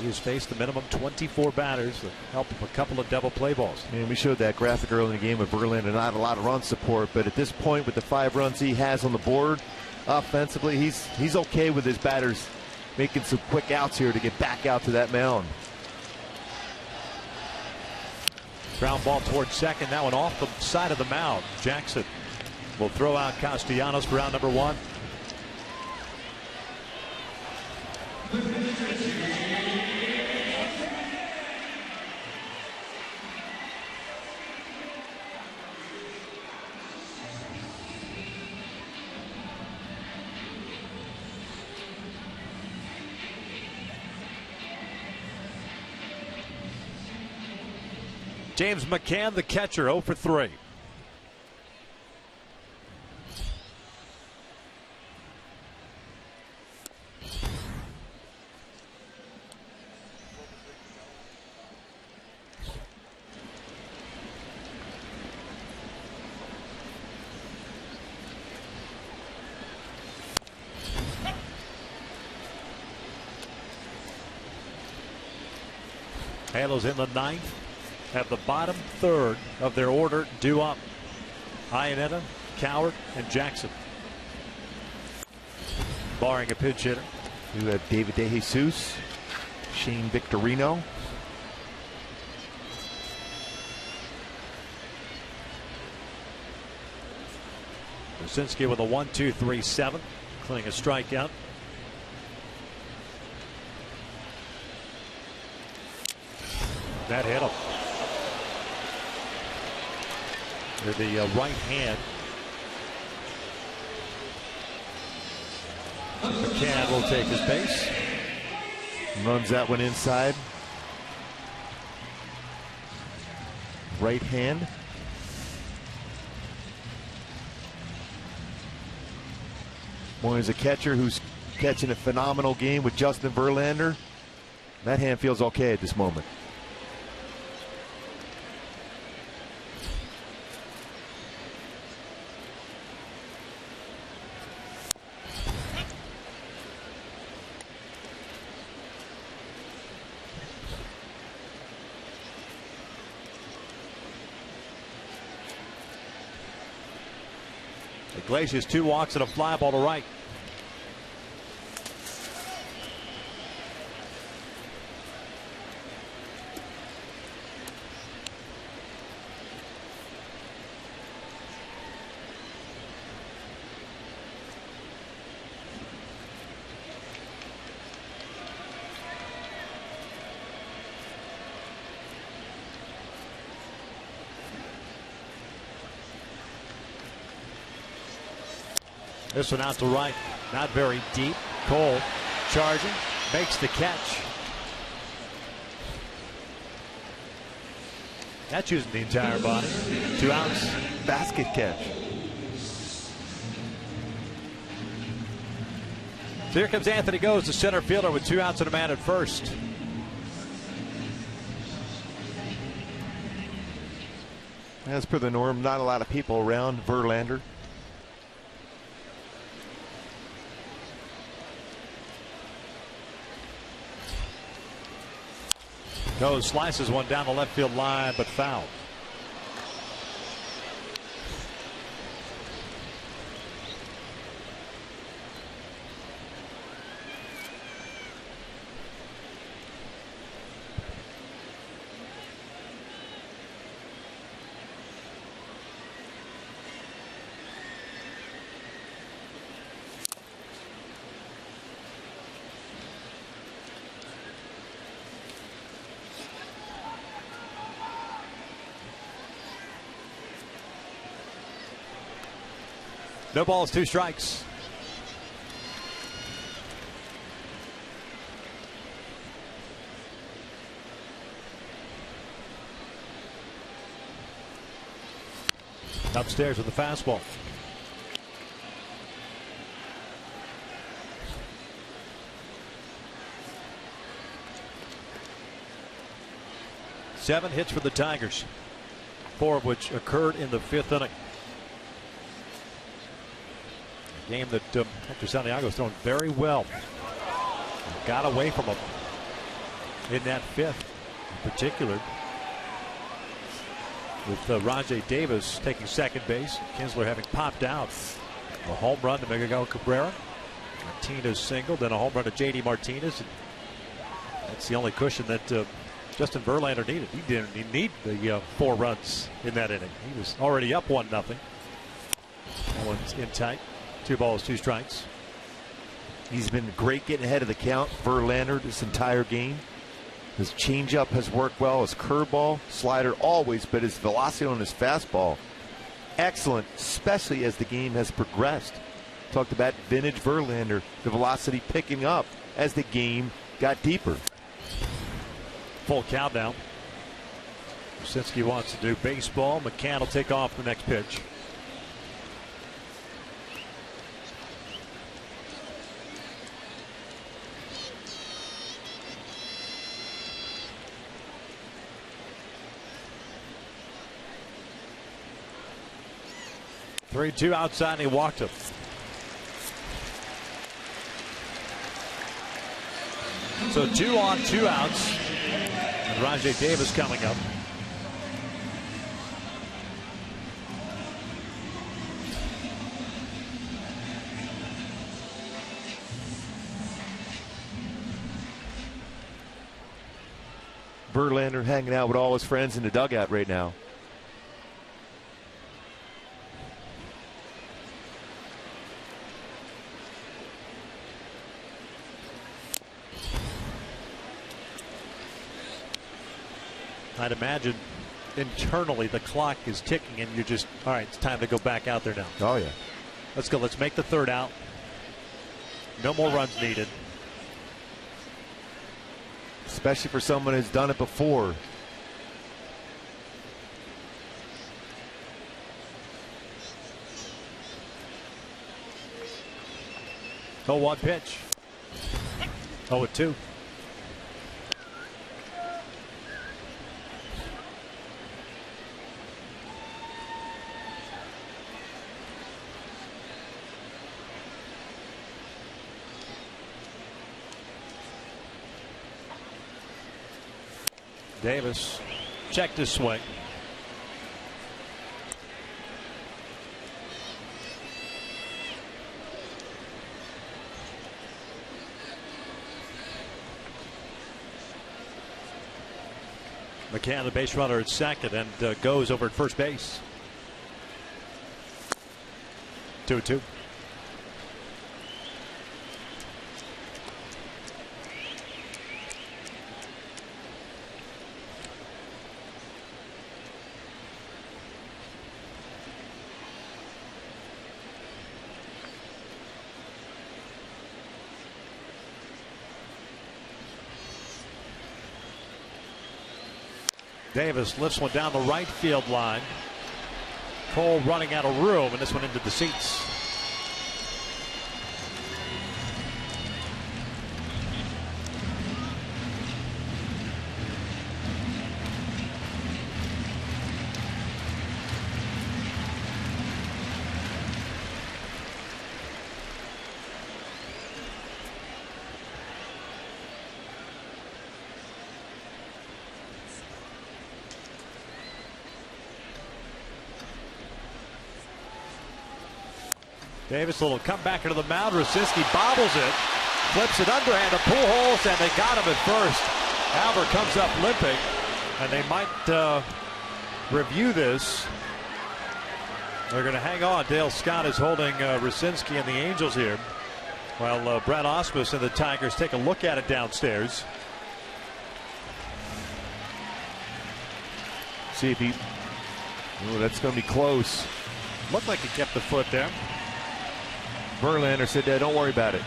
He has faced the minimum 24 batters with help of a couple of double play balls. And we showed that graphic early in the game of Verlander, not a lot of run support, but at this point with the 5 runs he has on the board offensively, he's okay with his batters making some quick outs here to get back out to that mound. Ground ball towards second. That one off the side of the mound. Jackson will throw out Castellanos for round number 1. James McCann, the catcher, 0 for 3. Halos in the 9th. Have the bottom third of their order due up. Iannetta, Coward, and Jackson. Barring a pinch hitter. You have David DeJesus, Shane Victorino. Rosinski with a 1-2-3-7, including a strikeout. That hit him. With the right hand. McCann will take his base. Runs that one inside. Right hand. Boy, is a catcher who's catching a phenomenal game with Justin Verlander. That hand feels okay at this moment. Iglesias 2 walks and a fly ball to right. This one out to right, not very deep. Cole charging, makes the catch. That's using the entire body. 2 outs. Basket catch. So here comes Anthony Goes, the center fielder, with 2 outs and a man at first. As per the norm, not a lot of people around Verlander. Goes, slices one down the left field line, but foul. No balls, 2 strikes. Upstairs with the fastball. 7 hits for the Tigers, 4 of which occurred in the 5th inning. A game that Hector Santiago has thrown very well. Got away from him in that 5th in particular, with Rajay Davis taking second base, Kinsler having popped out. A home run to Miguel Cabrera, Martinez singled, then a home run to J.D. Martinez. And that's the only cushion that Justin Verlander needed. He didn't need the 4 runs in that inning. He was already up 1-0. One's in tight. 2 balls, 2 strikes. He's been great getting ahead of the count, Verlander, this entire game. His changeup has worked well. His curveball, slider always, but his velocity on his fastball, excellent, especially as the game has progressed. Talked about vintage Verlander, the velocity picking up as the game got deeper. Full count now. Rucinski wants to do baseball. McCann will take off the next pitch. Three-2 outside, and he walked him. So 2 on, 2 outs. And Rajay Davis coming up. Verlander hanging out with all his friends in the dugout right now. I'd imagine internally the clock is ticking and you're just, all right, it's time to go back out there now. Oh, yeah. Let's go. Let's make the 3rd out. No more runs needed. Especially for someone who's done it before. Oh, 1 pitch. 0-2. Davis checked his swing. McCann, the base runner at second, and goes over at first base. 2-2. Davis lifts one down the right field line. Cole running out of room, and this one into the seats. Davis, a little comeback into the mound. Rucinski bobbles it, flips it underhand to Pujols, and they got him at first. Albert comes up limping, and they might review this. They're going to hang on. Dale Scott is holding Rucinski and the Angels here, while Brad Ausmus and the Tigers take a look at it downstairs. See if he. Oh, that's going to be close. Looked like he kept the foot there. Verlander said, "Don't worry about it."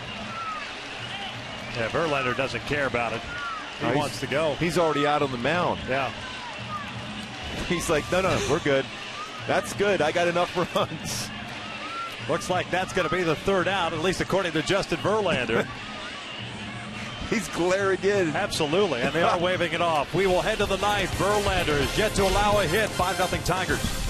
Yeah, Verlander doesn't care about it. He wants to go. He's already out on the mound. Yeah. He's like, no, we're good. That's good. I got enough runs. Looks like that's going to be the 3rd out, at least according to Justin Verlander. He's glaring in. Absolutely, and they are waving it off. We will head to the ninth. Verlander is yet to allow a hit. 5-0 Tigers.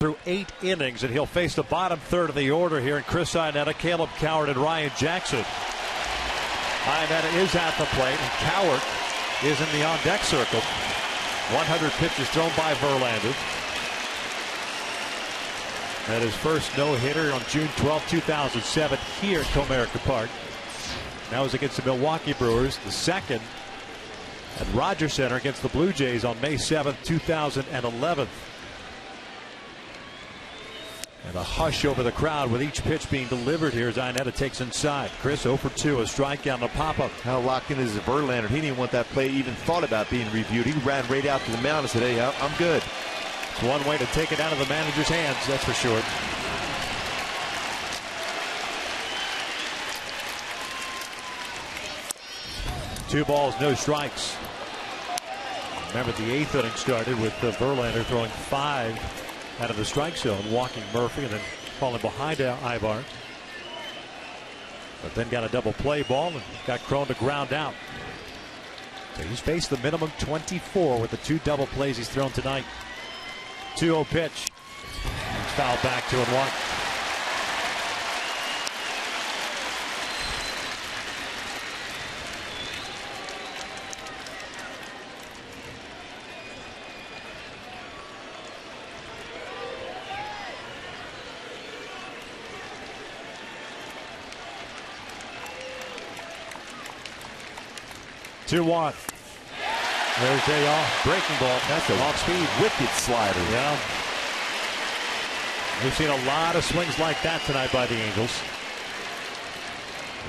Through 8 innings, and he'll face the bottom third of the order here in Chris Iannetta, Caleb Cowart, and Ryan Jackson. Iannetta is at the plate, and Cowart is in the on-deck circle. 100 pitches thrown by Verlander. That is first no-hitter on June 12, 2007 here at Comerica Park. That was against the Milwaukee Brewers. The second at Rogers Center against the Blue Jays on May 7, 2011. And a hush over the crowd with each pitch being delivered here as Iannetta takes inside. Chris 0 for 2, a strikeout and a pop-up. How locked in is Verlander? He didn't want that play even thought about being reviewed. He ran right out to the mound and said, hey, I'm good. It's one way to take it out of the manager's hands, that's for sure. Two balls, no strikes. Remember, the 8th inning started with Verlander throwing 5 out of the strike zone, walking Murphy and then falling behind Ivar. But then got a double play ball and got Cron to ground out. So he's faced the minimum 24 with the 2 double plays he's thrown tonight. 2-0 pitch. He's fouled back 2-1. Two one. There's a breaking ball. That's a off-speed wicked slider. Yeah. We've seen a lot of swings like that tonight by the Angels.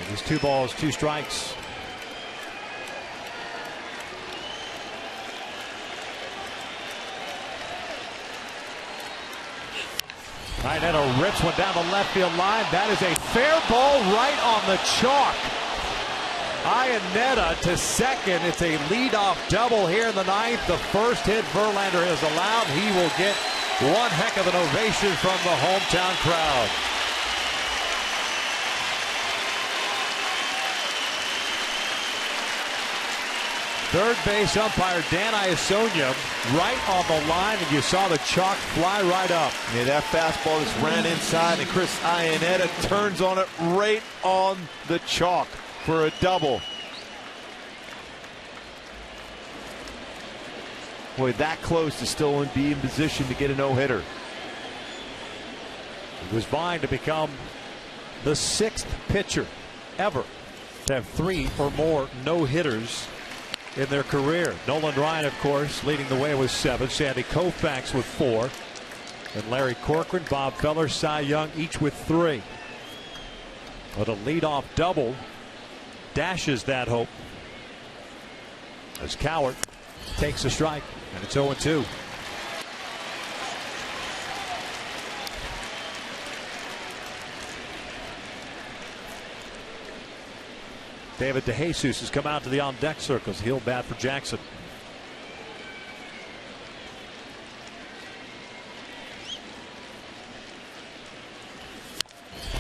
It is 2 balls, 2 strikes. Iannetta rips one down the left field line. That is a fair ball right on the chalk. Iannetta to second. It's a leadoff double here in the 9th. The first hit Verlander has allowed. He will get one heck of an ovation from the hometown crowd. Third base umpire Dan Iasonia right on the line, and you saw the chalk fly right up. Yeah, that fastball just ran inside, and Chris Iannetta turns on it right on the chalk for a double. Boy, that close to still be in position to get a no-hitter. He was vying to become the 6th pitcher ever to have 3 or more no-hitters in their career. Nolan Ryan, of course, leading the way with 7. Sandy Koufax with 4. And Larry Corcoran, Bob Feller, Cy Young, each with 3. But a leadoff double dashes that hope as Cowart takes a strike, and it's 0-2. David DeJesus has come out to the on-deck circles. He'll bat for Jackson.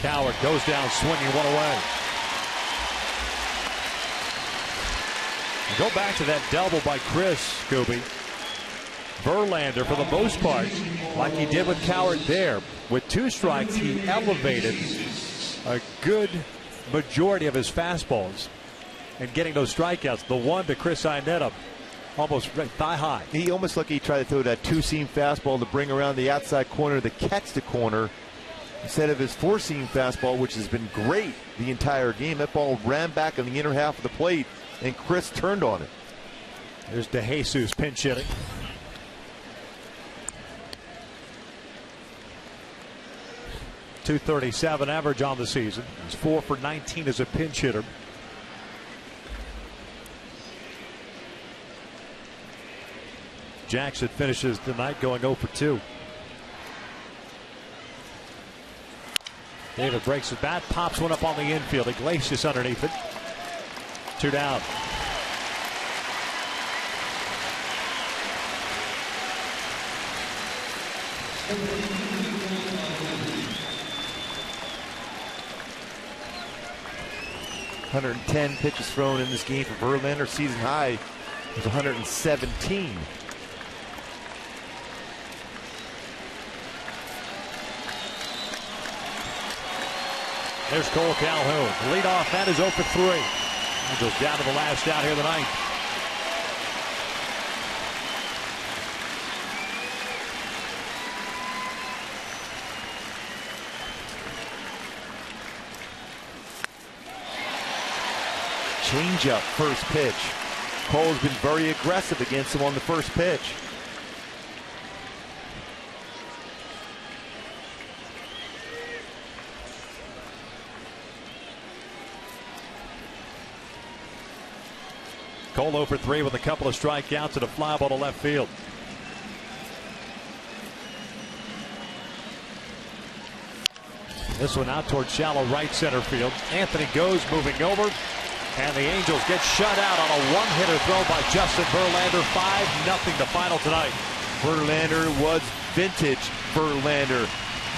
Coward goes down swinging one away. Go back to that double by Chris, Scooby. Verlander, for the most part, like he did with Coward there, with 2 strikes, he elevated a good majority of his fastballs and getting those strikeouts. The one to Chris Iannetta, almost thigh high. He almost like he tried to throw that 2-seam fastball to bring around the outside corner to catch the corner instead of his 4-seam fastball, which has been great the entire game. That ball ran back on the inner half of the plate, and Chris turned on it. There's DeJesus pinch hitting. .237 average on the season. He's 4 for 19 as a pinch hitter. Jackson finishes the night going 0 for 2. David breaks his bat, pops one up on the infield. Iglesias underneath it. 2 down. .110 pitches thrown in this game for Verlander. Season high was 117. There's Cole Calhoun. Lead off, that is 0 for 3. Angels down to the last out here tonight. Change-up, first pitch. Cole's been very aggressive against him on the first pitch. Cole 0 for 3 with a couple of strikeouts and a fly ball to left field. This one out towards shallow right center field. Anthony goes moving over, and the Angels get shut out on a one-hitter throw by Justin Verlander. 5-0 the final tonight. Verlander was vintage Verlander.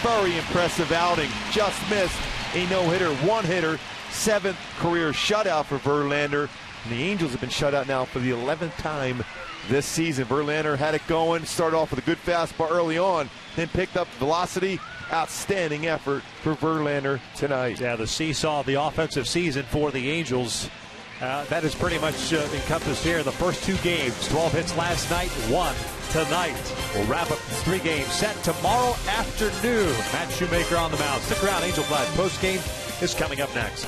Very impressive outing. Just missed a no-hitter, one-hitter, 7th career shutout for Verlander. And the Angels have been shut out now for the 11th time this season. Verlander had it going, started off with a good fastball early on, then picked up velocity. Outstanding effort for Verlander tonight. Yeah, the seesaw of the offensive season for the Angels. That is pretty much encompassed here in the first 2 games. 12 hits last night, 1 tonight. We'll wrap up the 3-game set tomorrow afternoon. Matt Shoemaker on the mound. Stick around, Angel Flash postgame is coming up next.